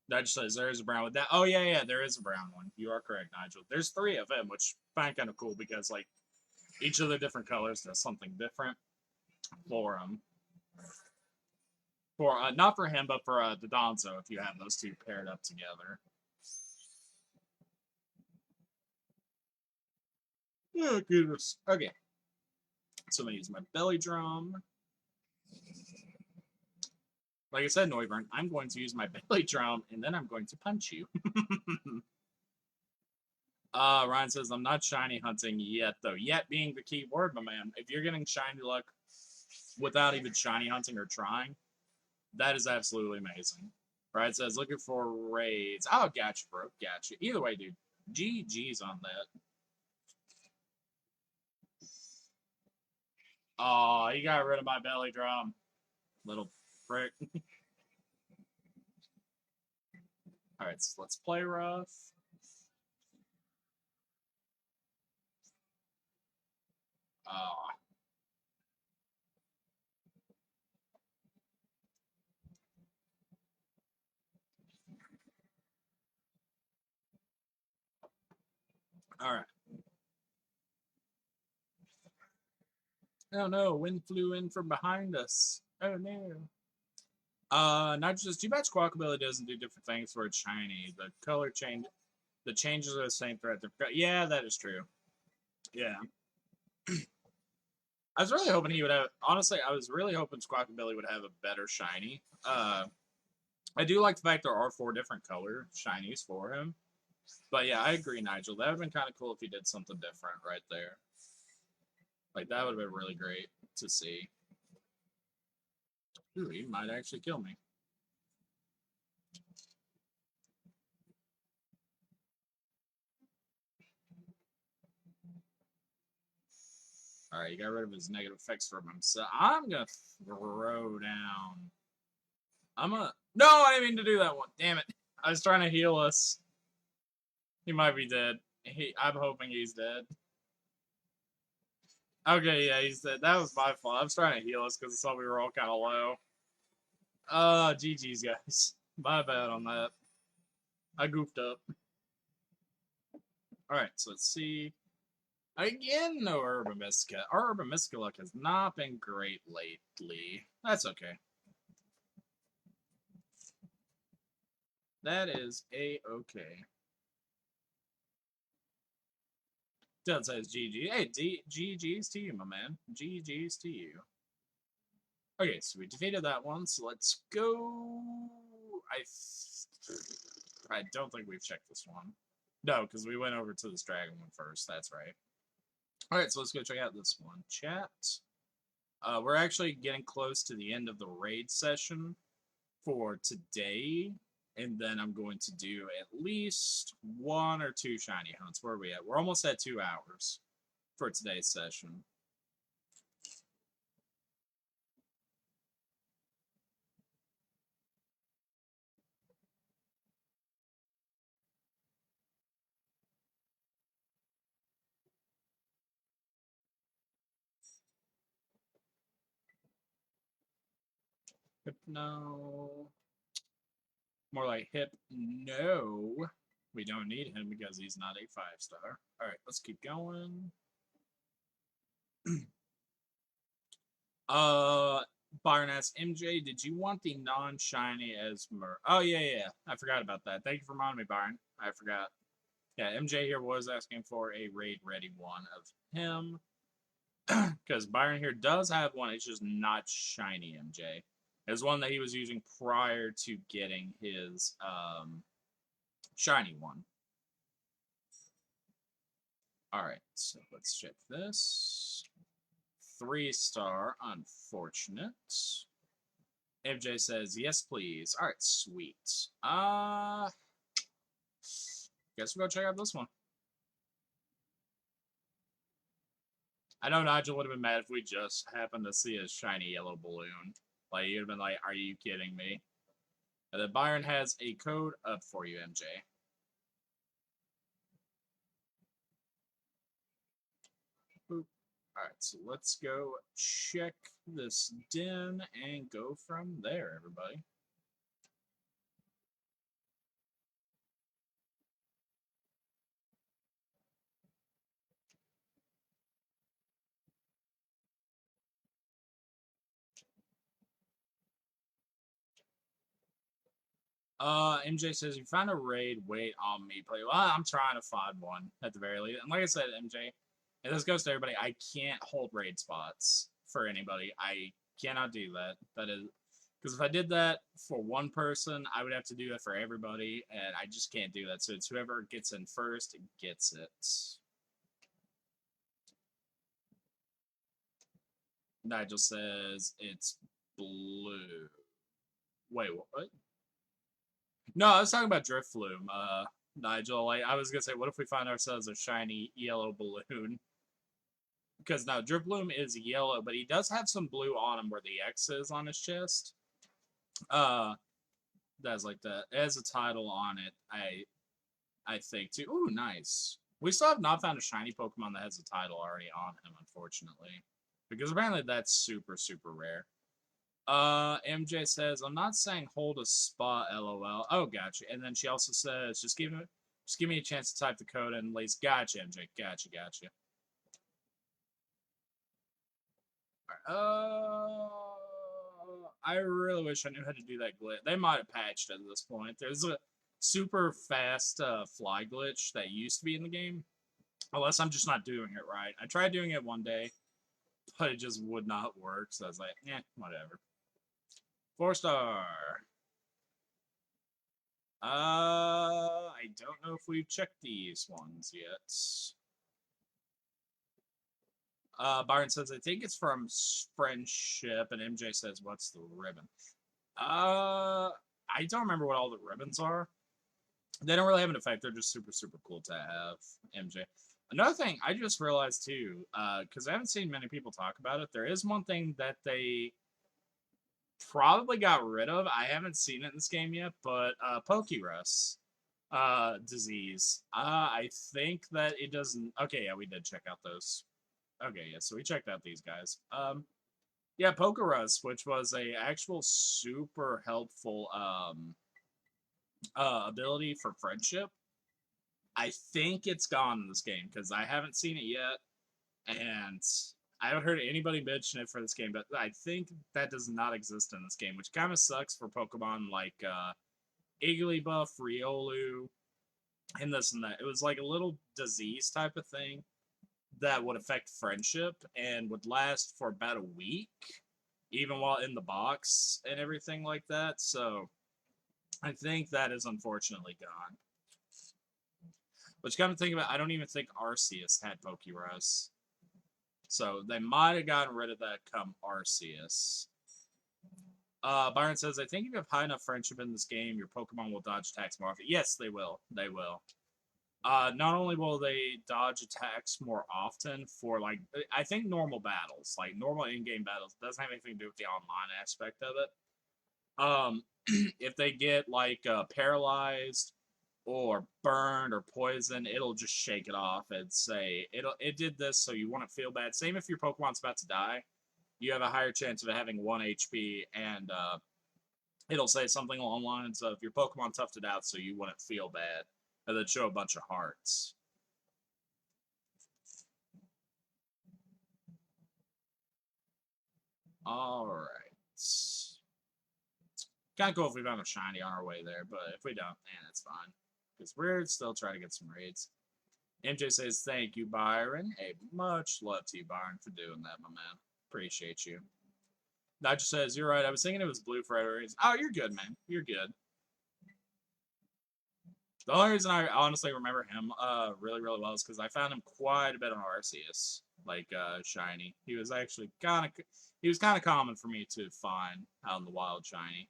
That just says there is a brown one. That oh yeah, there is a brown one. You are correct, Nigel. There's 3 of them, which I find kind of cool because like each of the different colors does something different for them. For not for him, but for the Donzo, if you have those 2 paired up together. Oh goodness. Okay. So I'm gonna use my belly drum. Like I said, Noivern, I'm going to use my belly drum and then I'm going to punch you. Ryan says I'm not shiny hunting yet, though. Yet being the key word, my man. If you're getting shiny luck without even shiny hunting or trying, that is absolutely amazing. Ryan says looking for raids. Oh, gotcha, bro. Gotcha. Either way, dude. GG's on that. Oh, he got rid of my belly drum. Little prick. Alright, so let's play rough. Alright. Oh no, wind flew in from behind us. Oh no. Not just too bad Squawkabilly doesn't do different things for its shiny. The color change, the changes are the same throughout the. Yeah, that is true. Yeah. I was really hoping he would have. Honestly, I was really hoping Squawkabilly would have a better shiny. I do like the fact there are 4 different color shinies for him. But yeah, I agree, Nigel. That would have been kind of cool if he did something different right there. Like, that would have been really great to see. Ooh, he might actually kill me. Alright, he got rid of his negative effects from him. So I'm gonna throw down. I'm gonna. No, I didn't mean to do that one. Damn it. I was trying to heal us. He might be dead. I'm hoping he's dead. Okay, yeah, he's dead. That was my fault. I was trying to heal us because I saw we were all kind of low. GG's, guys. My bad on that. I goofed up. Alright, so let's see. Again, no Urban Mystica. Our Urban Mystica luck has not been great lately. That's okay. That is a-okay. Does says GG. Hey, GG's to you, my man. GG's to you. Okay, so we defeated that one, so let's go. I don't think we've checked this one. No, because we went over to this dragon one first. That's right. Alright, so let's go check out this one. Chat. We're actually getting close to the end of the raid session for today. And then I'm going to do at least 1 or 2 shiny hunts. Where are we at? We're almost at 2 hours for today's session. Hypno. More like Hypno. We don't need him because he's not a 5-star. Alright, let's keep going. Byron asks, MJ, did you want the non-shiny as Oh, yeah. I forgot about that. Thank you for reminding me, Byron. I forgot. Yeah, MJ here was asking for a raid-ready one of him. Because Byron here does have one. It's just not shiny MJ. It's one that he was using prior to getting his shiny one. Alright, so let's check this. 3-star, unfortunate. MJ says, yes, please. Alright, sweet. Guess we'll go check out this one. I know Nigel would have been mad if we just happened to see a shiny yellow balloon. Like, you'd have been like, are you kidding me? And then Byron has a code up for you, MJ. Boop. Alright, so let's go check this den and go from there, everybody. MJ says, if you find a raid, wait on me, play. Well, I'm trying to find one at the very least. And like I said, MJ, and this goes to everybody, I can't hold raid spots for anybody. I cannot do that. That is, because if I did that for one person, I would have to do that for everybody, and I just can't do that. So it's whoever gets in first gets it. Nigel says it's blue. Wait, what? No, I was talking about Drift Flume, Nigel. Like, I was gonna say, what if we find ourselves a shiny yellow balloon? Because now Drift Flume is yellow, but he does have some blue on him where the X is on his chest. That's like that. It has a title on it, I think too. Ooh, nice. We still have not found a shiny Pokemon that has a title already on him, unfortunately, because apparently that's super super rare. MJ says, I'm not saying hold a spot, lol. Oh, gotcha. And then she also says, just give me a chance to type the code in, at least. Gotcha, MJ. Gotcha. I really wish I knew how to do that glitch. They might have patched it at this point. There's a super fast fly glitch that used to be in the game. Unless I'm just not doing it right. I tried doing it one day, but it just would not work. So I was like, whatever. 4-star. I don't know if we've checked these ones yet. Byron says, I think it's from Friendship, and MJ says, what's the ribbon? I don't remember what all the ribbons are. They don't really have an effect. They're just super, super cool to have, MJ. Another thing I just realized too, because I haven't seen many people talk about it, there is one thing that they probably got rid of. I haven't seen it in this game yet, but Pokérus disease. I think that it doesn't. Okay, yeah, we did check out those. Okay, yeah, so we checked out these guys. Yeah, Pokerus, which was a actual super helpful ability for friendship. I think it's gone in this game because I haven't seen it yet, and I haven't heard anybody mention it for this game. But I think that does not exist in this game, which kind of sucks for Pokemon like Igglybuff, Riolu, and this and that. It was like a little disease type of thing that would affect friendship and would last for about a week, even while in the box and everything like that. So I think that is unfortunately gone. Which kind of think about, I don't even think Arceus had Pokerus. So they might have gotten rid of that come Arceus. Byron says, I think if you have high enough friendship in this game, your Pokemon will dodge attacks more often. Yes, they will. They will. Not only will they dodge attacks more often for like I think normal battles, like normal in-game battles, doesn't have anything to do with the online aspect of it. If they get like paralyzed or burned or poisoned, it'll just shake it off and say it did this so you wouldn't feel bad. Same if your Pokemon's about to die, you have a higher chance of it having 1 HP, and it'll say something along the lines of your Pokemon toughed it out so you wouldn't feel bad, and then show a bunch of hearts. All right. Kind of cool if we found a shiny on our way there, but if we don't, man, it's fine. Because we're still trying to get some raids. MJ says, thank you, Byron. Hey, much love to you, Byron, for doing that, my man. Appreciate you. Nigel says, you're right. I was thinking it was blue for every reason. Oh, you're good, man. You're good. The only reason I honestly remember him really, really well is because I found him quite a bit on Arceus, like shiny. He was actually kind of common for me to find out in the wild shiny.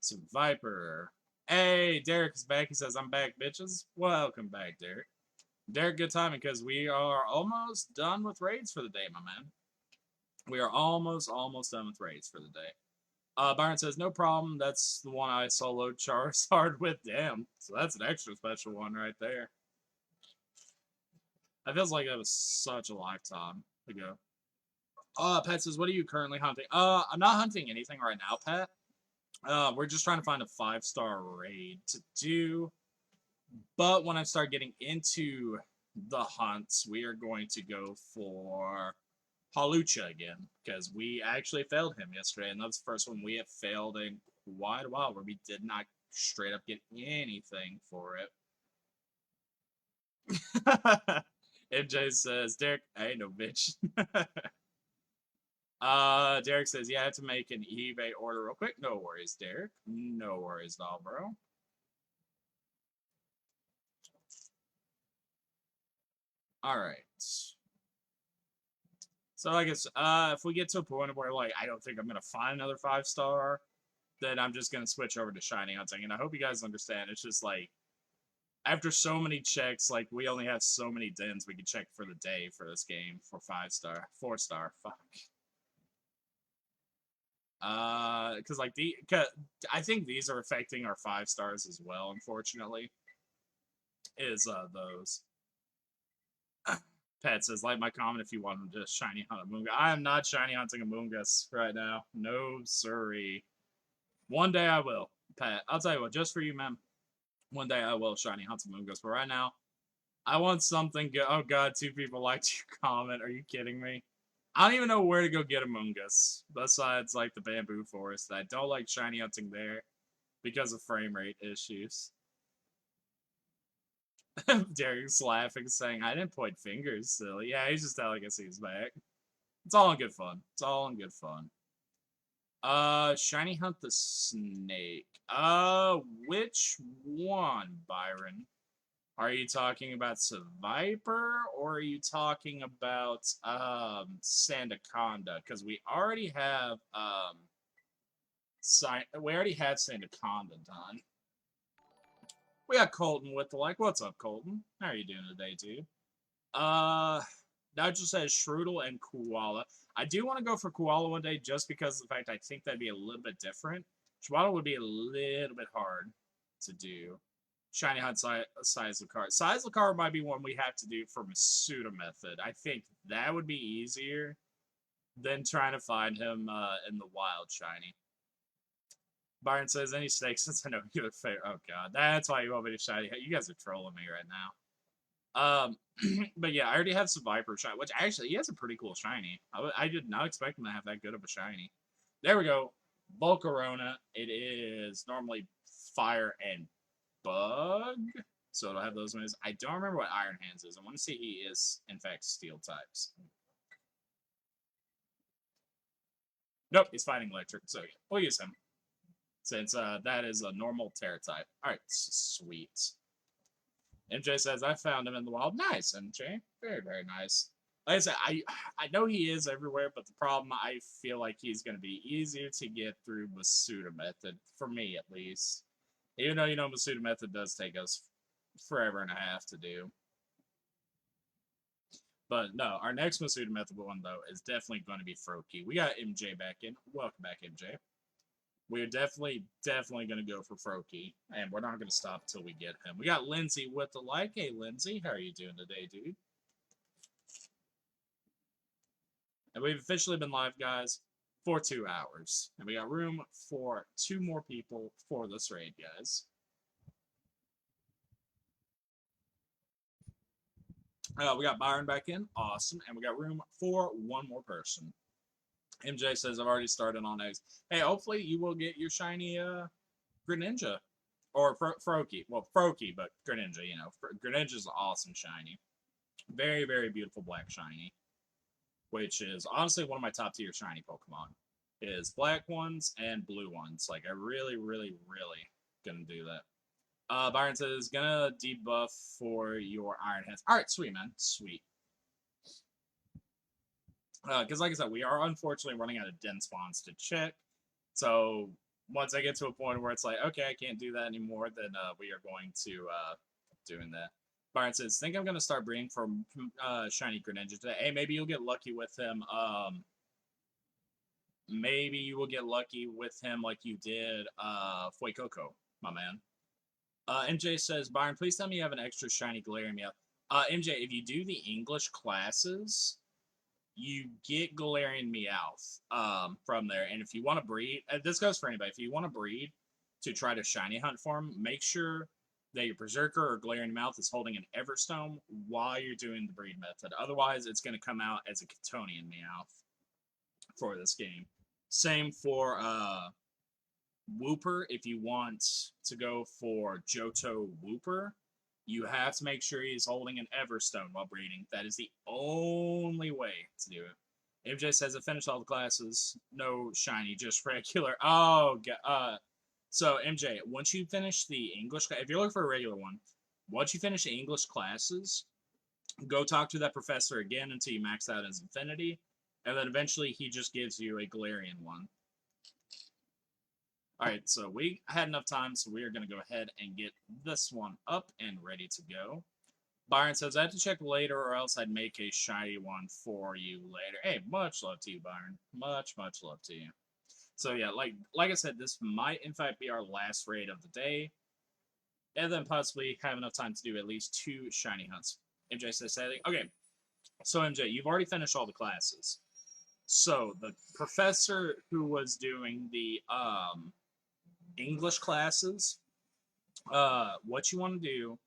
So Viper. Hey, Derek is back. He says, I'm back, bitches. Welcome back, Derek. Derek, good timing because we are almost done with raids for the day, my man. We are almost done with raids for the day. Byron says, no problem. That's the one I soloed Charizard with. Damn. So that's an extra special one right there. That feels like that was such a lifetime ago. Pat says, what are you currently hunting? I'm not hunting anything right now, Pat. We're just trying to find a 5-star raid to do. But when I start getting into the hunts, we are going to go for Hawlucha again, because we actually failed him yesterday, and that's the first one we have failed in quite a while, where we did not straight up get anything for it. MJ says, Derek, I ain't no bitch. Derek says, yeah, I have to make an eBay order real quick. No worries, Derek. No worries at all, bro. All right. So I guess if we get to a point where like I don't think I'm gonna find another 5-star, then I'm just gonna switch over to shiny hunting. And I hope you guys understand. It's just like after so many checks, like we only have so many dens we can check for the day for this game for 5-star, 4-star. Fuck. Because like I think these are affecting our 5-stars as well. Unfortunately, is those. Pat says, like my comment if you want to just shiny hunt a Moongus. I am not shiny hunting a Moongus right now. No, sorry. One day I will, Pat. I'll tell you what, just for you, man. One day I will shiny hunt some Moongus. But right now, I want something good. Oh, God, 2 people liked your comment. Are you kidding me? I don't even know where to go get a Moongus besides, like, the bamboo forest. I don't like shiny hunting there because of frame rate issues. Derek's laughing, saying, I didn't point fingers, silly. Yeah, he's just telling us he's back. It's all in good fun. It's all in good fun. Shiny Hunt the Snake. Which one, Byron? Are you talking about Viper or are you talking about Sandaconda? Because we already have we already had Sandaconda done. We got Colton with the like. What's up, Colton? How are you doing today, dude? That just says Shroodle and Koala. I do want to go for Koala one day just because of the fact I think that'd be a little bit different. Shroodle would be a little bit hard to do. Shiny Hunt size of card. Size of card might be one we have to do for Masuda method. I think that would be easier than trying to find him in the wild shiny. Byron says any snake since I know you're fair. Oh god, that's why you want me to shiny. You guys are trolling me right now. But yeah, I already have some Viper shiny, which actually he has a pretty cool shiny. I did not expect him to have that good of a shiny. There we go. Volcarona. It is normally fire and bug, so it'll have those moves. I don't remember what Iron Hands is. I want to see he is in fact steel types. Nope, he's fighting electric, so yeah, we'll use him since that is a normal Terra type. All right, sweet. MJ says, I found him in the wild. Nice, MJ. Very, very nice. Like I said, I know he is everywhere, but the problem, I feel like he's going to be easier to get through Masuda method, for me at least. Even though, Masuda method does take us forever and a half to do. But no, our next Masuda method one, though, is definitely going to be Froakie. We got MJ back in. Welcome back, MJ. We're definitely going to go for Froakie, and we're not going to stop until we get him. We got Lindsay with the like. Hey, Lindsay, how are you doing today, dude? And we've officially been live, guys, for 2 hours. And we got room for 2 more people for this raid, guys. We got Byron back in. Awesome. And we got room for 1 more person. MJ says, I've already started on eggs. Hey, hopefully you will get your shiny Greninja. Or Froakie. Well, Froakie, but Greninja, Greninja's an awesome shiny. Very, very beautiful black shiny. Which is honestly one of my top tier shiny Pokemon. Is black ones and blue ones. Like, I really, really, really gonna do that. Byron says, gonna debuff for your Iron Hands. Alright, sweet, man. Sweet. Because like I said, we are unfortunately running out of den spawns to check. So once I get to a point where it's like, okay, I can't do that anymore, then we are going to doing that. Byron says, think I'm going to start breeding for Shiny Greninja today. Hey, maybe you'll get lucky with him. Maybe you will get lucky with him like you did Fuecoco, my man. MJ says, Byron, please tell me you have an extra Shiny Galarian Meowth. MJ, if you do the English classes, you get Galarian Meowth from there. And if you want to breed, this goes for anybody, if you want to breed to try to shiny hunt for them, make sure that your Berserker or Galarian Meowth is holding an Everstone while you're doing the breed method. Otherwise, it's going to come out as a Catonian Meowth for this game. Same for Wooper. If you want to go for Johto Wooper, you have to make sure he's holding an Everstone while breeding. That is the only way to do it. MJ says, I finished all the classes. No shiny, just regular. Oh, so MJ, once you finish the English, if you're looking for a regular one, once you finish the English classes, go talk to that professor again until you max out his Infinity, and then eventually he just gives you a Galarian one. Alright, so we had enough time, so we are going to go ahead and get this one up and ready to go. Byron says, I have to check later or else I'd make a shiny one for you later. Hey, much love to you, Byron. Much, much love to you. So yeah, like I said, this might in fact be our last raid of the day. And then possibly have enough time to do at least 2 shiny hunts. MJ says, sadly. Okay, so MJ, you've already finished all the classes. So the professor who was doing the English classes, what you want to do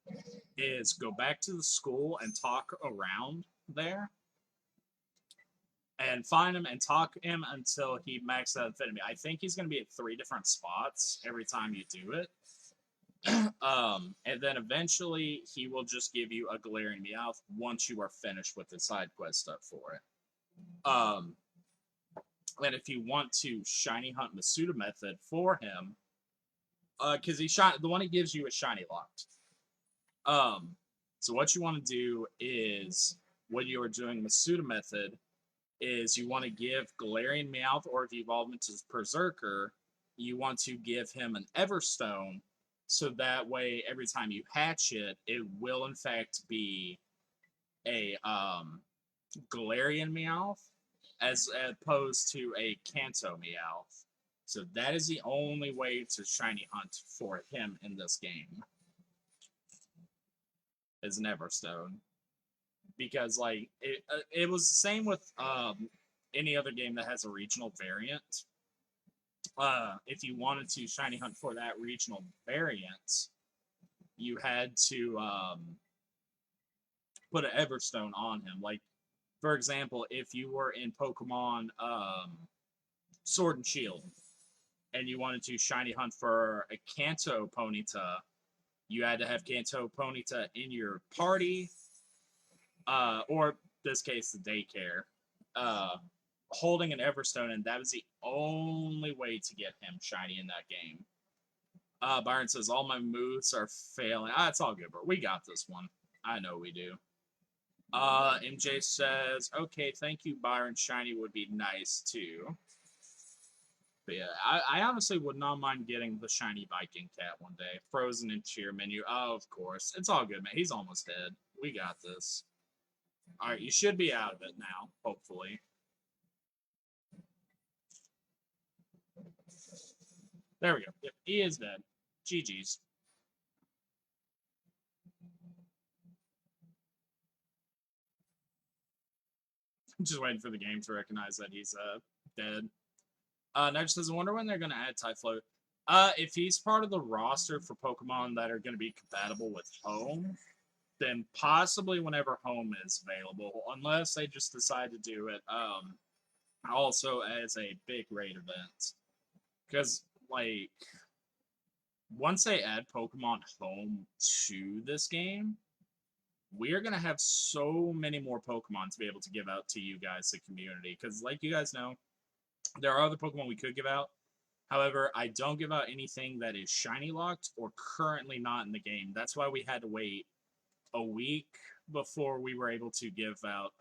is go back to the school and talk around there and find him and talk him until he maxes out Infinity. I think he's going to be at 3 different spots every time you do it. And then eventually he will just give you a Galarian Meowth once you are finished with the side quest stuff for it. And if you want to shiny hunt Masuda method for him, because he shot the one he gives you is shiny locked. Um, so what you want to do is when you are doing Masuda method is you want to give Galarian Meowth, or if you evolve into Berserker, you want to give him an Everstone, so that way every time you hatch it, it will in fact be a Galarian Meowth as opposed to a Kanto Meowth. So that is the only way to shiny hunt for him in this game is an Everstone. Because like it was the same with any other game that has a regional variant. If you wanted to shiny hunt for that regional variant, you had to put an Everstone on him. Like for example, if you were in Pokemon Sword and Shield and you wanted to shiny hunt for a Kanto Ponyta, you had to have Kanto Ponyta in your party, or in this case, the daycare, uh, holding an Everstone, and that was the only way to get him shiny in that game. Byron says, all my moves are failing. It's all good, bro. We got this one. I know we do. MJ says, okay, thank you, Byron. Shiny would be nice, too. But yeah, I honestly would not mind getting the shiny Viking cat one day. Frozen in cheer menu. Oh, of course. It's all good, man. He's almost dead. We got this. Alright, you should be out of it now, hopefully. There we go. Yep, he is dead. GG's. Just waiting for the game to recognize that he's dead. Next says, I wonder when they're going to add Typhlosion. If he's part of the roster for Pokemon that are going to be compatible with Home, then possibly whenever Home is available, unless they just decide to do it also as a big raid event. Because, like, once they add Pokemon Home to this game, we're going to have so many more Pokemon to be able to give out to you guys, the community. Because, like you guys know, there are other Pokemon we could give out. However, I don't give out anything that is shiny locked or currently not in the game. That's why we had to wait a week before we were able to give out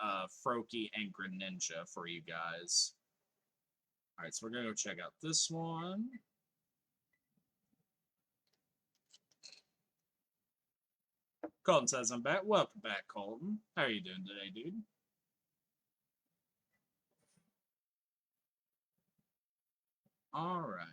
Froakie and Greninja for you guys. Alright, so we're going to go check out this one. Colton says I'm back. Welcome back, Colton. How are you doing today, dude? Alright.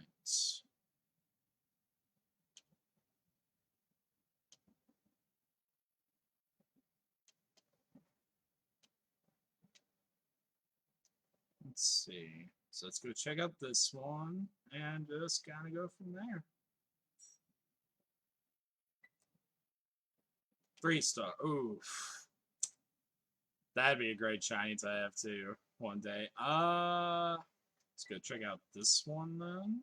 Let's see. So let's go check out this one and just kind of go from there. 3-star. Oof. That'd be a great shiny to have too one day. Let's go check out this one then.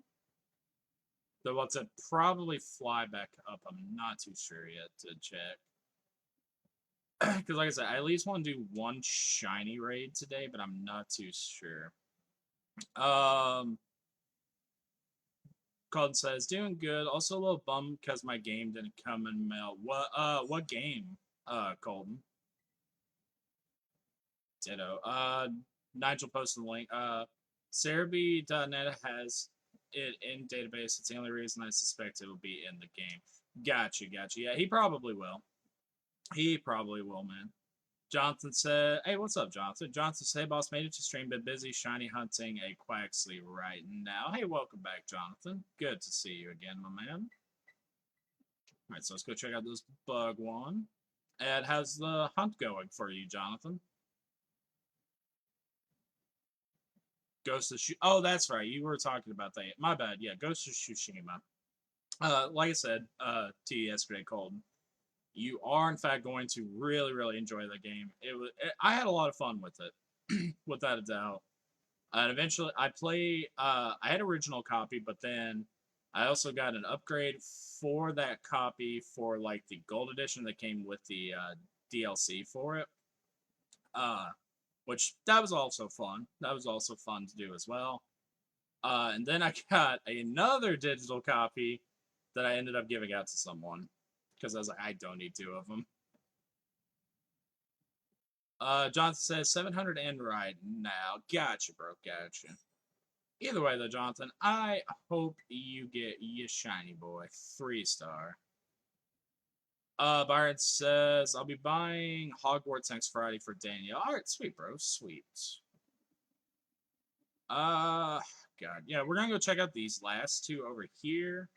Though what's it probably fly back up. I'm not too sure yet to check. Because like I said, I at least want to do one shiny raid today, but I'm not too sure. Colton says, doing good. Also a little bummed because my game didn't come in mail. What game, Colton? Ditto. Nigel posted the link. Cerebi.net has it in database. It's the only reason I suspect it will be in the game. Gotcha. Yeah, he probably will. He probably will, man. Jonathan said, hey, what's up, Jonathan? Jonathan said, hey, boss, made it to stream, been busy shiny hunting a Quaxley right now. Hey, welcome back, Jonathan. Good to see you again, my man. All right, so let's go check out this bug one. And how's the hunt going for you, Jonathan? Ghost of Oh, that's right. You were talking about that. My bad. Yeah, Ghost of Tsushima. Like I said to you yesterday, Colton, you are in fact going to really enjoy the game. I had a lot of fun with it, without a doubt. And eventually, I had original copy, but then I also got an upgrade for that copy for like the gold edition that came with the DLC for it. which that was also fun. That was also fun to do as well. And then I got another digital copy that I ended up giving out to someone because I was like, I don't need two of them. Jonathan says 700 end right now. Gotcha, bro. Gotcha. Either way, though, Jonathan, I hope you get your shiny boy 3-star. Byron says I'll be buying Hogwarts next Friday for Daniel. All right, sweet, bro. Sweet. God, yeah, we're gonna go check out these last two over here.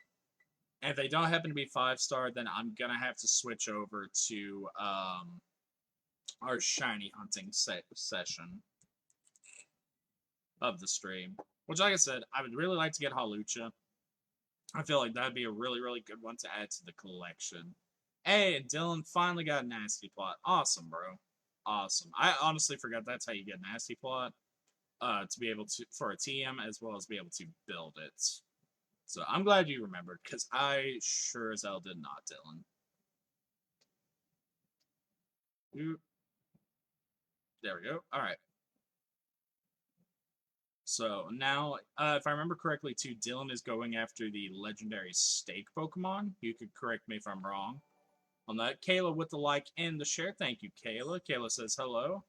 And if they don't happen to be 5-star, then I'm gonna have to switch over to our shiny hunting session of the stream. Which, like I said, I would really like to get Halucha. I feel like that'd be a really, really good one to add to the collection. Hey, Dylan finally got a nasty plot. Awesome, bro. Awesome. I honestly forgot that's how you get nasty plot. To be able to for a TM as well as be able to build it. So I'm glad you remembered because I sure as hell did not, Dylan. Oop. There we go. All right. So now, if I remember correctly, too, Dylan is going after the legendary stake Pokemon. You could correct me if I'm wrong on that. Kayla with the like and the share. Thank you, Kayla. Kayla says hello.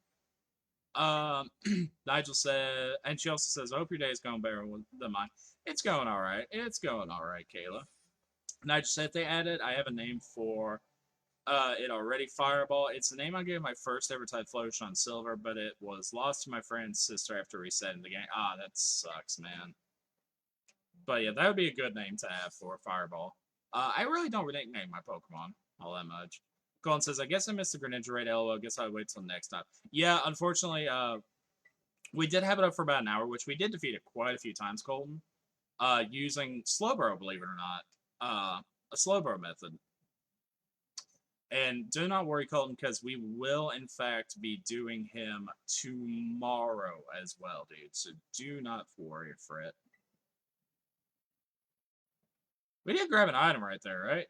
Nigel said, and she also says, I hope your day is going better than mine. It's going all right. It's going all right, Kayla. Nigel said, if they added, I have a name for it already, Fireball. It's the name I gave my first ever type Flourish on Silver, but it was lost to my friend's sister after resetting the game. Ah, that sucks, man. But yeah, that would be a good name to have for Fireball. I really don't nickname my Pokemon all that much. Colin says, I guess I missed the Greninja raid, LOL. Guess I'll wait till next time. Yeah, unfortunately, we did have it up for about an hour, which we did defeat it quite a few times, Colton, using Slowbro, believe it or not. A Slowbro method. And do not worry, Colton, because we will, in fact, be doing him tomorrow as well, dude. So do not worry, Fred. We did grab an item right there, right?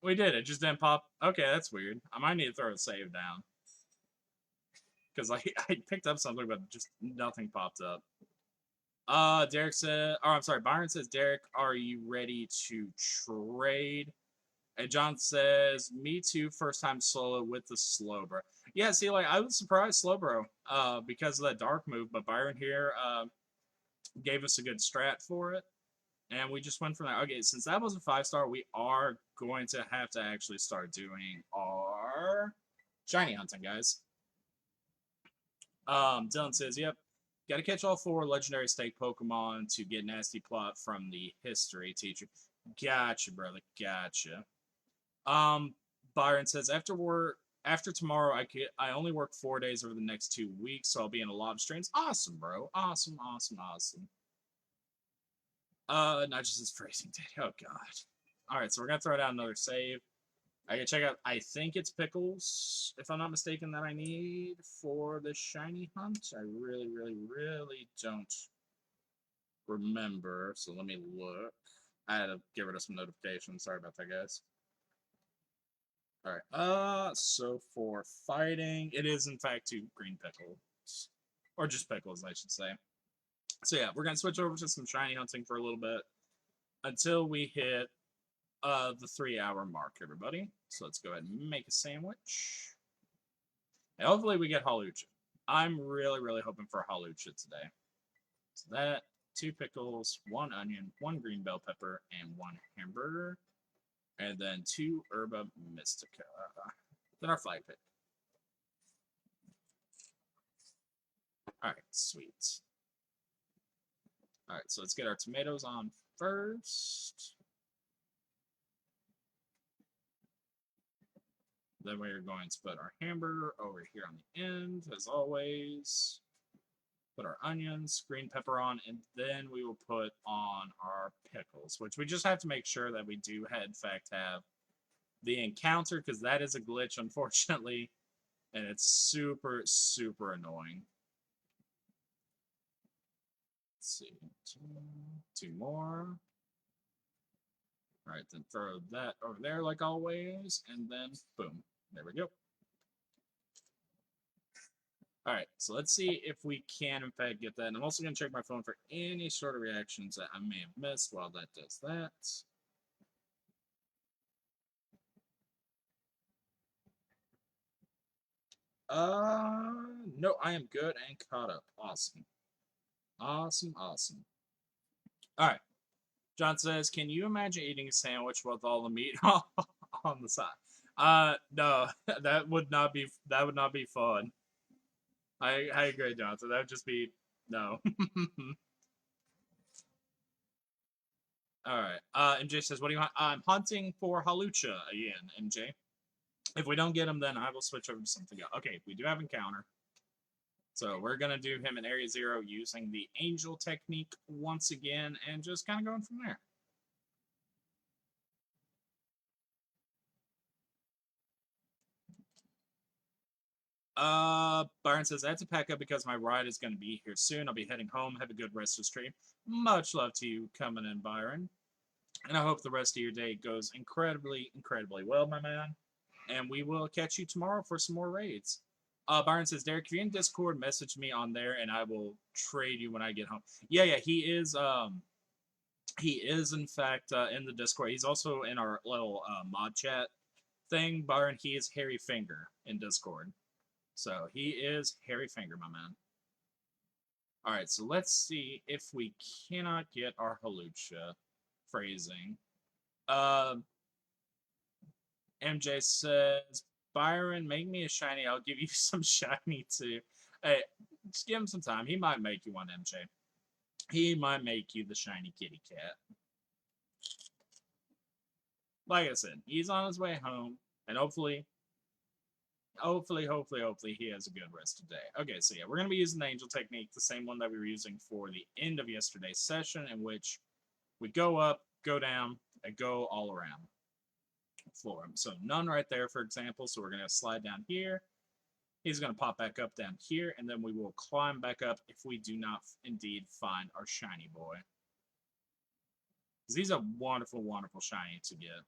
We did. It just didn't pop. Okay, that's weird. I might need to throw a save down. Because I picked up something, but just nothing popped up. Derek said, oh, I'm sorry, Byron says, Derek, are you ready to trade? And John says, me too, first time solo with the Slowbro. Yeah, see, like, I was surprised Slowbro, because of that dark move, but Byron here, gave us a good strat for it. And we just went from there. Okay, since that was a 5-star, we are going to have to actually start doing our shiny hunting, guys. Dylan says, yep, got to catch all 4 legendary stake Pokemon to get nasty plot from the history teacher. Gotcha, brother. Gotcha. Byron says, after tomorrow, I only work 4 days over the next 2 weeks, so I'll be in a lot of streams. Awesome, bro. Awesome, awesome, awesome. Not just his phrasing date. Oh god. Alright, so we're gonna throw down another save. I can check out, I think it's Pickles, if I'm not mistaken, that I need for the shiny hunt. I really, really, really don't remember. So let me look. I had to get rid of some notifications. Sorry about that, guys. Alright, so for fighting, it is in fact 2 green pickles. Or just pickles, I should say. So yeah, we're gonna switch over to some shiny hunting for a little bit until we hit the 3-hour mark, everybody. So let's go ahead and make a sandwich. And hopefully we get Halucha. I'm really, really hoping for Halucha today. So that, 2 pickles, 1 onion, 1 green bell pepper, and 1 hamburger. And then 2 Herba Mystica. Then our flag pick. Alright, sweet. Alright, so let's get our tomatoes on first. Then we're going to put our hamburger over here on the end, as always. Put our onions, green pepper on, and then we will put on our pickles, which we just have to make sure that we do, in fact, have the encounter, because that is a glitch, unfortunately, and it's super, super annoying. Let's see. 2 more. All right, then throw that over there like always, and then boom. There we go. Alright, so let's see if we can, in fact, get that. And I'm also going to check my phone for any sort of reactions that I may have missed while that does that. No, I am good and caught up. Awesome. Awesome, awesome. Alright, John says, can you imagine eating a sandwich with all the meat on the side? No, that would not be fun. I agree, Johnson. That would just be no. All right. MJ says, "What do you want?" I'm hunting for Halucha again, MJ. If we don't get him, then I will switch over to something else. Okay, we do have encounter, so we're gonna do him in Area Zero using the Angel technique once again, and just kind of going from there. Byron says, I have to pack up because my ride is going to be here soon. I'll be heading home. Have a good rest of the stream. Much love to you coming in, Byron. And I hope the rest of your day goes incredibly, incredibly well, my man. And we will catch you tomorrow for some more raids. Byron says, Derek, if you're in Discord, message me on there and I will trade you when I get home. Yeah, he is in fact in the Discord. He's also in our little mod chat thing. Byron, he is Harry Finger in Discord. So he is Harry Finger, my man. All right, so let's see if we cannot get our Halucha phrasing. MJ says, Byron, make me a shiny. I'll give you some shiny too. Hey, just give him some time. He might make you one, MJ. He might make you the shiny kitty cat. Like I said, he's on his way home, and hopefully he has a good rest of the day. Okay, so yeah, we're going to be using the angel technique, the same one that we were using for the end of yesterday's session, in which we go up, go down, and go all around for him. So none right there, for example. So we're going to slide down here. He's going to pop back up down here, and then we will climb back up if we do not indeed find our shiny boy. Because he's a wonderful, wonderful shiny to get.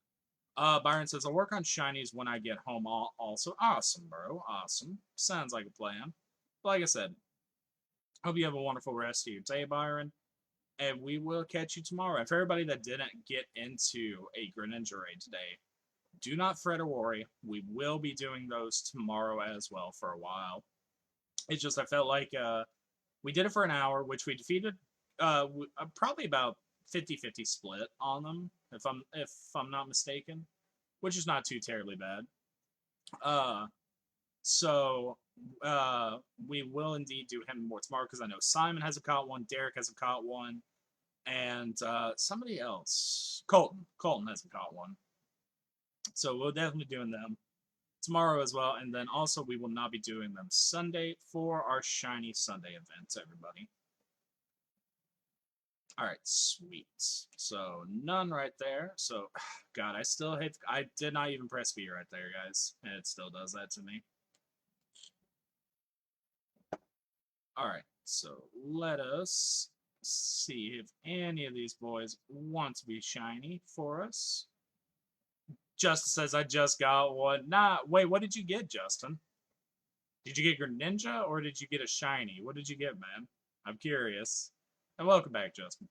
Byron says, I'll work on shinies when I get home also. Awesome, bro. Awesome. Sounds like a plan. But like I said, hope you have a wonderful rest of your day, Byron. And we will catch you tomorrow. And for everybody that didn't get into a Greninja raid today, do not fret or worry. We will be doing those tomorrow as well for a while. It's just I felt like we did it for an hour, which we defeated probably about 50-50 split on them, if I'm not mistaken, which is not too terribly bad. So we will indeed do him more tomorrow because I know Simon has a caught one, Derek has a caught one, and somebody else, Colton has a caught one. So we'll definitely be doing them tomorrow as well, and then also we will not be doing them Sunday for our Shiny Sunday events, everybody. All right, sweet. So none right there. So, God, I did not even press B right there, guys, and it still does that to me. All right, so let us see if any of these boys want to be shiny for us. Justin says, I just got one. Nah, wait, what did you get, Justin? Did you get Greninja or did you get a shiny? What did you get, man? I'm curious. And welcome back, Justin.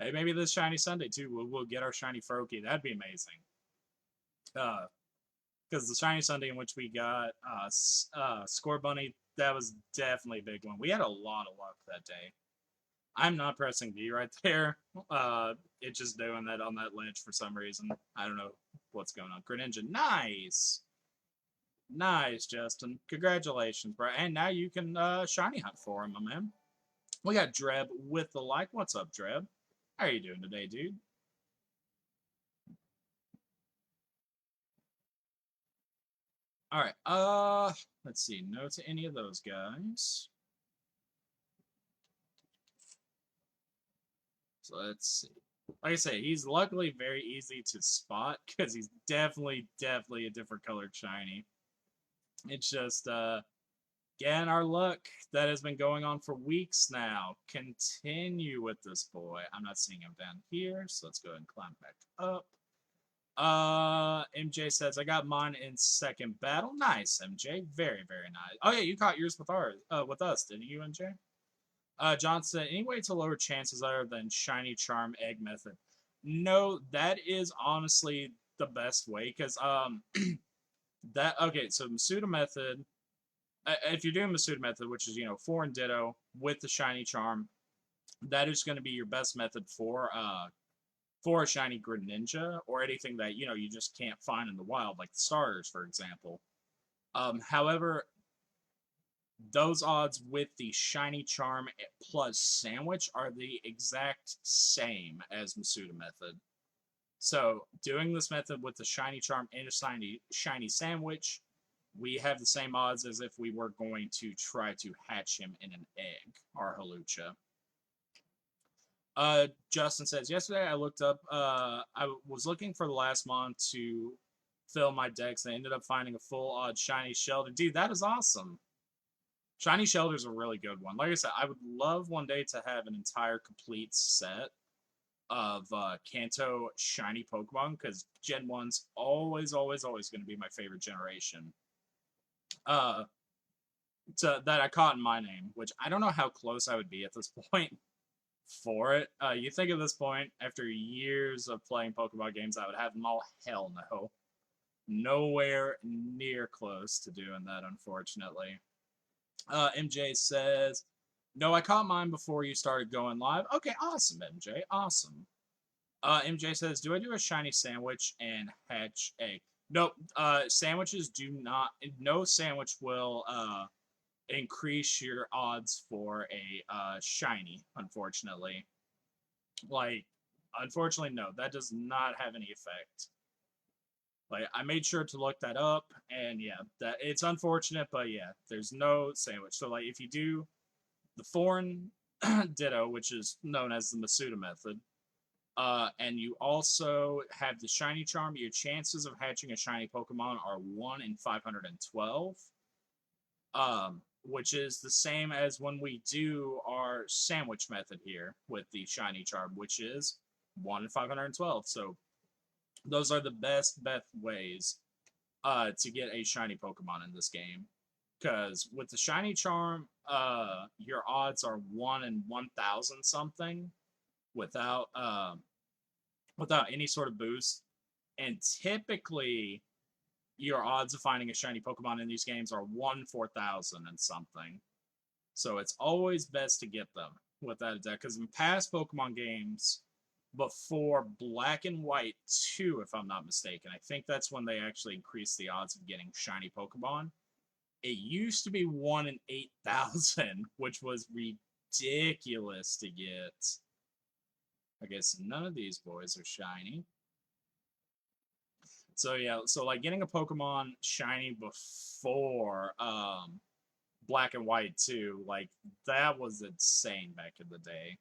Hey, maybe this shiny Sunday too. We'll get our shiny Froakie. That'd be amazing. Because the shiny Sunday in which we got Score Bunny, that was definitely a big one. We had a lot of luck that day. I'm not pressing V right there. It's just doing that on that ledge for some reason. I don't know what's going on. Greninja, nice. Nice, Justin. Congratulations, bro. And now you can shiny hunt for him, my man. We got Dreb with the like. What's up, Dreb? How are you doing today, dude? All right. Let's see. No to any of those guys. So let's see. Like I say, he's luckily very easy to spot because he's definitely a different colored shiny. It's just Again, our luck that has been going on for weeks now. Continue with this boy. I'm not seeing him down here, so let's go ahead and climb back up. MJ says I got mine in second battle. Nice, MJ. Very, very nice. Oh yeah, you caught yours with us, didn't you, MJ? John said, any way to lower chances other than shiny charm egg method? No, that is honestly the best way because that okay. So Masuda method, if you're doing Masuda method, which is foreign ditto with the shiny charm, that is going to be your best method for a shiny Greninja or anything that you just can't find in the wild, like the starters, for example. However, those odds with the shiny charm plus sandwich are the exact same as Masuda method. So doing this method with the shiny charm and a shiny sandwich, we have the same odds as if we were going to try to hatch him in an egg, our Halucha. Justin says, yesterday I looked up, I was looking for the last mon to fill my decks and I ended up finding a full odd shiny shelter. Dude, that is awesome. Shiny Shelter's a really good one. Like I said, I would love one day to have an entire complete set of Kanto shiny Pokemon because Gen 1's always, always, always going to be my favorite generation. That I caught in my name, which I don't know how close I would be at this point for it. You think at this point, after years of playing Pokemon games, I would have them all? Hell no. Nowhere near close to doing that, unfortunately. MJ says, no, I caught mine before you started going live. Okay, awesome, MJ. Awesome. MJ says, do I do a shiny sandwich and hatch a... Nope, sandwiches do not... No sandwich will increase your odds for a shiny, unfortunately. Like, unfortunately, no. That does not have any effect. Like, I made sure to look that up, and yeah, that it's unfortunate, but yeah, there's no sandwich. So, like, if you do the foreign ditto, which is known as the Masuda method, and you also have the shiny charm, your chances of hatching a shiny Pokemon are 1 in 512, which is the same as when we do our sandwich method here with the shiny charm, which is 1 in 512. So those are the best ways to get a shiny Pokemon in this game. Because with the shiny charm, your odds are 1 in 1,000 something without any sort of boost. And typically, your odds of finding a shiny Pokemon in these games are 1 4,000 and something. So it's always best to get them without a deck. Because in past Pokemon games, before Black and White 2, if I'm not mistaken, I think that's when they actually increased the odds of getting shiny Pokemon. It used to be 1 in 8,000, which was ridiculous to get. Okay, so none of these boys are shiny. So yeah, so like getting a Pokemon shiny before Black and White 2, like that was insane back in the day.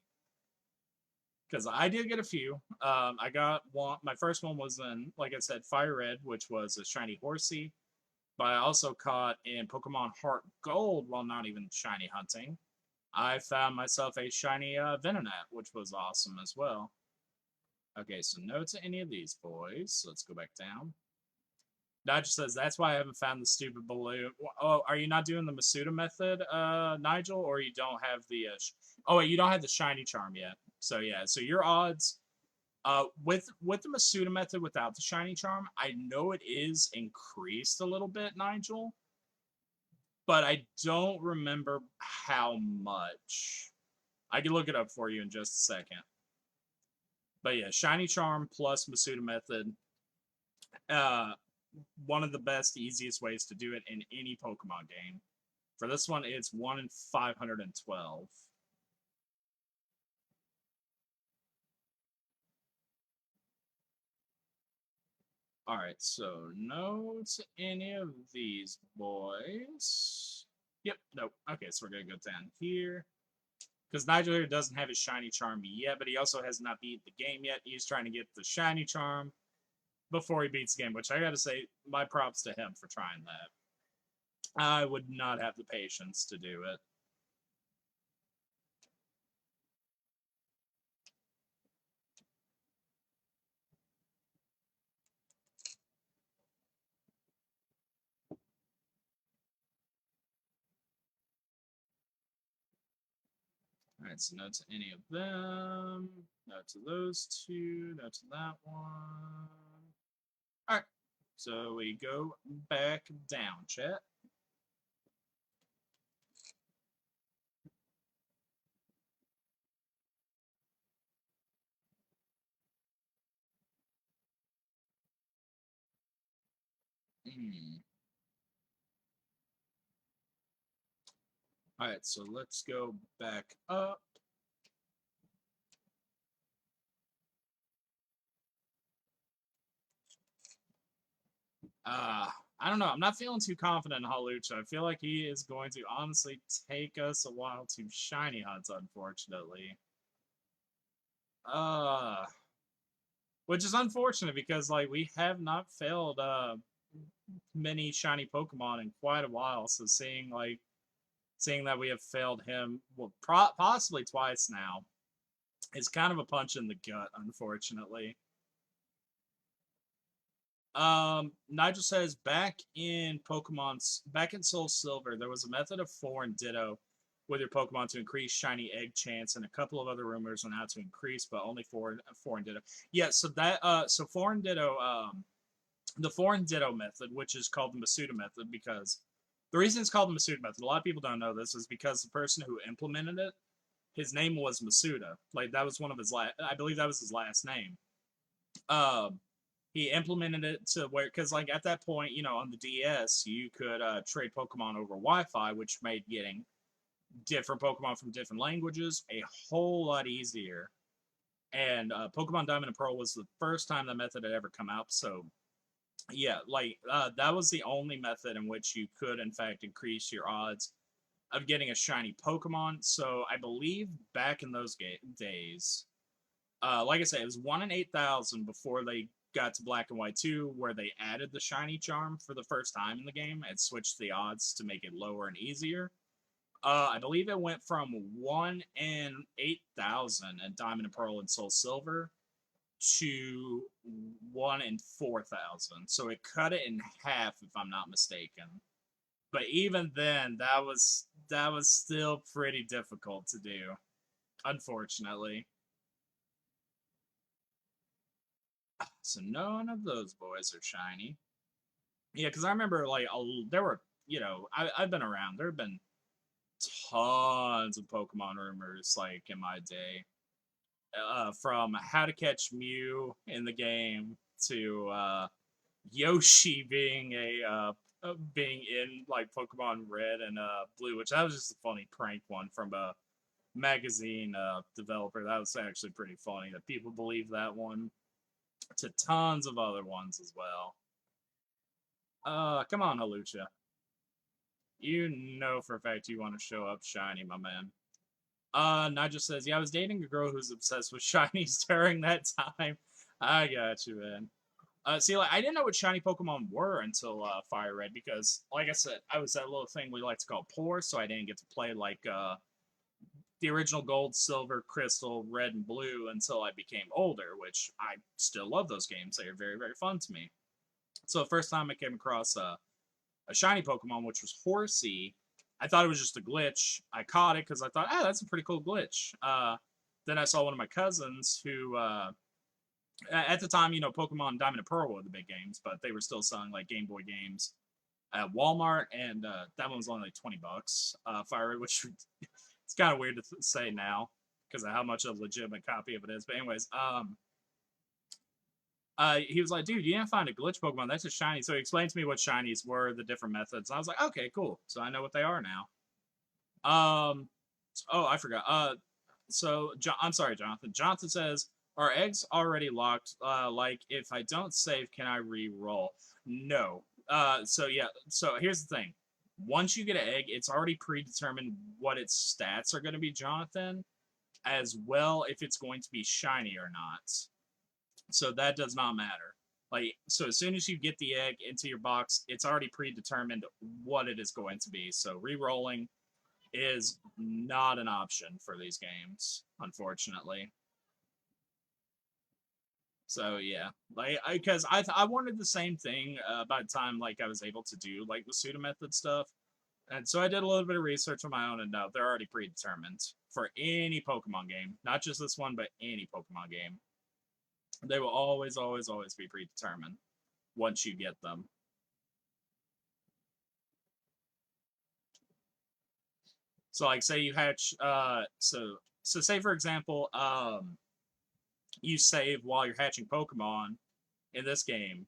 Because I did get a few. I got one. My first one was in, like I said, Fire Red, which was a shiny Horsey. But I also caught in Pokemon Heart Gold while not even shiny hunting. I found myself a shiny Venonat, which was awesome as well. Okay, so no to any of these boys. So let's go back down. Nigel says, that's why I haven't found the stupid balloon. Oh, are you not doing the Masuda method, Nigel? Or you don't have the... oh, wait, you don't have the shiny charm yet. So, yeah. So, your odds... with the Masuda method without the shiny charm, I know it is increased a little bit, Nigel. But I don't remember how much. I can look it up for you in just a second. But yeah, shiny charm plus Masuda method. One of the best, easiest ways to do it in any Pokemon game. For this one, it's 1 in 512. Alright, so no to any of these boys. Yep, nope. Okay, so we're going to go down here. Because Nigel here doesn't have his shiny charm yet, but he also has not beat the game yet. He's trying to get the shiny charm before he beats the game, which I gotta say, my props to him for trying that. I would not have the patience to do it. Alright, so no to any of them. No to those two. No to that one. Alright, so we go back down, chat. Hmm. Alright, so let's go back up. I don't know. I'm not feeling too confident in Halucha. I feel like he is going to honestly take us a while to shiny hunts, unfortunately. Uh, which is unfortunate because like we have not failed many shiny Pokemon in quite a while. So seeing that we have failed him, well, possibly twice now, is kind of a punch in the gut, unfortunately. Nigel says back in Soul Silver, there was a method of foreign ditto with your Pokemon to increase shiny egg chance, and a couple of other rumors on how to increase, but only foreign ditto. Yeah, so so foreign ditto, the foreign ditto method, which is called the Masuda method, because the reason it's called the Masuda method, a lot of people don't know this, is because the person who implemented it, his name was Masuda. Like that was one of his I believe that was his last name. Um, he implemented it to where, because like at that point, on the DS, you could trade Pokemon over Wi-Fi, which made getting different Pokemon from different languages a whole lot easier. And Pokemon Diamond and Pearl was the first time that method had ever come out. So yeah, like that was the only method in which you could, in fact, increase your odds of getting a shiny Pokemon. So I believe back in those days, like I said, it was 1 in 8,000 before they got to Black and White 2, where they added the shiny charm for the first time in the game and switched the odds to make it lower and easier. I believe it went from 1 in 8,000 in Diamond and Pearl and Soul Silver to 1 in 4,000. So it cut it in half, if I'm not mistaken. But even then, that was still pretty difficult to do, unfortunately. So none of those boys are shiny. Yeah, because I remember like there were, I've been around. There have been tons of Pokemon rumors like in my day, from how to catch Mew in the game to Yoshi being in like Pokemon Red and Blue, which that was just a funny prank one from a magazine developer. That was actually pretty funny that people believe that one. To tons of other ones as well. Come on, Halucha. You know for a fact you want to show up shiny, my man. Nigel says, yeah, I was dating a girl who's obsessed with shinies during that time. I got you, man. See, like, I didn't know what shiny Pokemon were until Fire Red because, like I said, I was that little thing we like to call poor, so I didn't get to play like the original Gold, Silver, Crystal, Red, and Blue until I became older, which I still love those games. They are very, very fun to me. So the first time I came across a shiny Pokemon, which was Horsey, I thought it was just a glitch. I caught it because I thought, that's a pretty cool glitch. Then I saw one of my cousins who, at the time, Pokemon Diamond and Pearl were the big games, but they were still selling like Game Boy games at Walmart, and that one was only like $20. Fire Red, which it's kind of weird to say now because of how much a legitimate copy of it is. But anyways, he was like, dude, you didn't find a glitch Pokemon. That's just shiny. So he explained to me what shinies were, the different methods. And I was like, okay, cool. So I know what they are now. Oh, I forgot. I'm sorry, Jonathan. Jonathan says, are eggs already locked? Like, if I don't save, can I re-roll? No. So yeah. So here's the thing. Once you get an egg, it's already predetermined what its stats are going to be, Jonathan, as well if it's going to be shiny or not. So that does not matter. Like, so as soon as you get the egg into your box, it's already predetermined what it is going to be. So re-rolling is not an option for these games, unfortunately. So yeah, like because I wanted the same thing by the time like I was able to do like the pseudo method stuff, and so I did a little bit of research on my own, and no, they're already predetermined for any Pokemon game, not just this one, but any Pokemon game. They will always, always, always be predetermined once you get them. So like say you hatch so say for example, you save while you're hatching Pokemon in this game,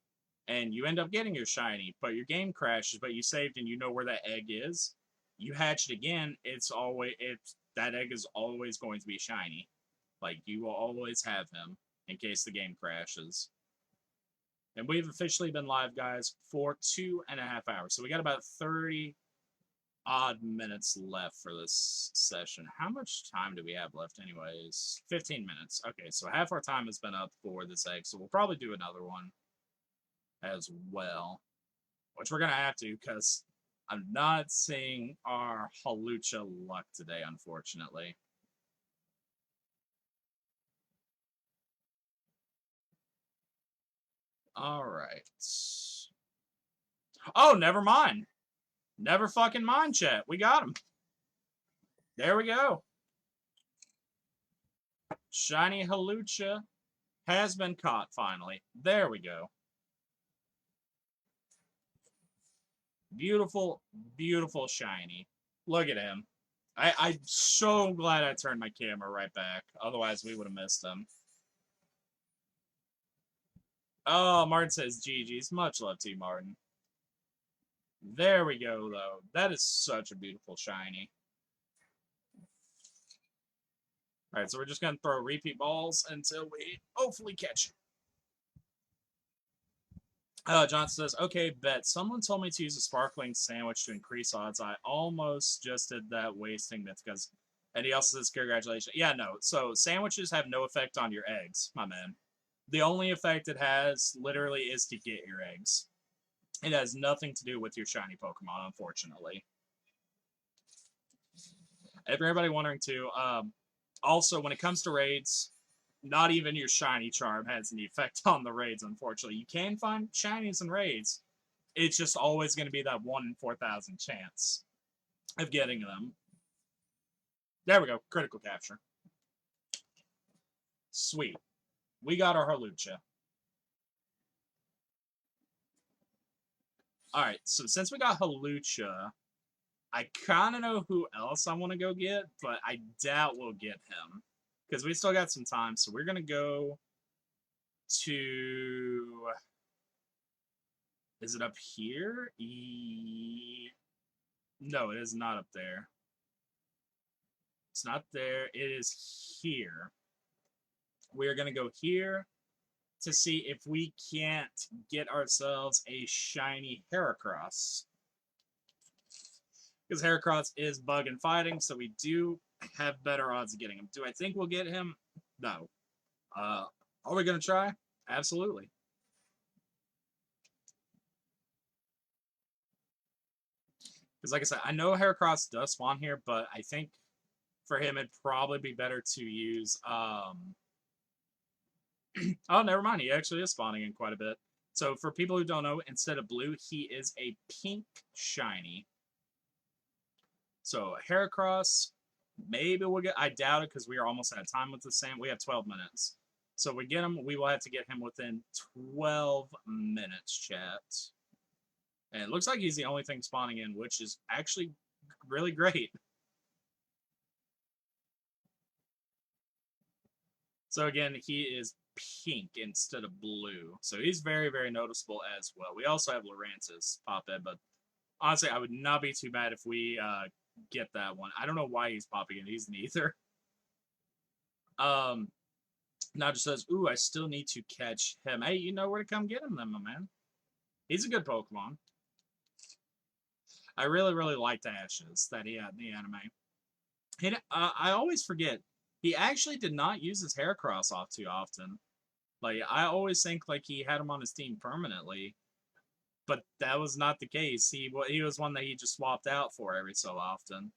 and you end up getting your shiny, but your game crashes, but you saved and you know where that egg is. You hatch it again, it's that egg is always going to be shiny. Like you will always have him in case the game crashes. And we've officially been live, guys, for 2.5 hours. So we got about 30 odd minutes left for this session. How much time do we have left, anyways? 15 minutes. Okay, so half our time has been up for this egg, so we'll probably do another one as well, which we're gonna have to because I'm not seeing our Halucha luck today, unfortunately. All right. Oh, never mind. Never fucking mind, chat. We got him. There we go. Shiny Halucha has been caught finally. There we go. Beautiful, beautiful shiny. Look at him. I'm so glad I turned my camera right back. Otherwise, we would have missed him. Oh, Martin says GG's. Much love to you, Martin. There we go, though. That is such a beautiful shiny. Alright, so we're just going to throw repeat balls until we hopefully catch it. Johnson says, okay, bet. Someone told me to use a sparkling sandwich to increase odds. I almost just did that, wasting bits because. And he also says, congratulations. Yeah, no. So sandwiches have no effect on your eggs, my man. The only effect it has literally is to get your eggs. It has nothing to do with your shiny Pokemon, unfortunately. If everybody wondering too, also when it comes to raids, not even your shiny charm has any effect on the raids, unfortunately. You can find shinies in raids. It's just always going to be that 1 in 4,000 chance of getting them. There we go. Critical capture. Sweet. We got our Halucha. Alright, so since we got Halucha, I kind of know who else I want to go get, but I doubt we'll get him. Because we still got some time, so we're going to go to... Is it up here? No, it is not up there. It's not there. It is here. We are going to go here to see if we can't get ourselves a shiny Heracross. Because Heracross is bug and fighting, so we do have better odds of getting him. Do I think we'll get him? No. Are we going to try? Absolutely. Because like I said, I know Heracross does spawn here, but I think for him it'd probably be better to use... oh, never mind. He actually is spawning in quite a bit. So for people who don't know, instead of blue, he is a pink shiny. So Heracross, maybe we'll get... I doubt it because we are almost out of time with the same. We have 12 minutes. So we get him. We will have to get him within 12 minutes, chat. And it looks like he's the only thing spawning in, which is actually really great. So again, he is pink instead of blue. So he's very, very noticeable as well. We also have Lurantis pop in, but honestly, I would not be too mad if we get that one. I don't know why he's popping in. He's neither. Now just says, ooh, I still need to catch him. Hey, you know where to come get him then, my man. He's a good Pokemon. I really, really liked Ashes that he had in the anime. I always forget, he actually did not use his Heracross off too often. Like, I always think, like, he had him on his team permanently, but that was not the case. He was one that he just swapped out for every so often.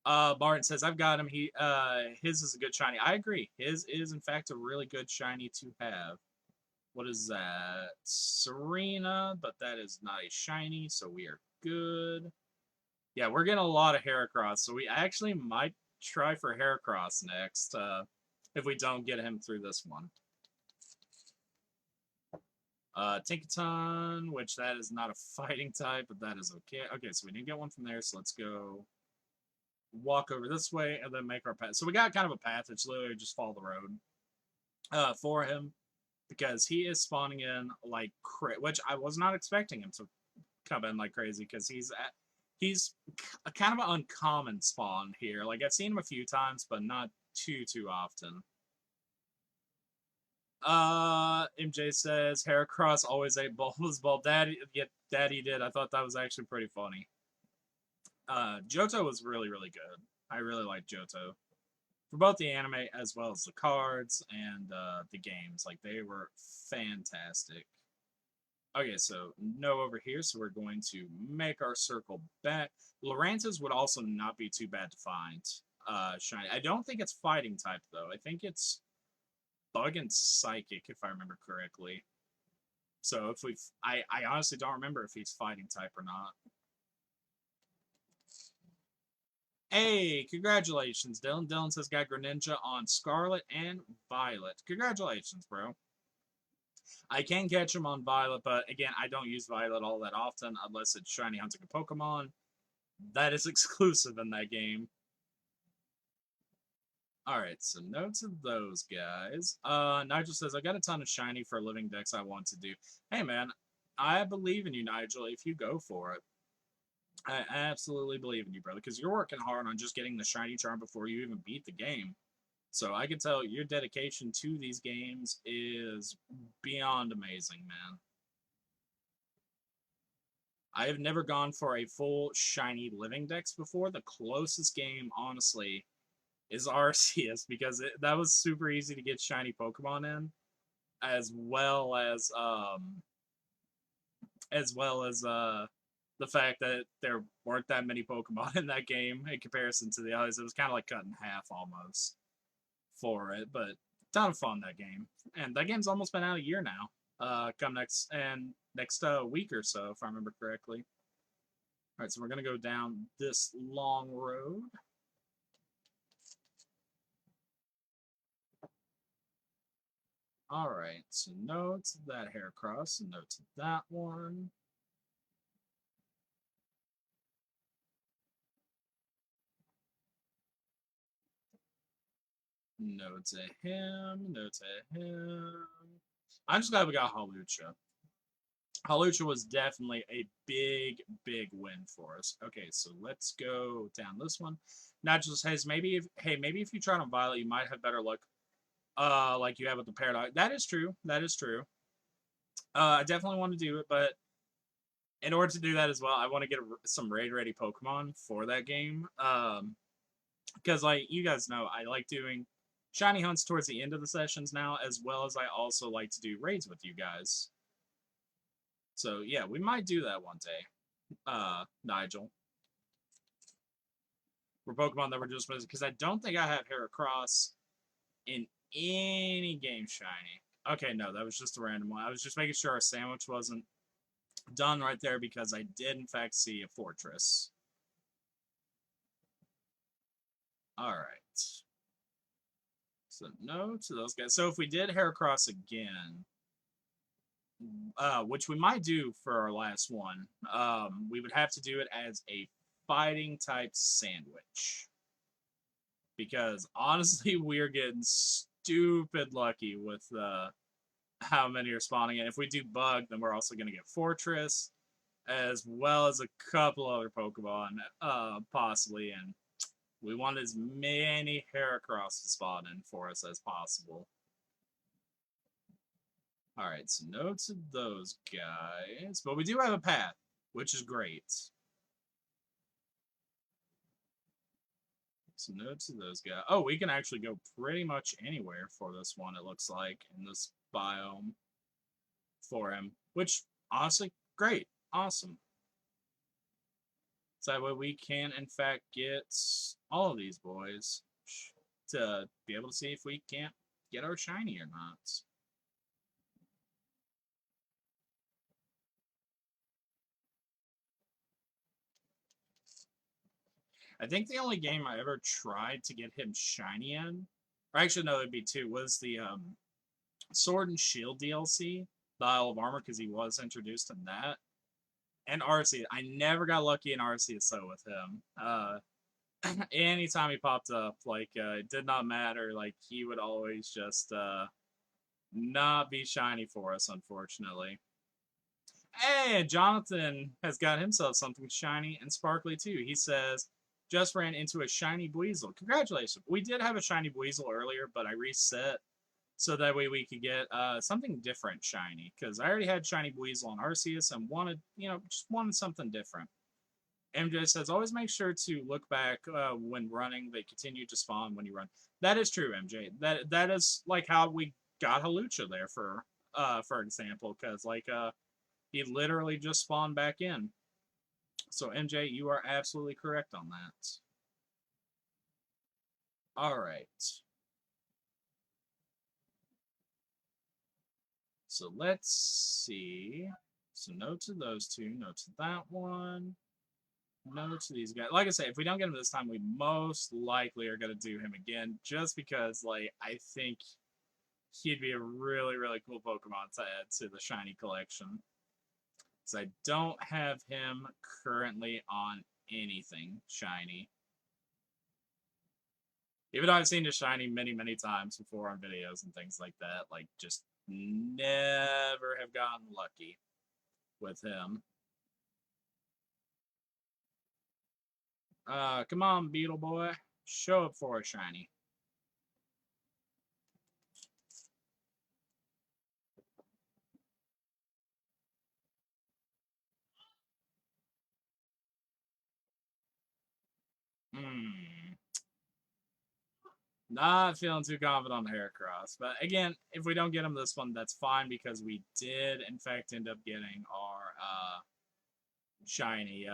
Martin says, I've got him. His is a good shiny. I agree. His is, in fact, a really good shiny to have. What is that? Serena, but that is not a shiny, so we are good. Yeah, we're getting a lot of Heracross, so we actually might try for Heracross next, if we don't get him through this one. Tinkaton, which that is not a fighting type, but that is okay. Okay, so we didn't get one from there, so let's go walk over this way and then make our path. So we got kind of a path. It's literally just follow the road for him because he is spawning in like which I was not expecting him to come in like crazy because he's a kind of an uncommon spawn here. Like I've seen him a few times, but not too often. MJ says Heracross always ate Bulba's ball. Daddy did. I thought that was actually pretty funny. Johto was really good. I really liked Johto for both the anime as well as the cards and the games. Like they were fantastic. Okay, so no over here, so we're going to make our circle back. Lurantis would also not be too bad to find. Shiny. I don't think it's fighting type though. I think it's bug and psychic if I remember correctly. So if I honestly don't remember if he's fighting type or not. Hey, congratulations, Dylan. Dylan says got Greninja on Scarlet and Violet. Congratulations, bro. I can catch him on Violet, but again, I don't use Violet all that often unless it's shiny hunting a Pokemon. That is exclusive in that game. Alright, so notes of those guys. Nigel says, I got a ton of shiny for living decks I want to do. Hey man, I believe in you, Nigel, if you go for it. I absolutely believe in you, brother, because you're working hard on just getting the shiny charm before you even beat the game. So I can tell your dedication to these games is beyond amazing, man. I have never gone for a full shiny living dex before. The closest game, honestly, is Arceus because that was super easy to get shiny Pokemon in, as well as the fact that there weren't that many Pokemon in that game in comparison to the others. It was kind of like cut in half almost for it, but ton of fun that game. And that game's almost been out a year now. Come next week or so, if I remember correctly. All right, so we're gonna go down this long road. All right, so no to that Heracross, and no to that one. No to him, no to him. I'm just glad we got Hawlucha. Hawlucha was definitely a big win for us. Okay, so let's go down this one. Not just says maybe if you tried on Violet, you might have better luck. Like you have with the Paradox. That is true. That is true. I definitely want to do it, but in order to do that as well, I want to get some raid ready Pokemon for that game. Because like you guys know, I like doing shiny hunts towards the end of the sessions now, as well as I also like to do raids with you guys. So yeah, we might do that one day, Nigel. For Pokemon that were just missing, because I don't think I have Heracross in any game shiny. Okay, no, that was just a random one. I was just making sure our sandwich wasn't done right there because I did in fact see a fortress. All right. So no to those guys. So if we did Heracross again, which we might do for our last one, we would have to do it as a fighting type sandwich. Because honestly, we're getting stupid lucky with how many are spawning in. If we do bug, then we're also going to get fortress, as well as a couple other Pokemon, possibly. And we want as many Heracross to spawn in for us as possible. Alright, so no to those guys. But we do have a path, which is great. So no to those guys. Oh, we can actually go pretty much anywhere for this one, it looks like, in this biome for him. Which, honestly, great. Awesome. So that way we can, in fact, get all of these boys to be able to see if we can't get our shiny or not. I think the only game I ever tried to get him shiny in, or actually no, it'd be two, was the Sword and Shield DLC, the Isle of Armor, because he was introduced in that. And Arcee, I never got lucky in Arcee so with him. Anytime he popped up, like it did not matter. Like he would always just not be shiny for us, unfortunately. Hey, Jonathan has got himself something shiny and sparkly too. He says, just ran into a shiny Buizel. Congratulations. We did have a shiny Buizel earlier, but I reset so that way we could get something different shiny. Because I already had shiny Buizel on Arceus and wanted, just wanted something different. MJ says, always make sure to look back when running. They continue to spawn when you run. That is true, MJ. That is like how we got Halucha there for example, because he literally just spawned back in. So MJ, you are absolutely correct on that. All right. So let's see. So no to those two, no to that one, no to these guys. Like I say, if we don't get him this time, we most likely are going to do him again, just because, like, I think he'd be a really, really cool Pokemon to add to the shiny collection. So I don't have him currently on anything shiny. Even though I've seen his shiny many, many times before on videos and things like that, like, just never have gotten lucky with him. Come on, Beetle Boy. Show up for a shiny. Not feeling too confident on the Heracross. But again, if we don't get him this one, that's fine because we did, in fact, end up getting our shiny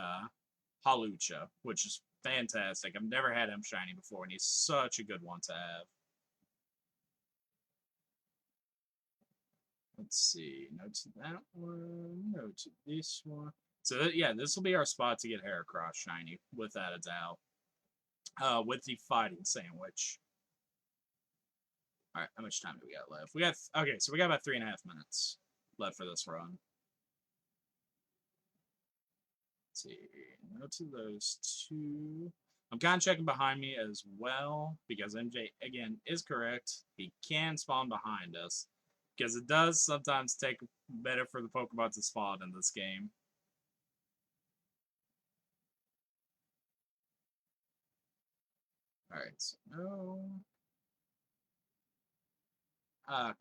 Halucha, which is fantastic. I've never had him shiny before, and he's such a good one to have. Let's see. No to that one. No to this one. So, yeah, this will be our spot to get Heracross shiny, without a doubt. With the fighting sandwich. All right, how much time do we got left? Okay, so we got about 3.5 minutes left for this run. Let's see, no to those two. I'm kind of checking behind me as well because MJ again is correct. He can spawn behind us because it does sometimes take better for the Pokemon to spawn in this game. All right, so no.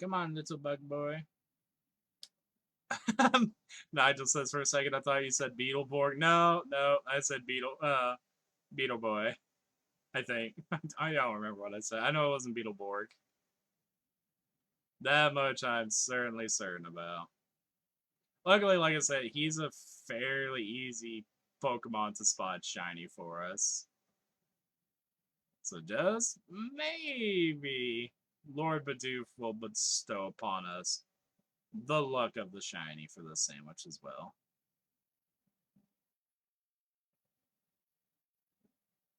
Come on, little bug boy. Nigel says for a second, I thought you said Beetleborg. No, I said Beetle Boy. I think. I don't remember what I said. I know it wasn't Beetleborg. That much I'm certainly certain about. Luckily, like I said, he's a fairly easy Pokemon to spot shiny for us. So just maybe Lord Bidoof will bestow upon us the luck of the shiny for this sandwich as well.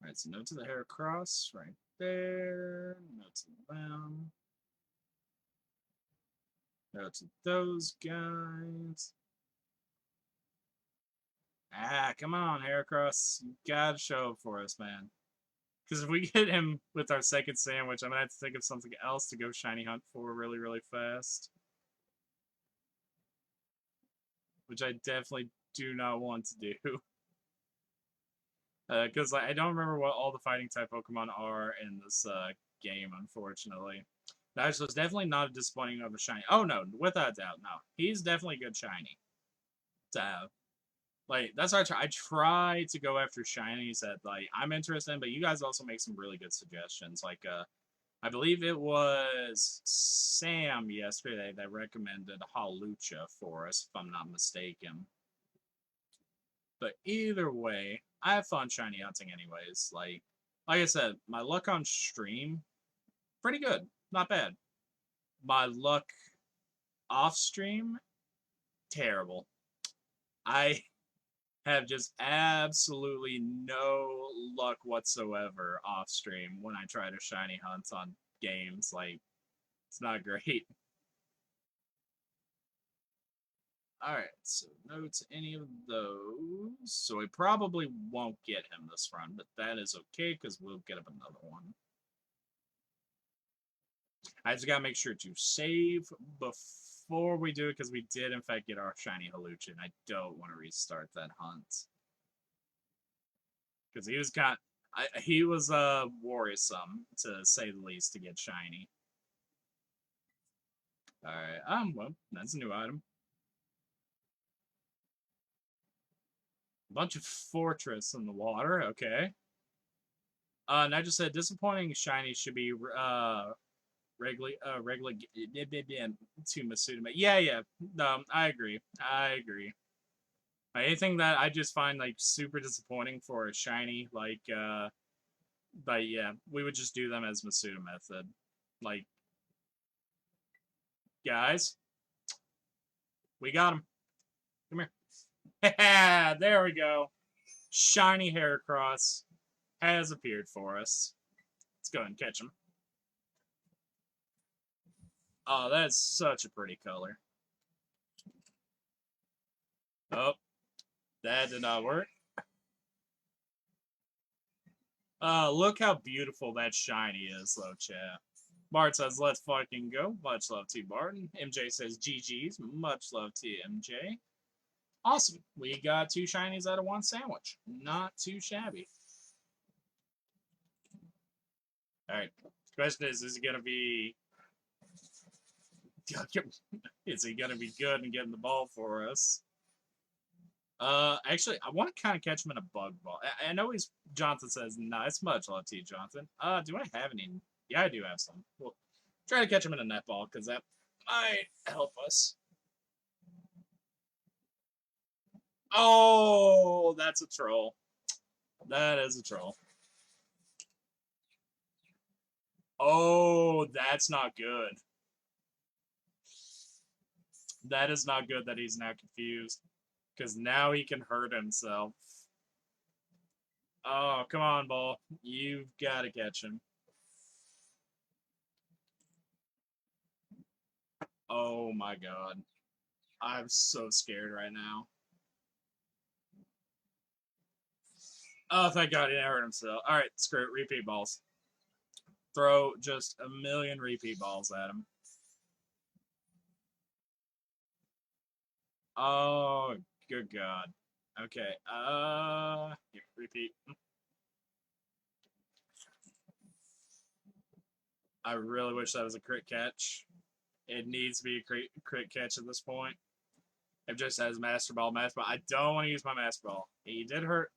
Alright, so no to the Heracross right there. No to them. No to those guys. Come on, Heracross. You gotta show up for us, man. Because if we get him with our second sandwich, I'm gonna have to think of something else to go shiny hunt for really, really fast. Which I definitely do not want to do. Because I don't remember what all the fighting type Pokemon are in this game, unfortunately. Actually, it's definitely not a disappointing of a shiny. Oh no, without a doubt, no. He's definitely good shiny to have. Like, that's why I try to go after shinies that, like, I'm interested in, but you guys also make some really good suggestions. Like, I believe it was Sam yesterday that recommended Halucha for us, if I'm not mistaken. But either way, I have fun shiny hunting anyways. Like I said, my luck on stream, pretty good. Not bad. My luck off stream, terrible. I have just absolutely no luck whatsoever off stream when I try to shiny hunt on games. Like, it's not great. Alright, so no to any of those. So we probably won't get him this run, but that is okay because we'll get him another one. I just gotta make sure to save before we do it because we did in fact get our shiny Halucha, and I don't want to restart that hunt. Because he was worrisome to say the least to get shiny. Alright, well, that's a new item. Bunch of fortress in the water, okay. And I just said disappointing shiny should be regular to Masudame. Yeah. No, I agree. Anything that I just find like super disappointing for a shiny, but yeah, we would just do them as Masuda method. Like, guys, we got him. Come here. There we go. Shiny Heracross has appeared for us. Let's go ahead and catch him. Oh, that's such a pretty color. Oh, that did not work. Look how beautiful that shiny is, though, chat. Bart says, let's fucking go. Much love to Barton. MJ says, GG's. Much love to MJ. Awesome. We got 2 shinies out of 1 sandwich. Not too shabby. Alright. Question is he going to be... Is he going to be good and getting the ball for us? Actually, I want to kind of catch him in a bug ball. I know he's... Jonathan says, nice. Much love to you, Jonathan. Do I have any... Yeah, I do have some. We'll try to catch him in a netball, because that might help us. Oh, that's a troll. That is a troll. Oh, that's not good. That is not good that he's now confused. Because now he can hurt himself. Oh, come on, ball. You've got to catch him. Oh my god. I'm so scared right now. Oh, thank god he didn't hurt himself. Alright, screw it. Repeat balls. Throw just a million repeat balls at him. Oh, good god. Okay, repeat. I really wish that was a crit catch. It needs to be a crit catch at this point. It just says Master Ball. I don't want to use my Master Ball. He did hurt.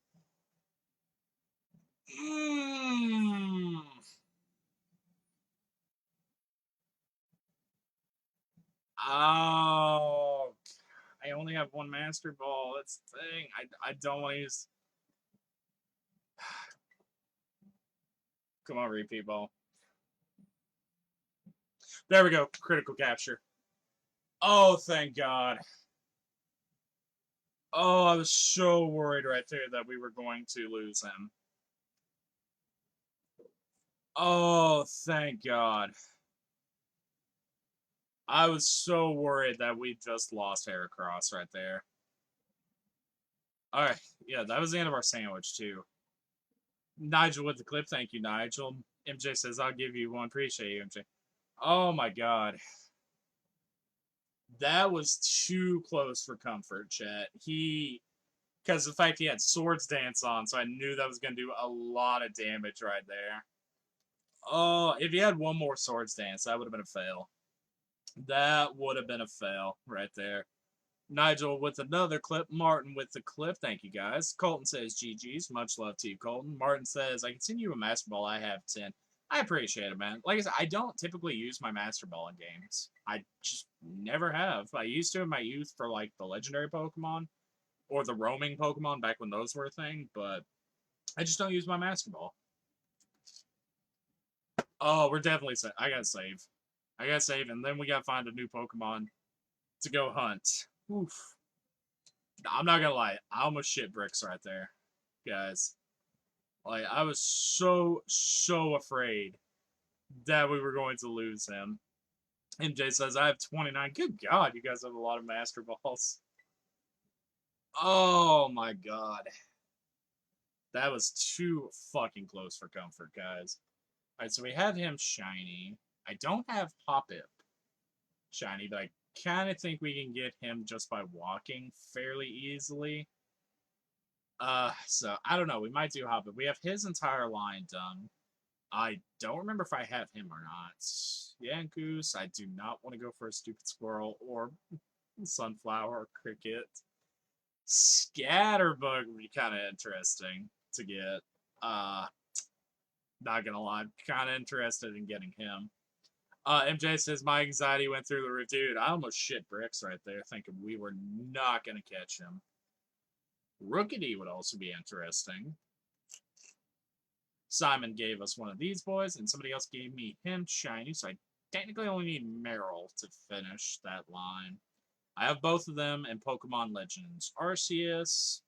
Oh, I only have 1 Master Ball. That's the thing. I don't want to use... Come on, repeat ball. There we go. Critical capture. Oh, thank God. Oh, I was so worried right there that we were going to lose him. Oh, thank God. I was so worried that we just lost Heracross right there. Alright, yeah, that was the end of our sandwich, too. Nigel with the clip, thank you, Nigel. MJ says, I'll give you one. Appreciate you, MJ. Oh my god. That was too close for comfort, chat. Because the fact he had Swords Dance on, so I knew that was going to do a lot of damage right there. Oh, if he had one more Swords Dance, that would have been a fail. That would have been a fail right there. Nigel with another clip. Martin with the clip. Thank you guys. Colton says GG's. Much love to you, Colton. Martin says, I continue a Master Ball. I have 10. I appreciate it, man. Like I said, I don't typically use my Master Ball in games. I just never have. I used to in my youth for like the legendary Pokemon or the roaming Pokemon back when those were a thing, but I just don't use my Master Ball. Oh, we're definitely I gotta save. I gotta save, and then we gotta find a new Pokemon to go hunt. Oof. I'm not gonna lie, I almost shit bricks right there, guys. Like, I was so afraid that we were going to lose him. MJ says, I have 29. Good God, you guys have a lot of Master Balls. Oh my God. That was too fucking close for comfort, guys. Alright, so we have him shiny. I don't have Hoppip shiny, but I kind of think we can get him just by walking fairly easily. So I don't know. We might do Hoppip. We have his entire line done. I don't remember if I have him or not. Yangoose, I do not want to go for a stupid squirrel or sunflower or cricket. Scatterbug would be kind of interesting to get. Not gonna lie, kind of interested in getting him. MJ says my anxiety went through the roof, dude. I almost shit bricks right there, thinking we were not gonna catch him. Rookity would also be interesting. Simon gave us one of these boys, and somebody else gave me him shiny, so I technically only need Meryl to finish that line. I have both of them in Pokemon Legends. Arceus.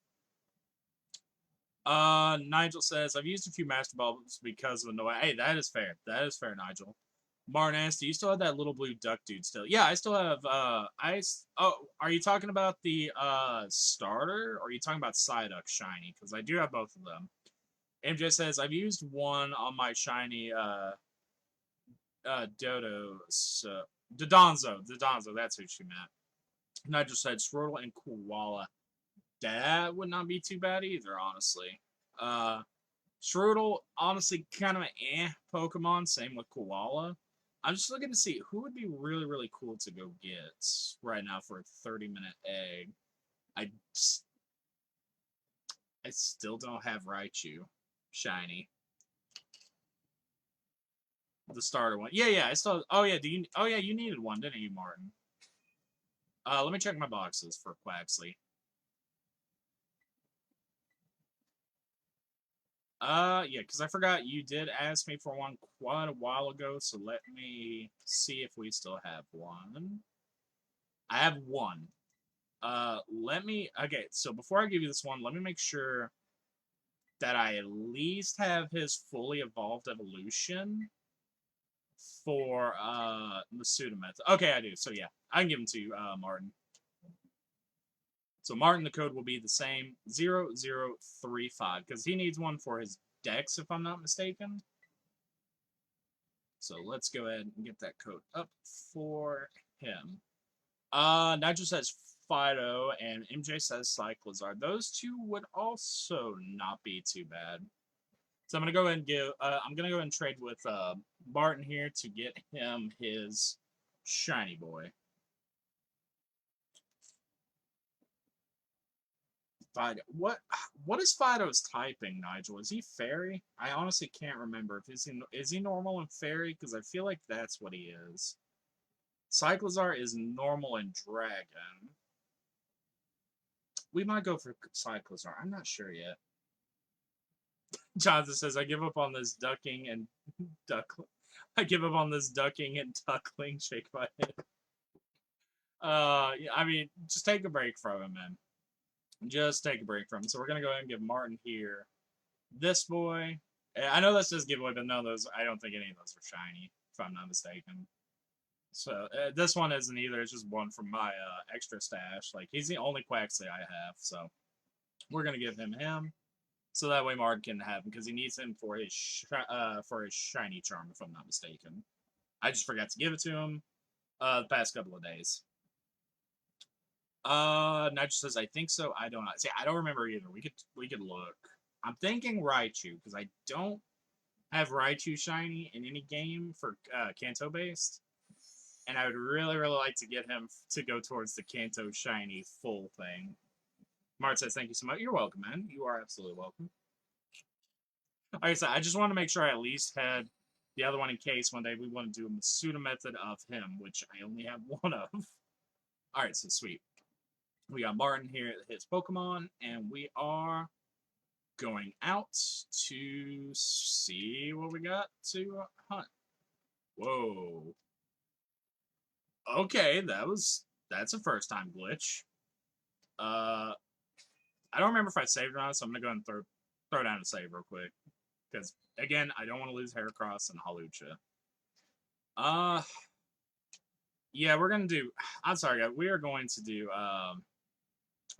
Nigel says, I've used a few Master Balls because of Annoy. Hey, that is fair. That is fair, Nigel. Martin asks, do you still have that little blue duck dude still? Yeah, I still have, are you talking about the, starter? Or are you talking about Psyduck shiny? Because I do have both of them. MJ says, I've used one on my shiny, Dodonzo, that's who she meant. Nigel said, Squirtle and Koala. That would not be too bad either, honestly. Strudel, honestly, kind of an Pokemon. Same with Koala. I'm just looking to see who would be really, really cool to go get right now for a 30-minute egg. I still don't have Raichu shiny. The starter one. Yeah, I still. Oh yeah, you needed one, didn't you, Martin? Let me check my boxes for Quaxley. Yeah, because I forgot you did ask me for one quite a while ago, so let me see if we still have one. I have one. Okay, so before I give you this one, let me make sure that I at least have his fully evolved evolution for, Masudameth. Okay, I do, so yeah, I can give him to you, Martin. So Martin, the code will be the same, 0035, because he needs one for his Dex, if I'm not mistaken. So let's go ahead and get that code up for him. Nigel says Fido, and MJ says Cyclizar. Those two would also not be too bad. So I'm gonna go ahead and I'm gonna go ahead and trade with Martin here to get him his shiny boy. Fido. What is Fido's typing, Nigel? Is he fairy? I honestly can't remember. Is he normal and fairy? Because I feel like that's what he is. Cyclizar is normal and dragon. We might go for Cyclizar. I'm not sure yet. Jonathan says, I give up on this ducking and I give up on this ducking and duckling. Shake my head. I mean, just take a break from him, man. Just take a break from him. So we're gonna go ahead and give Martin here this boy. I know that's just giveaway, but no, I don't think any of those are shiny, if I'm not mistaken. So this one isn't either. It's just one from my extra stash. Like, he's the only Quaxley I have, so we're gonna give him. So that way Martin can have him, because he needs him for his shiny charm, if I'm not mistaken. I just forgot to give it to him the past couple of days. Nigel says, I think so. I don't know. See, I don't remember either. We could look. I'm thinking Raichu, because I don't have Raichu shiny in any game for Kanto based. and I would really, really like to get him to go towards the Kanto Shiny full thing. Mart says, thank you so much. You're welcome, man. You are absolutely welcome. Like I said, I just want to make sure I at least had the other one in case one day we want to do a Masuda method of him, which I only have one of. Alright, so sweet. We got Martin here that hits Pokemon, and we are going out to see what we got to hunt. Whoa. Okay, that's a first time glitch. I don't remember if I saved or not, so I'm gonna go ahead and throw down a save real quick. Because again, I don't want to lose Heracross and Hawlucha. Yeah, we're gonna do. I'm sorry, guys. We are going to do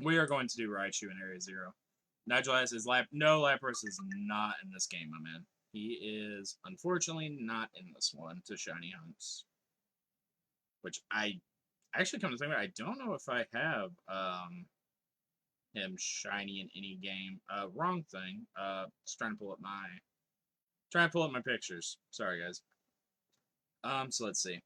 Raichu in Area 0. Nigel has his lap. No, Lapras is not in this game, my man. He is unfortunately not in this one to Shiny Hunts. Which I actually come to think of it, I don't know if I have him shiny in any game. Wrong thing. Just trying to pull up my pictures. Sorry guys. So let's see.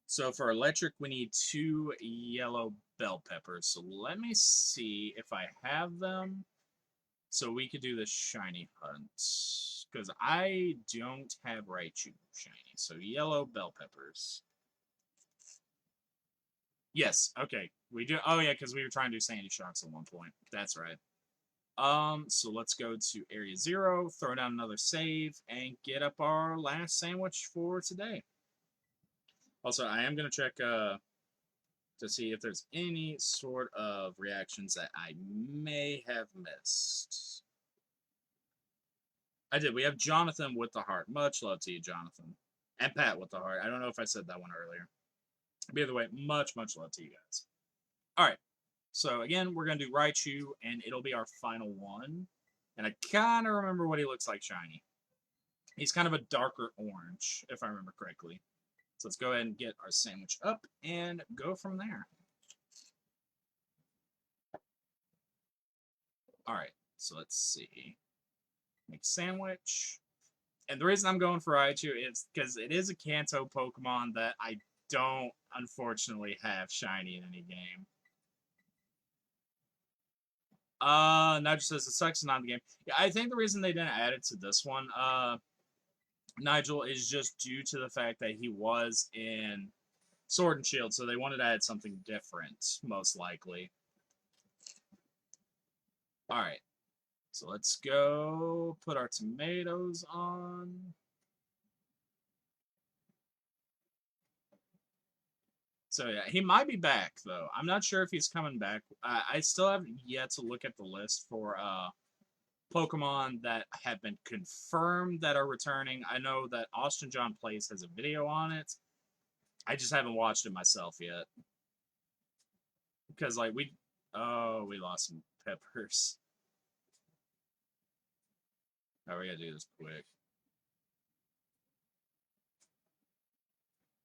So for electric, we need 2 yellow bell peppers. So let me see if I have them. So we could do the shiny hunt. Because I don't have Raichu shiny. So yellow bell peppers. Yes, okay. We do. Oh, yeah, because we were trying to do Sandy Shocks at one point. That's right. So let's go to Area 0, throw down another save, and get up our last sandwich for today. Also, I am going to check to see if there's any sort of reactions that I may have missed. I did. We have Jonathan with the heart. Much love to you, Jonathan. And Pat with the heart. I don't know if I said that one earlier. By the way, much love to you guys. Alright. So, again, we're going to do Raichu, and it'll be our final one. And I kind of remember what he looks like shiny. He's kind of a darker orange, if I remember correctly. So let's go ahead and get our sandwich up and go from there. Alright, so let's see. Make sandwich. And the reason I'm going for Raichu is because it is a Kanto Pokemon that I don't, unfortunately, have shiny in any game. Nigel says it sucks not in the game. Yeah, I think the reason they didn't add it to this one, Nigel, is just due to the fact that he was in Sword and Shield, so they wanted to add something different, most likely. Alright, so let's go put our tomatoes on. So yeah, he might be back, though. I'm not sure if he's coming back. I still haven't yet to look at the list for Pokemon that have been confirmed that are returning. I know that Austin John Plays has a video on it. I just haven't watched it myself yet. Because, like, we lost some peppers. Oh, we gotta do this quick.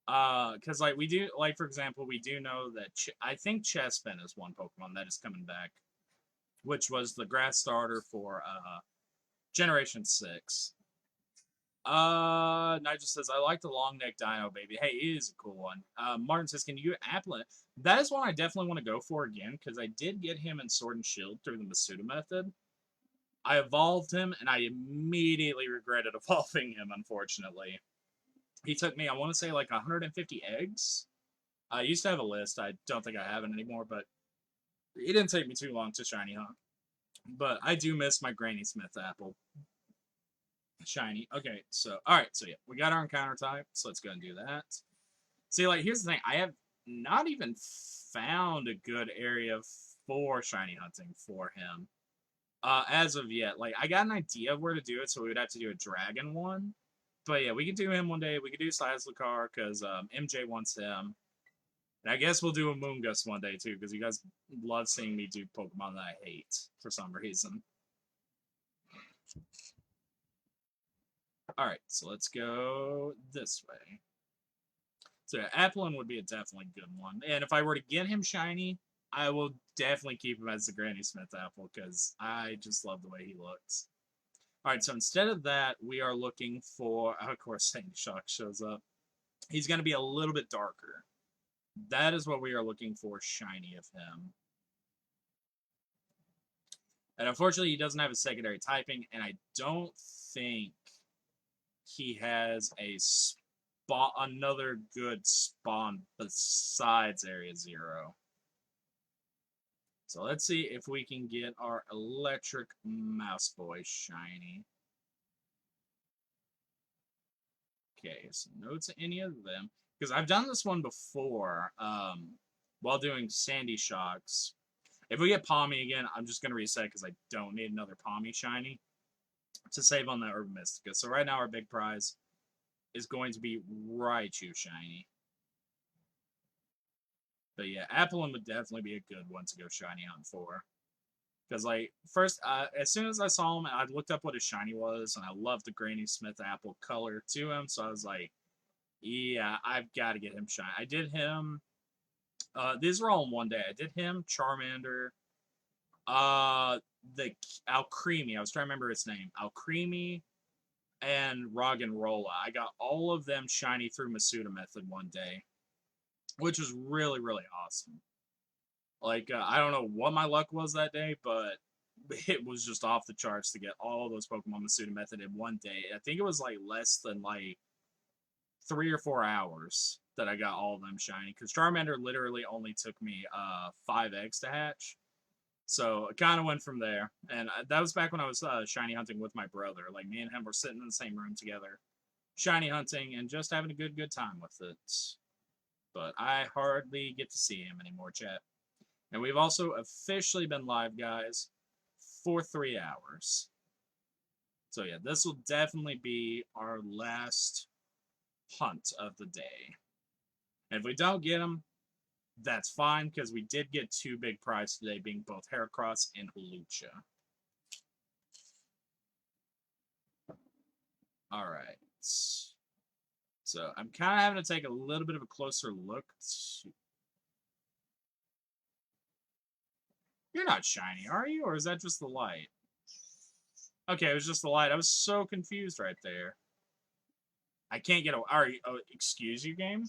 Because, like, we do, like, for example, we do know that, I think Chespin is one Pokemon that is coming back, which was the grass starter for, Generation 6. Nigel says, I like the long neck dino, baby. Hey, it is a cool one. Martin says, can you get Applin? That is one I definitely want to go for again, because I did get him in Sword and Shield through the Masuda method. I evolved him, and I immediately regretted evolving him, unfortunately. He took me, I want to say, like 150 eggs. I used to have a list. I don't think I have it anymore, but it didn't take me too long to shiny hunt. But I do miss my Granny Smith apple. Shiny. Okay, so, alright, so yeah, we got our encounter type, so let's go and do that. See, like, here's the thing. I have not even found a good area for shiny hunting for him. As of yet. Like, I got an idea of where to do it, so we would have to do a dragon one. But yeah, we could do him one day. We could do Sizzlcar, because MJ wants him. And I guess we'll do a Moongus one day, too, because you guys love seeing me do Pokemon that I hate, for some reason. Alright, so let's go this way. So yeah, Applin would be a definitely good one. And if I were to get him shiny, I will definitely keep him as the Granny Smith apple, because I just love the way he looks. Alright, so instead of that, we are looking for, of course, Sandy Shock shows up. he's going to be a little bit darker. That is what we are looking for shiny of him. And unfortunately, he doesn't have a secondary typing, and I don't think he has another good spawn besides Area 0. So let's see if we can get our Electric Mouse Boy shiny. Okay, so no to any of them. Because I've done this one before while doing Sandy Shocks. If we get Palmy again, I'm just going to reset because I don't need another Palmy shiny to save on the Urban Mystica. So right now our big prize is going to be Raichu shiny. But yeah, Applin would definitely be a good one to go shiny hunt for. Because, like, first, as soon as I saw him, I looked up what his shiny was, and I loved the Granny Smith apple color to him, so I was like, yeah, I've got to get him shiny. I did him, these were all in one day. I did him, Charmander, the Alcremie, I was trying to remember its name, Alcremie, and Roggenrola. I got all of them shiny through Masuda Method one day, which was really, really awesome. Like, I don't know what my luck was that day, but it was just off the charts to get all those Pokemon Masuda Method in one day. I think it was, like, less than, like, 3 or 4 hours that I got all of them shiny. Because Charmander literally only took me 5 eggs to hatch. So, it kind of went from there. And that was back when I was shiny hunting with my brother. Like, me and him were sitting in the same room together, shiny hunting, and just having a good time with it. But I hardly get to see him anymore, chat. And we've also officially been live, guys, for 3 hours. So yeah, this will definitely be our last hunt of the day. And if we don't get them, that's fine, because we did get 2 big prizes today, being both Heracross and Hawlucha. Alright. So I'm kind of having to take a little bit of a closer look. You're not shiny, are you? Or is that just the light? Okay, it was just the light. I was so confused right there. I can't get away. Alright, excuse you, game?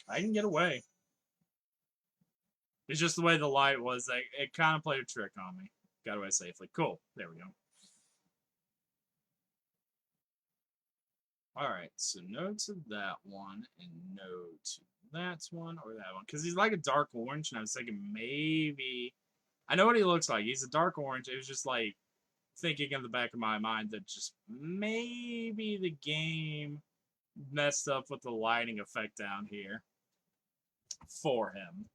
I can get away. It's just the way the light was. It kind of played a trick on me. Got away safely. Cool. There we go. Alright, so no to that one, and no to that one, or that one. Because he's like a dark orange, and I was thinking maybe... I know what he looks like. He's a dark orange. It was just like thinking in the back of my mind that just maybe the game messed up with the lighting effect down here for him.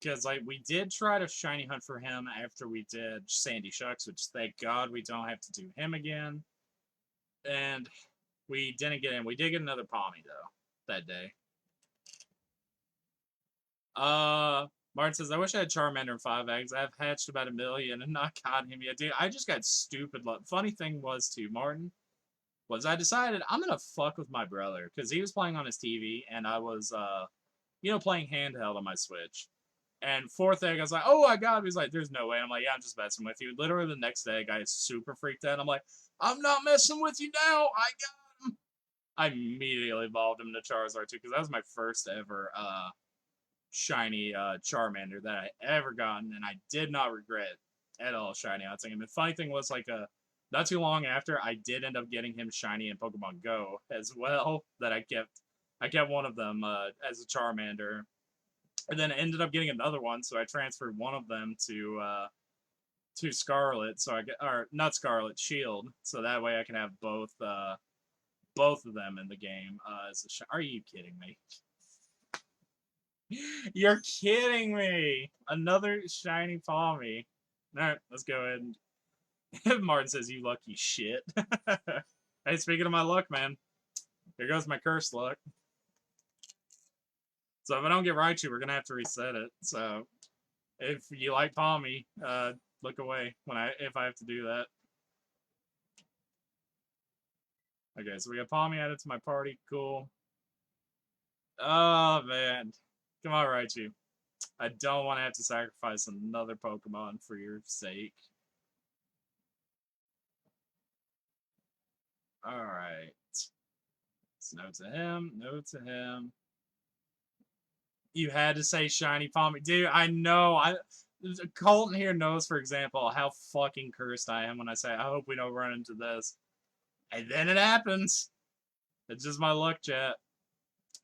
Because like we did try to shiny hunt for him after we did Sandy Shucks, which thank God we don't have to do him again. And we didn't get him. We did get another Palmy though that day. Martin says, I wish I had Charmander and 5 eggs. I've hatched about 1 million and not caught him yet. Dude, I just got stupid luck. Funny thing was, too, Martin, was I decided I'm going to fuck with my brother because he was playing on his TV and I was, playing handheld on my Switch. And 4th egg, I was like, oh, I got him. He's like, there's no way. I'm like, yeah, I'm just messing with you. Literally the next egg, I super freaked out. I'm like, I'm not messing with you now. I got him. I immediately evolved him to Charizard, too, because that was my first ever, shiny Charmander that I ever gotten, and I did not regret at all shiny hunting him. The funny thing was, like, not too long after, I did end up getting him shiny in Pokemon Go as well. That I kept one of them as a Charmander, and then ended up getting another one. So I transferred one of them to Scarlet, so or not Scarlet, Shield, so that way I can have both of them in the game. Are you kidding me? You're kidding me! Another shiny Palmy. Alright, let's go ahead and... Martin says, you lucky shit. Hey, speaking of my luck, man. Here goes my cursed luck. So if I don't get Raichu, we're gonna have to reset it. So, if you like Palmy, look away if I have to do that. Okay, so we got Palmy added to my party. Cool. Oh, man. Come on, Raichu. I don't want to have to sacrifice another Pokemon for your sake. Alright. No to him. No to him. You had to say shiny Palmy. Dude, I know. Colton here knows, for example, how fucking cursed I am when I say, I hope we don't run into this. And then it happens. It's just my luck, chat.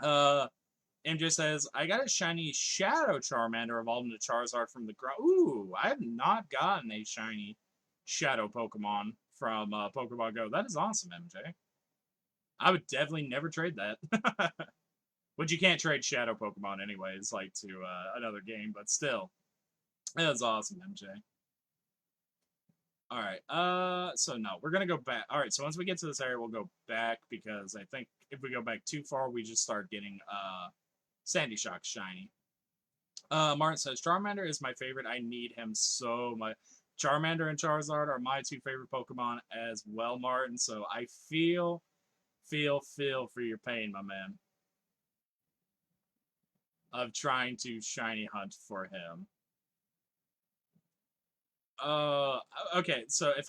MJ says, I got a shiny Shadow Charmander evolved into Charizard from the ground. Ooh, I have not gotten a shiny Shadow Pokemon from Pokemon Go. That is awesome, MJ. I would definitely never trade that. But you can't trade Shadow Pokemon anyways, like to another game, but still. That's awesome, MJ. Alright, so no, we're gonna go back. Alright, so once we get to this area, we'll go back, because I think if we go back too far, we just start getting, Sandy Shock shiny. Martin says, Charmander is my favorite. I need him so much. Charmander and Charizard are my two favorite Pokemon as well, Martin, so I feel for your pain, my man. Of trying to shiny hunt for him. Okay, so if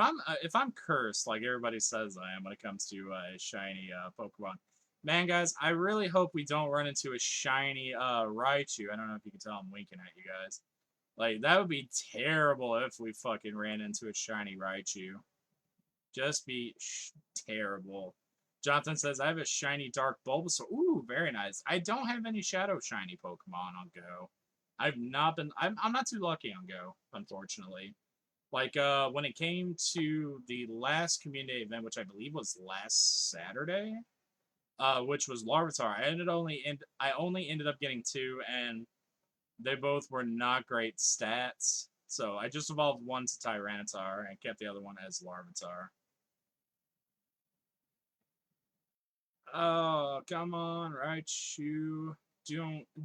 I'm cursed like everybody says I am when it comes to shiny Pokemon, man, guys, I really hope we don't run into a shiny Raichu. I don't know if you can tell I'm winking at you guys. Like, that would be terrible if we fucking ran into a shiny Raichu. Just be terrible. Jonathan says, I have a shiny Dark Bulbasaur. Ooh, very nice. I don't have any Shadow shiny Pokemon on Go. I've not been... I'm not too lucky on Go, unfortunately. Like, when it came to the last community event, which I believe was last Saturday, which was Larvitar, I only ended up getting 2, and they both were not great stats. So I just evolved one to Tyranitar and kept the other one as Larvitar. Oh, come on, Raichu.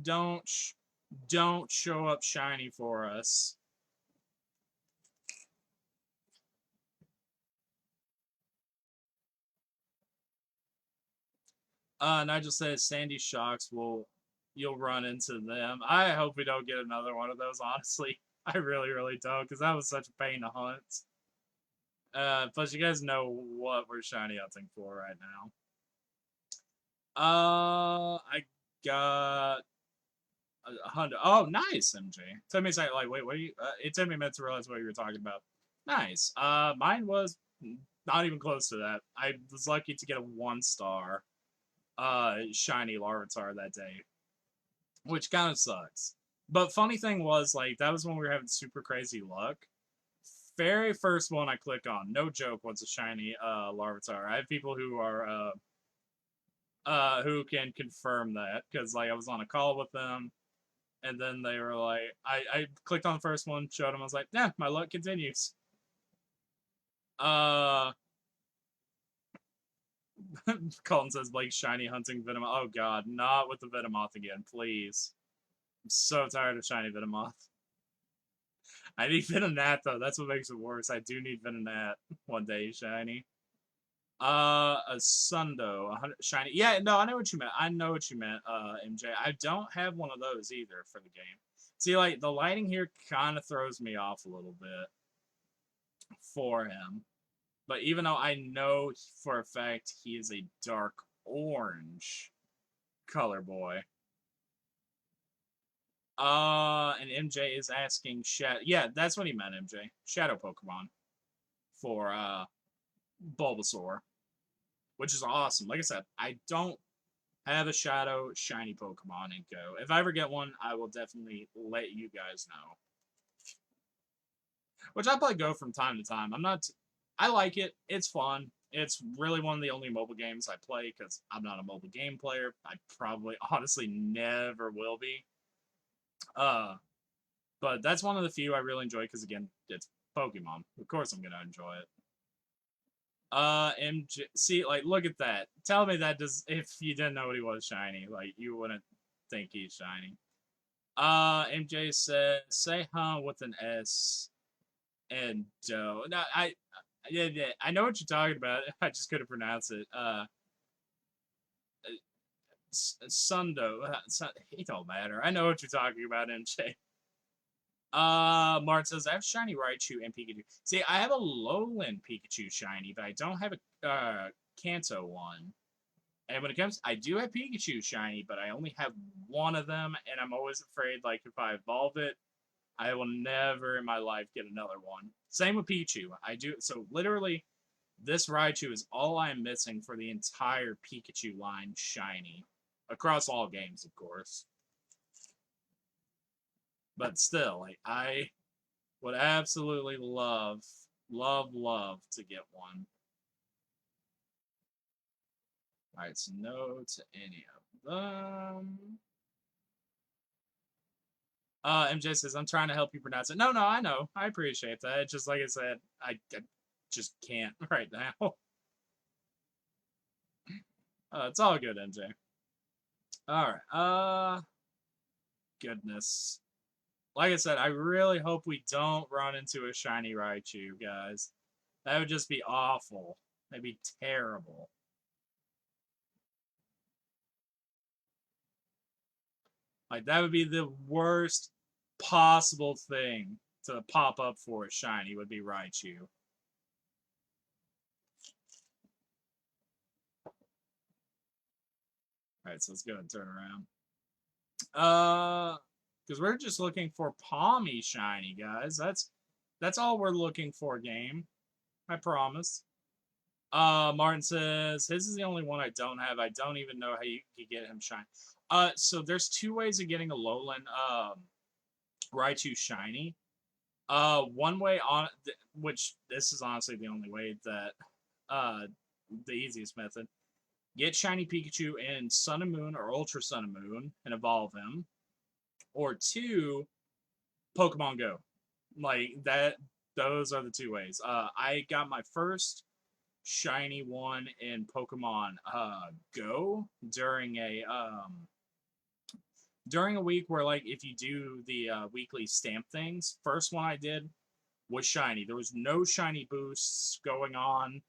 Don't show up shiny for us. Nigel says Sandy Shocks you'll run into them. I hope we don't get another one of those, honestly. I really don't, because that was such a pain to hunt. Plus you guys know what we're shiny hunting for right now. I got 100. Oh, nice, MJ. Took me a second, like, wait, what are you? It took me a minute to realize what you were talking about. Nice. Mine was not even close to that. I was lucky to get a 1-star shiny Larvitar that day, which kind of sucks. But funny thing was, like, that was when we were having super crazy luck. Very first one I click on, no joke, was a shiny Larvitar. I have people who are who can confirm that, because like I was on a call with them, and then they were like, I clicked on the first one, showed them, I was like, yeah, my luck continues. Colton says Blake shiny hunting Venomoth. Oh god, not with the Venomoth again, please. I'm so tired of shiny Venomoth. I need Venonat though, that's what makes it worse. I do need Venonat one day shiny. A Sundo, 100 shiny. Yeah, no, I know what you meant. MJ. I don't have one of those either for the game. See, like, the lighting here kind of throws me off a little bit for him. But even though I know for a fact he is a dark orange color boy. And MJ is asking Shadow. Yeah, that's what he meant, MJ. Shadow Pokemon for Bulbasaur, which is awesome. Like I said, I don't have a Shadow shiny Pokemon in Go. If I ever get one, I will definitely let you guys know. Which I play Go from time to time. I like it. It's fun. It's really one of the only mobile games I play, because I'm not a mobile game player. I probably, honestly, never will be. But that's one of the few I really enjoy, because again, it's Pokemon. Of course I'm gonna enjoy it. MJ, see, like, look at that. Tell me that if you didn't know what he was shiny, like, you wouldn't think he's shiny. MJ says, say huh with an S and dough. No, I know what you're talking about. I just couldn't pronounce it. Sundo. It don't matter. I know what you're talking about, MJ. Martin says, I have shiny Raichu and Pikachu. See, I have a Lowland Pikachu shiny, but I don't have a Kanto one. And when it comes, I do have Pikachu shiny, but I only have one of them, and I'm always afraid, like, if I evolve it, I will never in my life get another one. Same with Pichu. I do, so literally, this Raichu is all I'm missing for the entire Pikachu line shiny. Across all games, of course. But still, like, I would absolutely love to get one. Alright, so no to any of them. MJ says, I'm trying to help you pronounce it. No, I know. I appreciate that. It's just like I said, I just can't right now. It's all good, MJ. Alright, goodness. Like I said, I really hope we don't run into a shiny Raichu, guys. That would just be awful. That'd be terrible. Like, that would be the worst possible thing to pop up for a shiny would be Raichu. Alright, so let's go and turn around. Because we're just looking for Palmy shiny, guys. That's all we're looking for, game. I promise. Martin says his is the only one I don't have. I don't even know how you can get him shiny. So there's two ways of getting a Alolan Raichu shiny. One way on which this is honestly the only way that the easiest method. Get shiny Pikachu in Sun and Moon or Ultra Sun and Moon and evolve him. Or two, Pokemon Go. Like that those are the two ways. I got my first shiny one in Pokemon Go during a week where, like, if you do the weekly stamp things. First one I did was shiny. There was no shiny boosts going on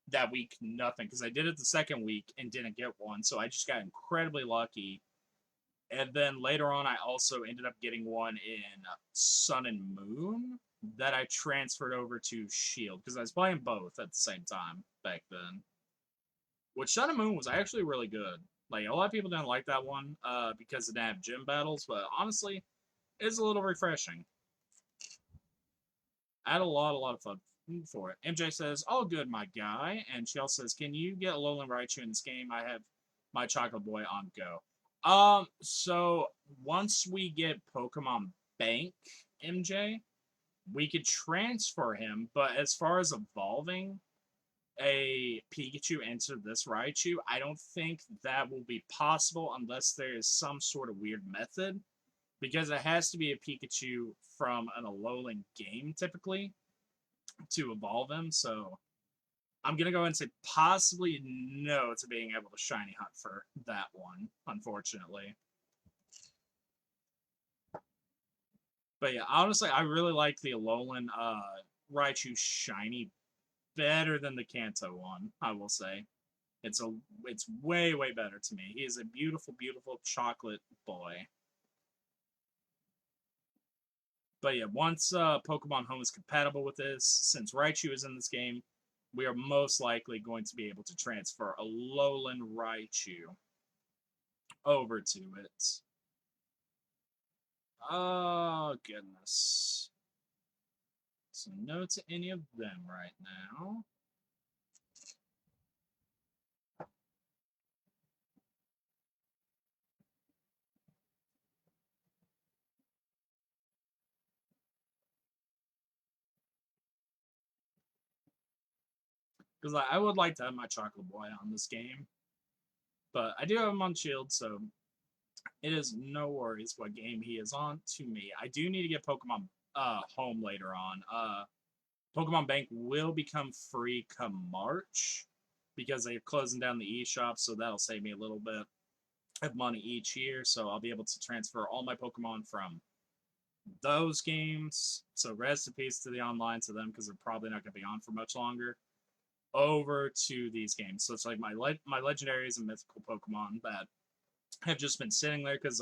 that week, nothing, because I did it the second week and didn't get one, so I just got incredibly lucky. And then later on, I also ended up getting one in Sun and Moon that I transferred over to Shield because I was playing both at the same time back then. Which Sun and Moon was actually really good. Like, a lot of people didn't like that one because it didn't have gym battles, but honestly, it's a little refreshing. I had a lot of fun for it. MJ says, all good, my guy. And she also says, can you get Alolan Raichu in this game? I have my Chocolate Boy on go. So once we get Pokemon Bank, MJ, we could transfer him, but as far as evolving a Pikachu into this Raichu, I don't think that will be possible unless there is some sort of weird method, because it has to be a Pikachu from an Alolan game, typically, to evolve him, so I'm going to go and say possibly no to being able to shiny hunt for that one, unfortunately. But yeah, honestly, I really like the Alolan Raichu shiny better than the Kanto one, I will say. It's way better to me. He is a beautiful chocolate boy. But yeah, once Pokemon Home is compatible with this, since Raichu is in this game, we are most likely going to be able to transfer Alolan Raichu over to it. Oh, goodness. So no to any of them right now. Because I would like to have my Chocolate Boy on this game. But I do have him on Shield, so it is no worries what game he is on to me. I do need to get Pokemon Home later on. Pokemon Bank will become free come March because they're closing down the eShop, so that'll save me a little bit of money each year. So I'll be able to transfer all my Pokemon from those games. So rest in peace to the online to them because they're probably not going to be on for much longer. Over to these games. So it's like my legendaries and mythical Pokemon that have just been sitting there because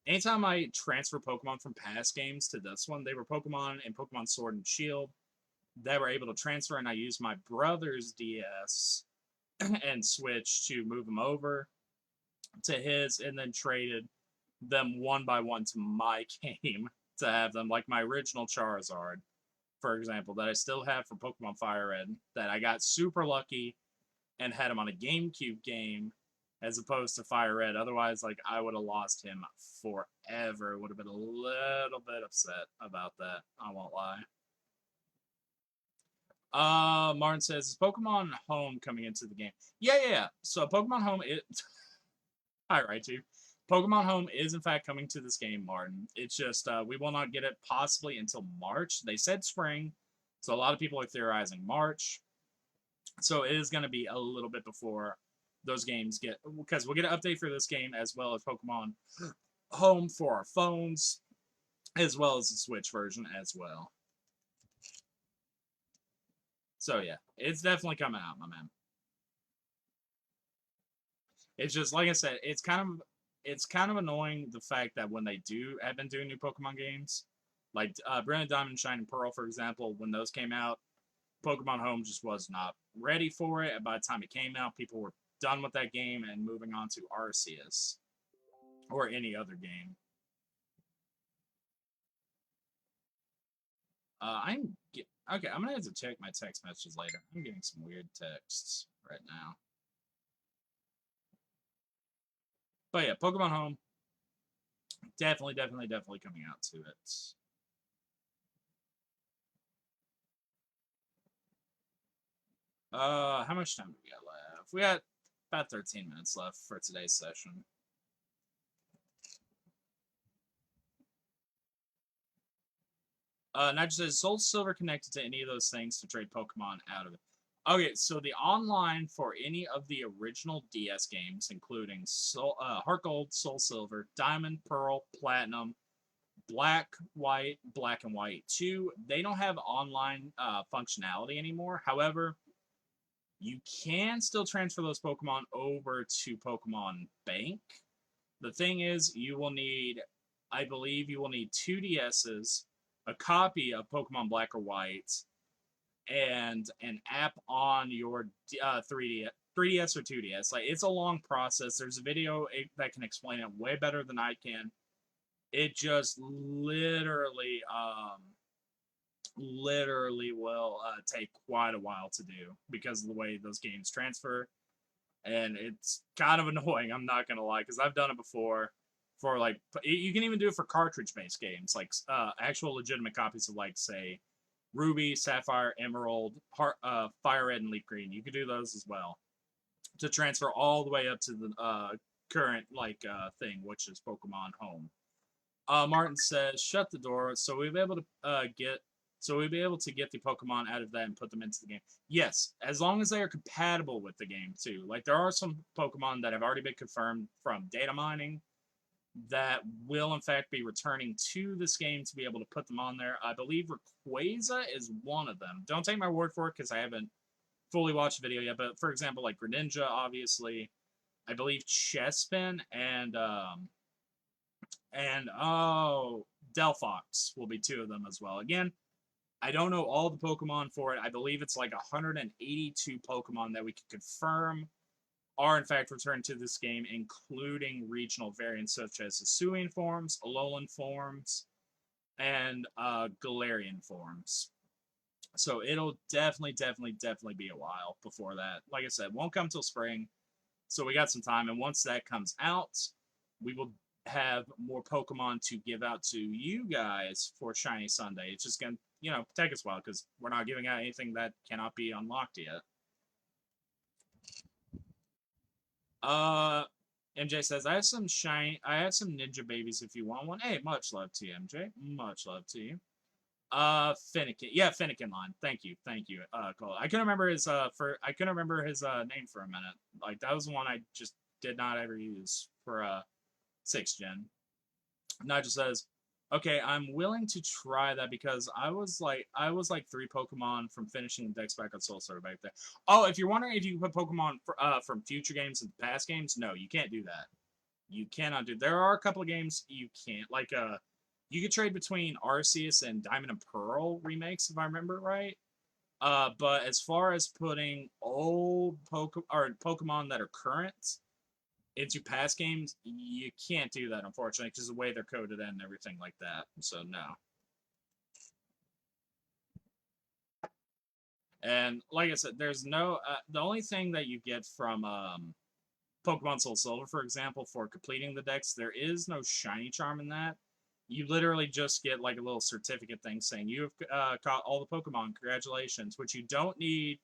anytime I transfer Pokemon from past games to this one, they were Pokemon and Pokemon Sword and Shield that were able to transfer, and I used my brother's DS and switched to move them over to his, and then traded them one by one to my game to have them, like my original Charizard, for example, that I still have for Pokemon Fire Red, that I got super lucky and had him on a GameCube game as opposed to Fire Red. Otherwise, like, I would have lost him forever. Would have been a little bit upset about that. I won't lie. Martin says, is Pokemon Home coming into the game? Yeah. So Pokemon Home, hi, Raichu. Pokemon Home is in fact coming to this game, Martin. It's just we will not get it possibly until March. They said spring, so a lot of people are theorizing March. So it is going to be a little bit before those games get, because we'll get an update for this game as well as Pokemon Home for our phones, as well as the Switch version as well. So yeah, it's definitely coming out, my man. It's just like I said, it's kind of annoying the fact that when they have been doing new Pokemon games, like Brilliant Diamond, Shine, and Pearl, for example, when those came out, Pokemon Home just was not ready for it. And by the time it came out, people were done with that game and moving on to Arceus or any other game. Okay. I'm gonna have to check my text messages later. I'm getting some weird texts right now. But yeah, Pokemon Home definitely coming out to it. How much time do we got left? We got about 13 minutes left for today's session. Nigel says, Soul Silver connected to any of those things to trade Pokemon out of it. Okay, so the online for any of the original DS games, including Heart Gold, Soul Silver, Diamond, Pearl, Platinum, Black and White 2, they don't have online functionality anymore. However, you can still transfer those Pokemon over to Pokemon Bank. The thing is, I believe you will need 2DSs, a copy of Pokemon Black or White, and an app on your 3DS or 2DS. Like, it's a long process. There's a video that can explain it way better than I can. It just literally will take quite a while to do because of the way those games transfer, and it's kind of annoying. I'm not gonna lie, because I've done it before. For like, you can even do it for cartridge-based games, like actual legitimate copies of, like, say, Ruby, Sapphire, Emerald, Fire Red, and Leaf Green. You could do those as well to transfer all the way up to the current thing, which is Pokemon Home. Martin says, "Shut the door." So we'll be able to get the Pokemon out of that and put them into the game. Yes, as long as they are compatible with the game too. Like, there are some Pokemon that have already been confirmed from data mining that will in fact be returning to this game to be able to put them on there. I believe Rayquaza is one of them. Don't take my word for it because I haven't fully watched the video yet. But for example, like Greninja, obviously, I believe Chespin and Delphox will be two of them as well. Again, I don't know all the Pokemon for it. I believe it's like 182 Pokemon that we can confirm are in fact returned to this game, including regional variants such as Hisuian forms, Alolan forms, and Galarian forms. So it'll definitely be a while before that. Like I said, won't come till spring. So we got some time, and once that comes out, we will have more Pokemon to give out to you guys for Shiny Sunday. It's just gonna, take us a while because we're not giving out anything that cannot be unlocked yet. MJ says, I have some ninja babies if you want one. Hey, much love to you, MJ. Much love to you. Finnegan. Yeah, Finnegan line. Thank you. Cole. I couldn't remember his name for a minute. Like, that was the one I just did not ever use for 6th gen. Nigel says, okay, I'm willing to try that because I was like 3 Pokemon from finishing the Dex back on Soul Silver back there. Oh, if you're wondering if you can put Pokemon from future games and past games, no, you can't do that. You cannot do. There are a couple of games you can't. Like, you could trade between Arceus and Diamond and Pearl remakes, if I remember right. But as far as putting old Pokemon that are current into past games, you can't do that, unfortunately, because the way they're coded and everything like that. So no. And like I said, there's no the only thing that you get from Pokemon Soul Silver, for example, for completing the decks, there is no shiny charm in that. You literally just get like a little certificate thing saying you have caught all the Pokemon. Congratulations, which you don't need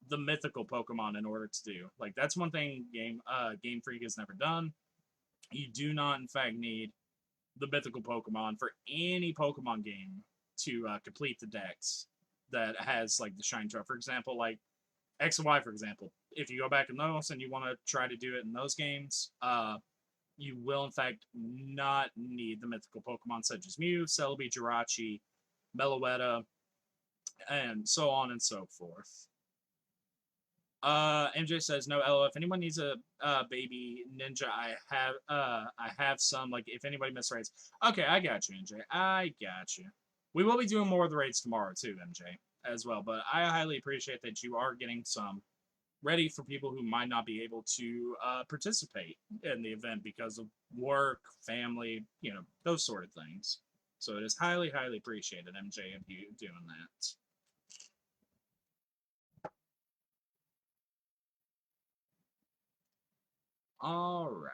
the mythical Pokemon in order to do. Like that's one thing Game Freak has never done. You do not, in fact, need the mythical Pokemon for any Pokemon game to complete the decks that has like the shine charm. For example, like X and Y, for example. If you go back in those and you want to try to do it in those games, you will in fact not need the mythical Pokemon such as Mew, Celebi, Jirachi, Meloetta, and so on and so forth. MJ says no. LO. If anyone needs a baby ninja, I have some. Like if anybody missed raids, okay, I got you, MJ. I got you. We will be doing more of the raids tomorrow too, MJ, as well. But I highly appreciate that you are getting some ready for people who might not be able to participate in the event because of work, family, those sort of things. So it is highly, highly appreciated, MJ, of you doing that. All right.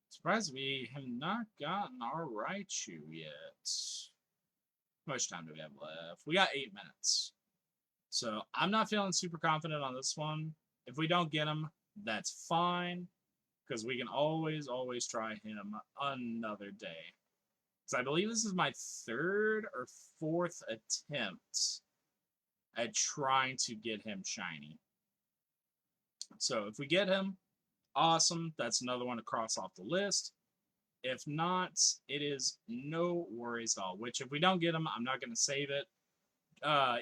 Surprised we have not gotten our Raichu yet. How much time do we have left? We got 8 minutes. So I'm not feeling super confident on this one. If we don't get him, that's fine. Because we can always, always try him another day. Because I believe this is my 3rd or 4th attempt at trying to get him shiny. So if we get him, awesome. That's another one to cross off the list. If not, it is no worries at all. Which, if we don't get him, I'm not going to save it.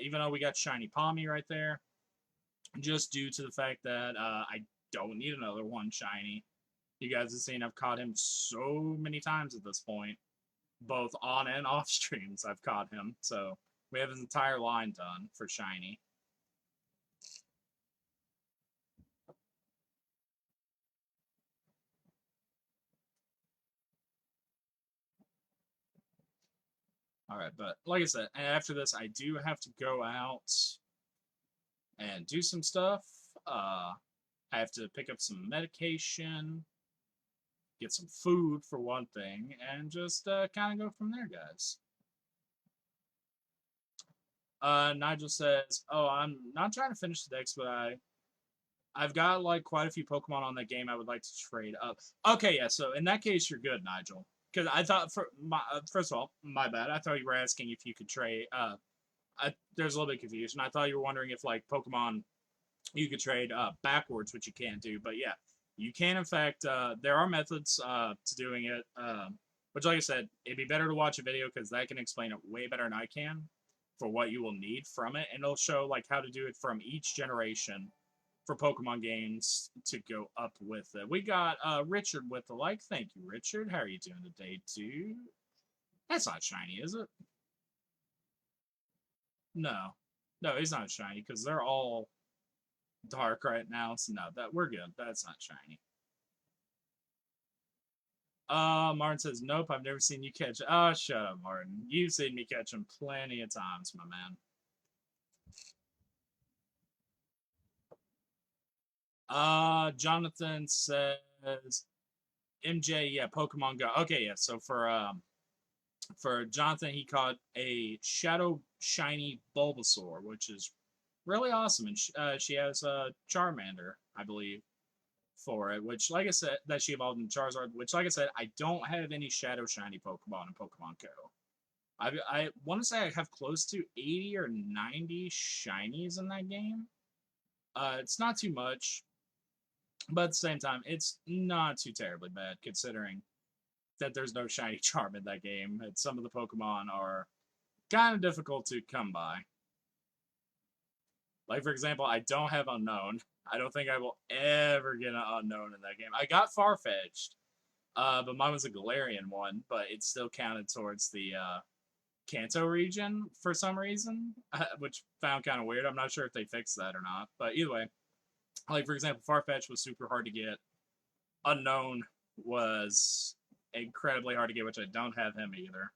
Even though we got Shiny Palmy right there. Just due to the fact that I don't need another one shiny. You guys have seen I've caught him so many times at this point. Both on and off streams I've caught him. So we have his entire line done for shiny. All right, but like I said, after this, I do have to go out and do some stuff. I have to pick up some medication, get some food for one thing, and just kind of go from there, guys. Nigel says, "Oh, I'm not trying to finish the decks, but I've got like quite a few Pokemon on that game I would like to trade up." Okay, yeah. So in that case, you're good, Nigel. Because I thought first of all, my bad. I thought you were asking if you could trade. There's a little bit of confusion. I thought you were wondering if like Pokemon you could trade backwards, which you can't do. But yeah, you can. In fact, there are methods to doing it. Which, like I said, it'd be better to watch a video because that can explain it way better than I can for what you will need from it, and it'll show like how to do it from each generation for Pokemon games to go up with it. We got Richard with the like. Thank you, Richard. How are you doing today, dude? That's not shiny, is it? No. No, it's not shiny because they're all dark right now. So no, that we're good. That's not shiny. Martin says, nope, I've never seen you catch. Oh, shut up, Martin. You've seen me catch them plenty of times, my man. Jonathan says, MJ, yeah, Pokemon Go. Okay, yeah. So for Jonathan, he caught a Shadow Shiny Bulbasaur, which is really awesome, and she has a Charmander, I believe, for it. Which, like I said, that she evolved in Charizard. Which, like I said, I don't have any Shadow Shiny Pokemon in Pokemon Go. I want to say I have close to 80 or 90 shinies in that game. It's not too much, but at the same time, it's not too terribly bad considering that there's no shiny charm in that game. And some of the Pokemon are kind of difficult to come by. Like, for example, I don't have Unknown. I don't think I will ever get an Unknown in that game. I got Farfetch'd, but mine was a Galarian one, but it still counted towards the Kanto region for some reason, which found kind of weird. I'm not sure if they fixed that or not. But either way, like for example, Farfetch was super hard to get. Unknown was incredibly hard to get, which I don't have him either.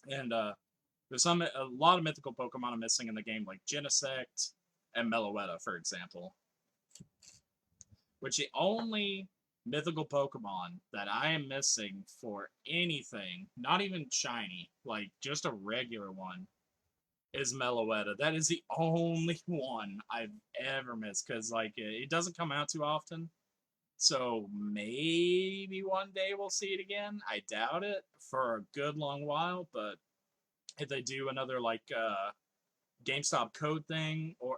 And there's a lot of mythical Pokemon I'm missing in the game, like Genesect and Meloetta, for example. Which the only mythical Pokemon that I am missing for anything, not even shiny, like just a regular one, is Meloetta. That is the only one I've ever missed because like it doesn't come out too often. So maybe one day we'll see it again. I doubt it for a good long while, but if they do another like GameStop code thing or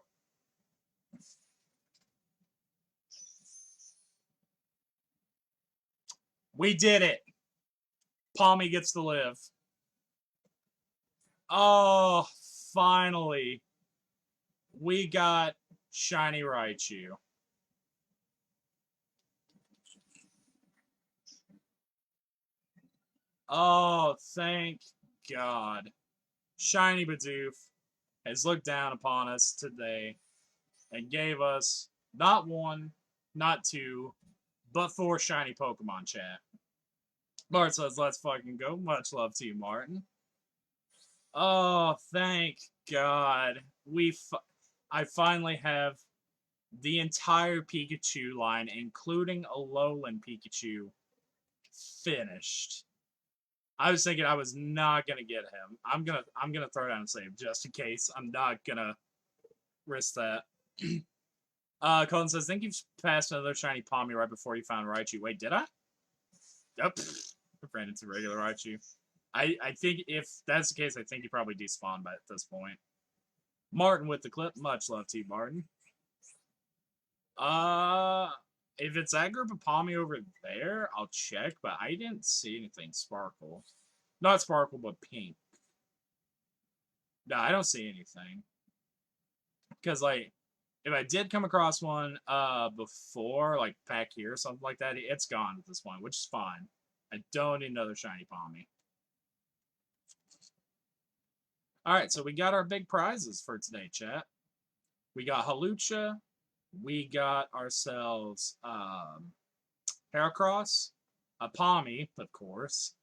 we did it. Palmy gets to live. Oh, finally. We got Shiny Raichu. Oh, thank God. Shiny Bidoof has looked down upon us today and gave us not one, not two, but four shiny Pokemon chat. Martin says, let's fucking go. Much love to you, Martin. Oh, thank God. I finally have the entire Pikachu line, including a Alolan Pikachu, finished. I was thinking I was not gonna get him. I'm gonna throw down a save just in case. I'm not gonna risk that. Colin says, think you've passed another shiny Palmy right before you found Raichu. Wait, did I? Yep. I ran into regular Raichu. I think if that's the case, I think you probably despawned by at this point. Martin with the clip. Much love to you, Martin. If it's that group of Palmy over there, I'll check, but I didn't see anything sparkle. Not sparkle, but pink. No, I don't see anything. Because, like, if I did come across one before, like back here or something like that, it's gone at this point, which is fine. I don't need another shiny Palmy. Alright, so we got our big prizes for today, chat. We got Halucha. We got ourselves Heracross, a Palmy, of course,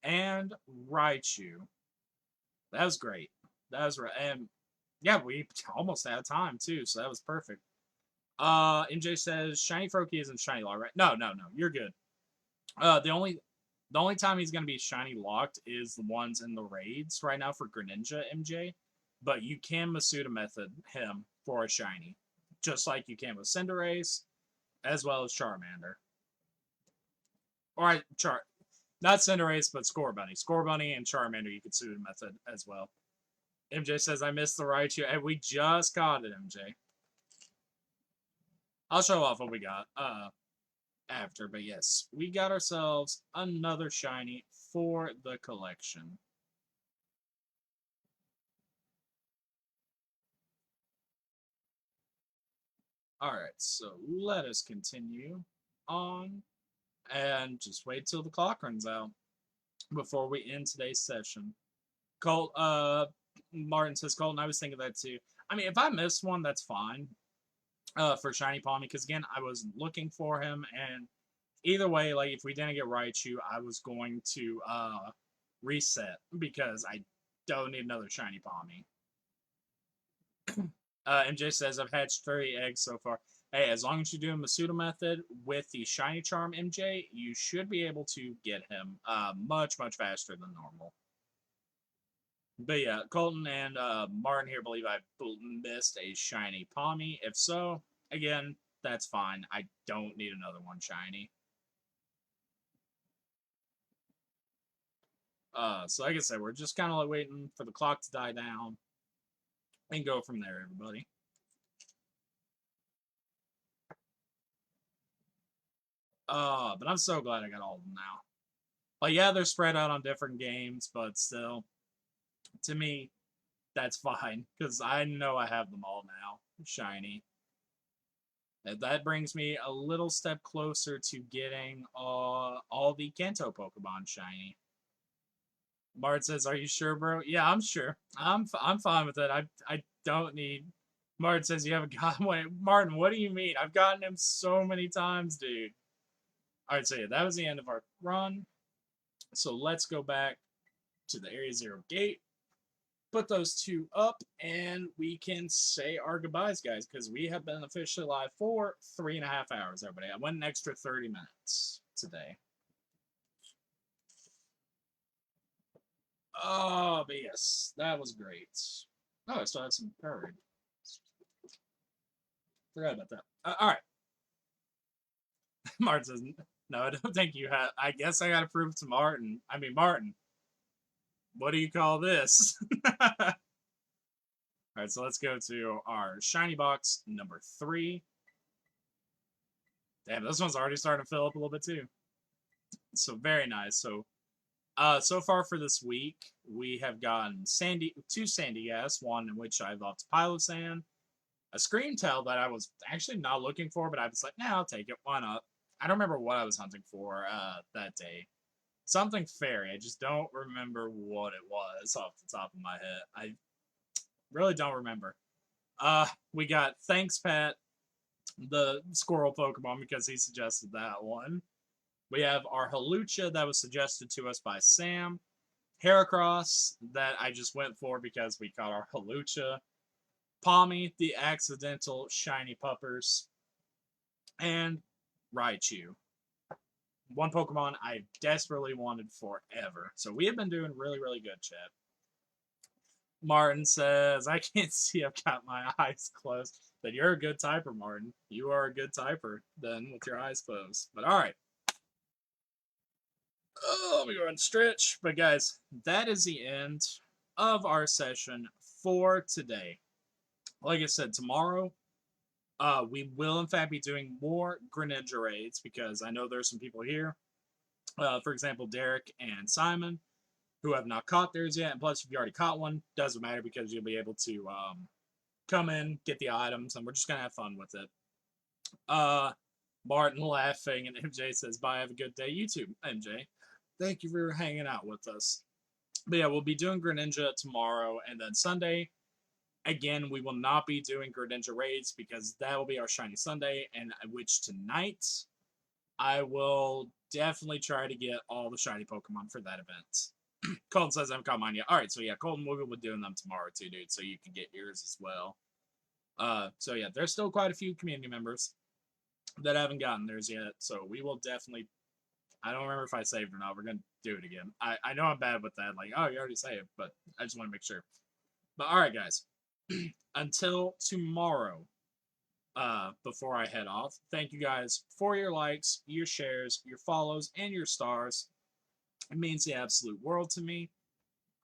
and Raichu. That was great. That was right. And yeah, we almost had time too, so that was perfect. MJ says shiny Froakie isn't shiny locked, right? No, you're good. The only time he's gonna be shiny locked is the ones in the raids right now for Greninja MJ. But you can Masuda method him for a shiny. Just like you can with Cinderace, as well as Charmander. Or not Cinderace, but Scorbunny. Scorbunny and Charmander you could Masuda method as well. MJ says, I missed the Raichu. And we just got it, MJ. I'll show off what we got after. But yes, we got ourselves another shiny for the collection. Alright, so let us continue on. And just wait till the clock runs out before we end today's session. Colt, Martin says, Colton, I was thinking that too. I mean, if I missed one, that's fine. For Shiny Palmy, because again, I was looking for him, and either way, like if we didn't get Raichu, I was going to reset because I don't need another Shiny Palmy. MJ says I've hatched 30 eggs so far. Hey, as long as you do a Masuda method with the Shiny Charm MJ, you should be able to get him much faster than normal. But yeah, Colton and Martin here believe I missed a shiny Palmy. If so, again, that's fine. I don't need another one shiny. So like I said, we're just kind of like waiting for the clock to die down and go from there, everybody. But I'm so glad I got all of them now. Like, yeah, they're spread out on different games, but still, to me, that's fine because I know I have them all now, shiny. That brings me a little step closer to getting all the Kanto Pokemon shiny. Martin says, "Are you sure, bro?" Yeah, I'm sure. I'm fine with it. I don't need. Martin says, "You haven't gotten one." Martin, what do you mean? I've gotten him so many times, dude. All right, so yeah, that was the end of our run. So let's go back to the Area Zero gate. Put those two up, and we can say our goodbyes, guys, because we have been officially live for 3.5 hours. Everybody, I went an extra 30 minutes today. Oh, but yes, that was great. Oh, I still have some courage. Forgot about that. All right. Martin says, no, I don't think you have. I guess I got to prove to Martin. I mean, Martin, what do you call this? All right, so let's go to our shiny box number 3. Damn, this one's already starting to fill up a little bit too. So very nice. So far for this week, we have gotten two Sandy Gas, one in which I lost Pilot Sand, a Scream Tail that I was actually not looking for, but I was like, nah, I'll take it. Why not? I don't remember what I was hunting for that day. Something fairy. I just don't remember what it was off the top of my head. I really don't remember. We got Thanks Pat, the squirrel Pokemon, because he suggested that one. We have our Halucha that was suggested to us by Sam. Heracross that I just went for because we caught our Halucha. Palmy, the accidental shiny puppers. And Raichu. One Pokemon I desperately wanted forever. So we have been doing really, really good, chat. Martin says, I can't see, I've got my eyes closed. But you're a good typer, Martin. You are a good typer then with your eyes closed. But all right. Oh, let me go and stretch. But guys, that is the end of our session for today. Like I said, tomorrow we will in fact be doing more Greninja raids because I know there's some people here. For example, Derek and Simon, who have not caught theirs yet. And plus, if you already caught one, doesn't matter because you'll be able to come in, get the items, and we're just gonna have fun with it. Martin laughing, and MJ says, "Bye, have a good day, you too, MJ. Thank you for hanging out with us." But yeah, we'll be doing Greninja tomorrow, and then Sunday. Again, we will not be doing Greninja raids because that will be our Shiny Sunday, and which tonight I will definitely try to get all the shiny Pokemon for that event. Colton says I haven't caught mine yet. All right, so yeah, Colton, we will be doing them tomorrow too, dude. So you can get yours as well. So yeah, there's still quite a few community members that haven't gotten theirs yet. So we will definitely. I don't remember if I saved or not. We're gonna do it again. I know I'm bad with that. Like, oh, you already saved, but I just want to make sure. But all right, guys. Until tomorrow. Before I head off, thank you guys for your likes, your shares, your follows, and your stars. It means the absolute world to me.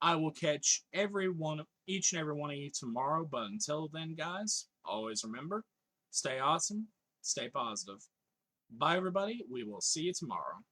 I will catch each and every one of you tomorrow. But until then, guys, always remember, stay awesome, stay positive. Bye, everybody. We will see you tomorrow.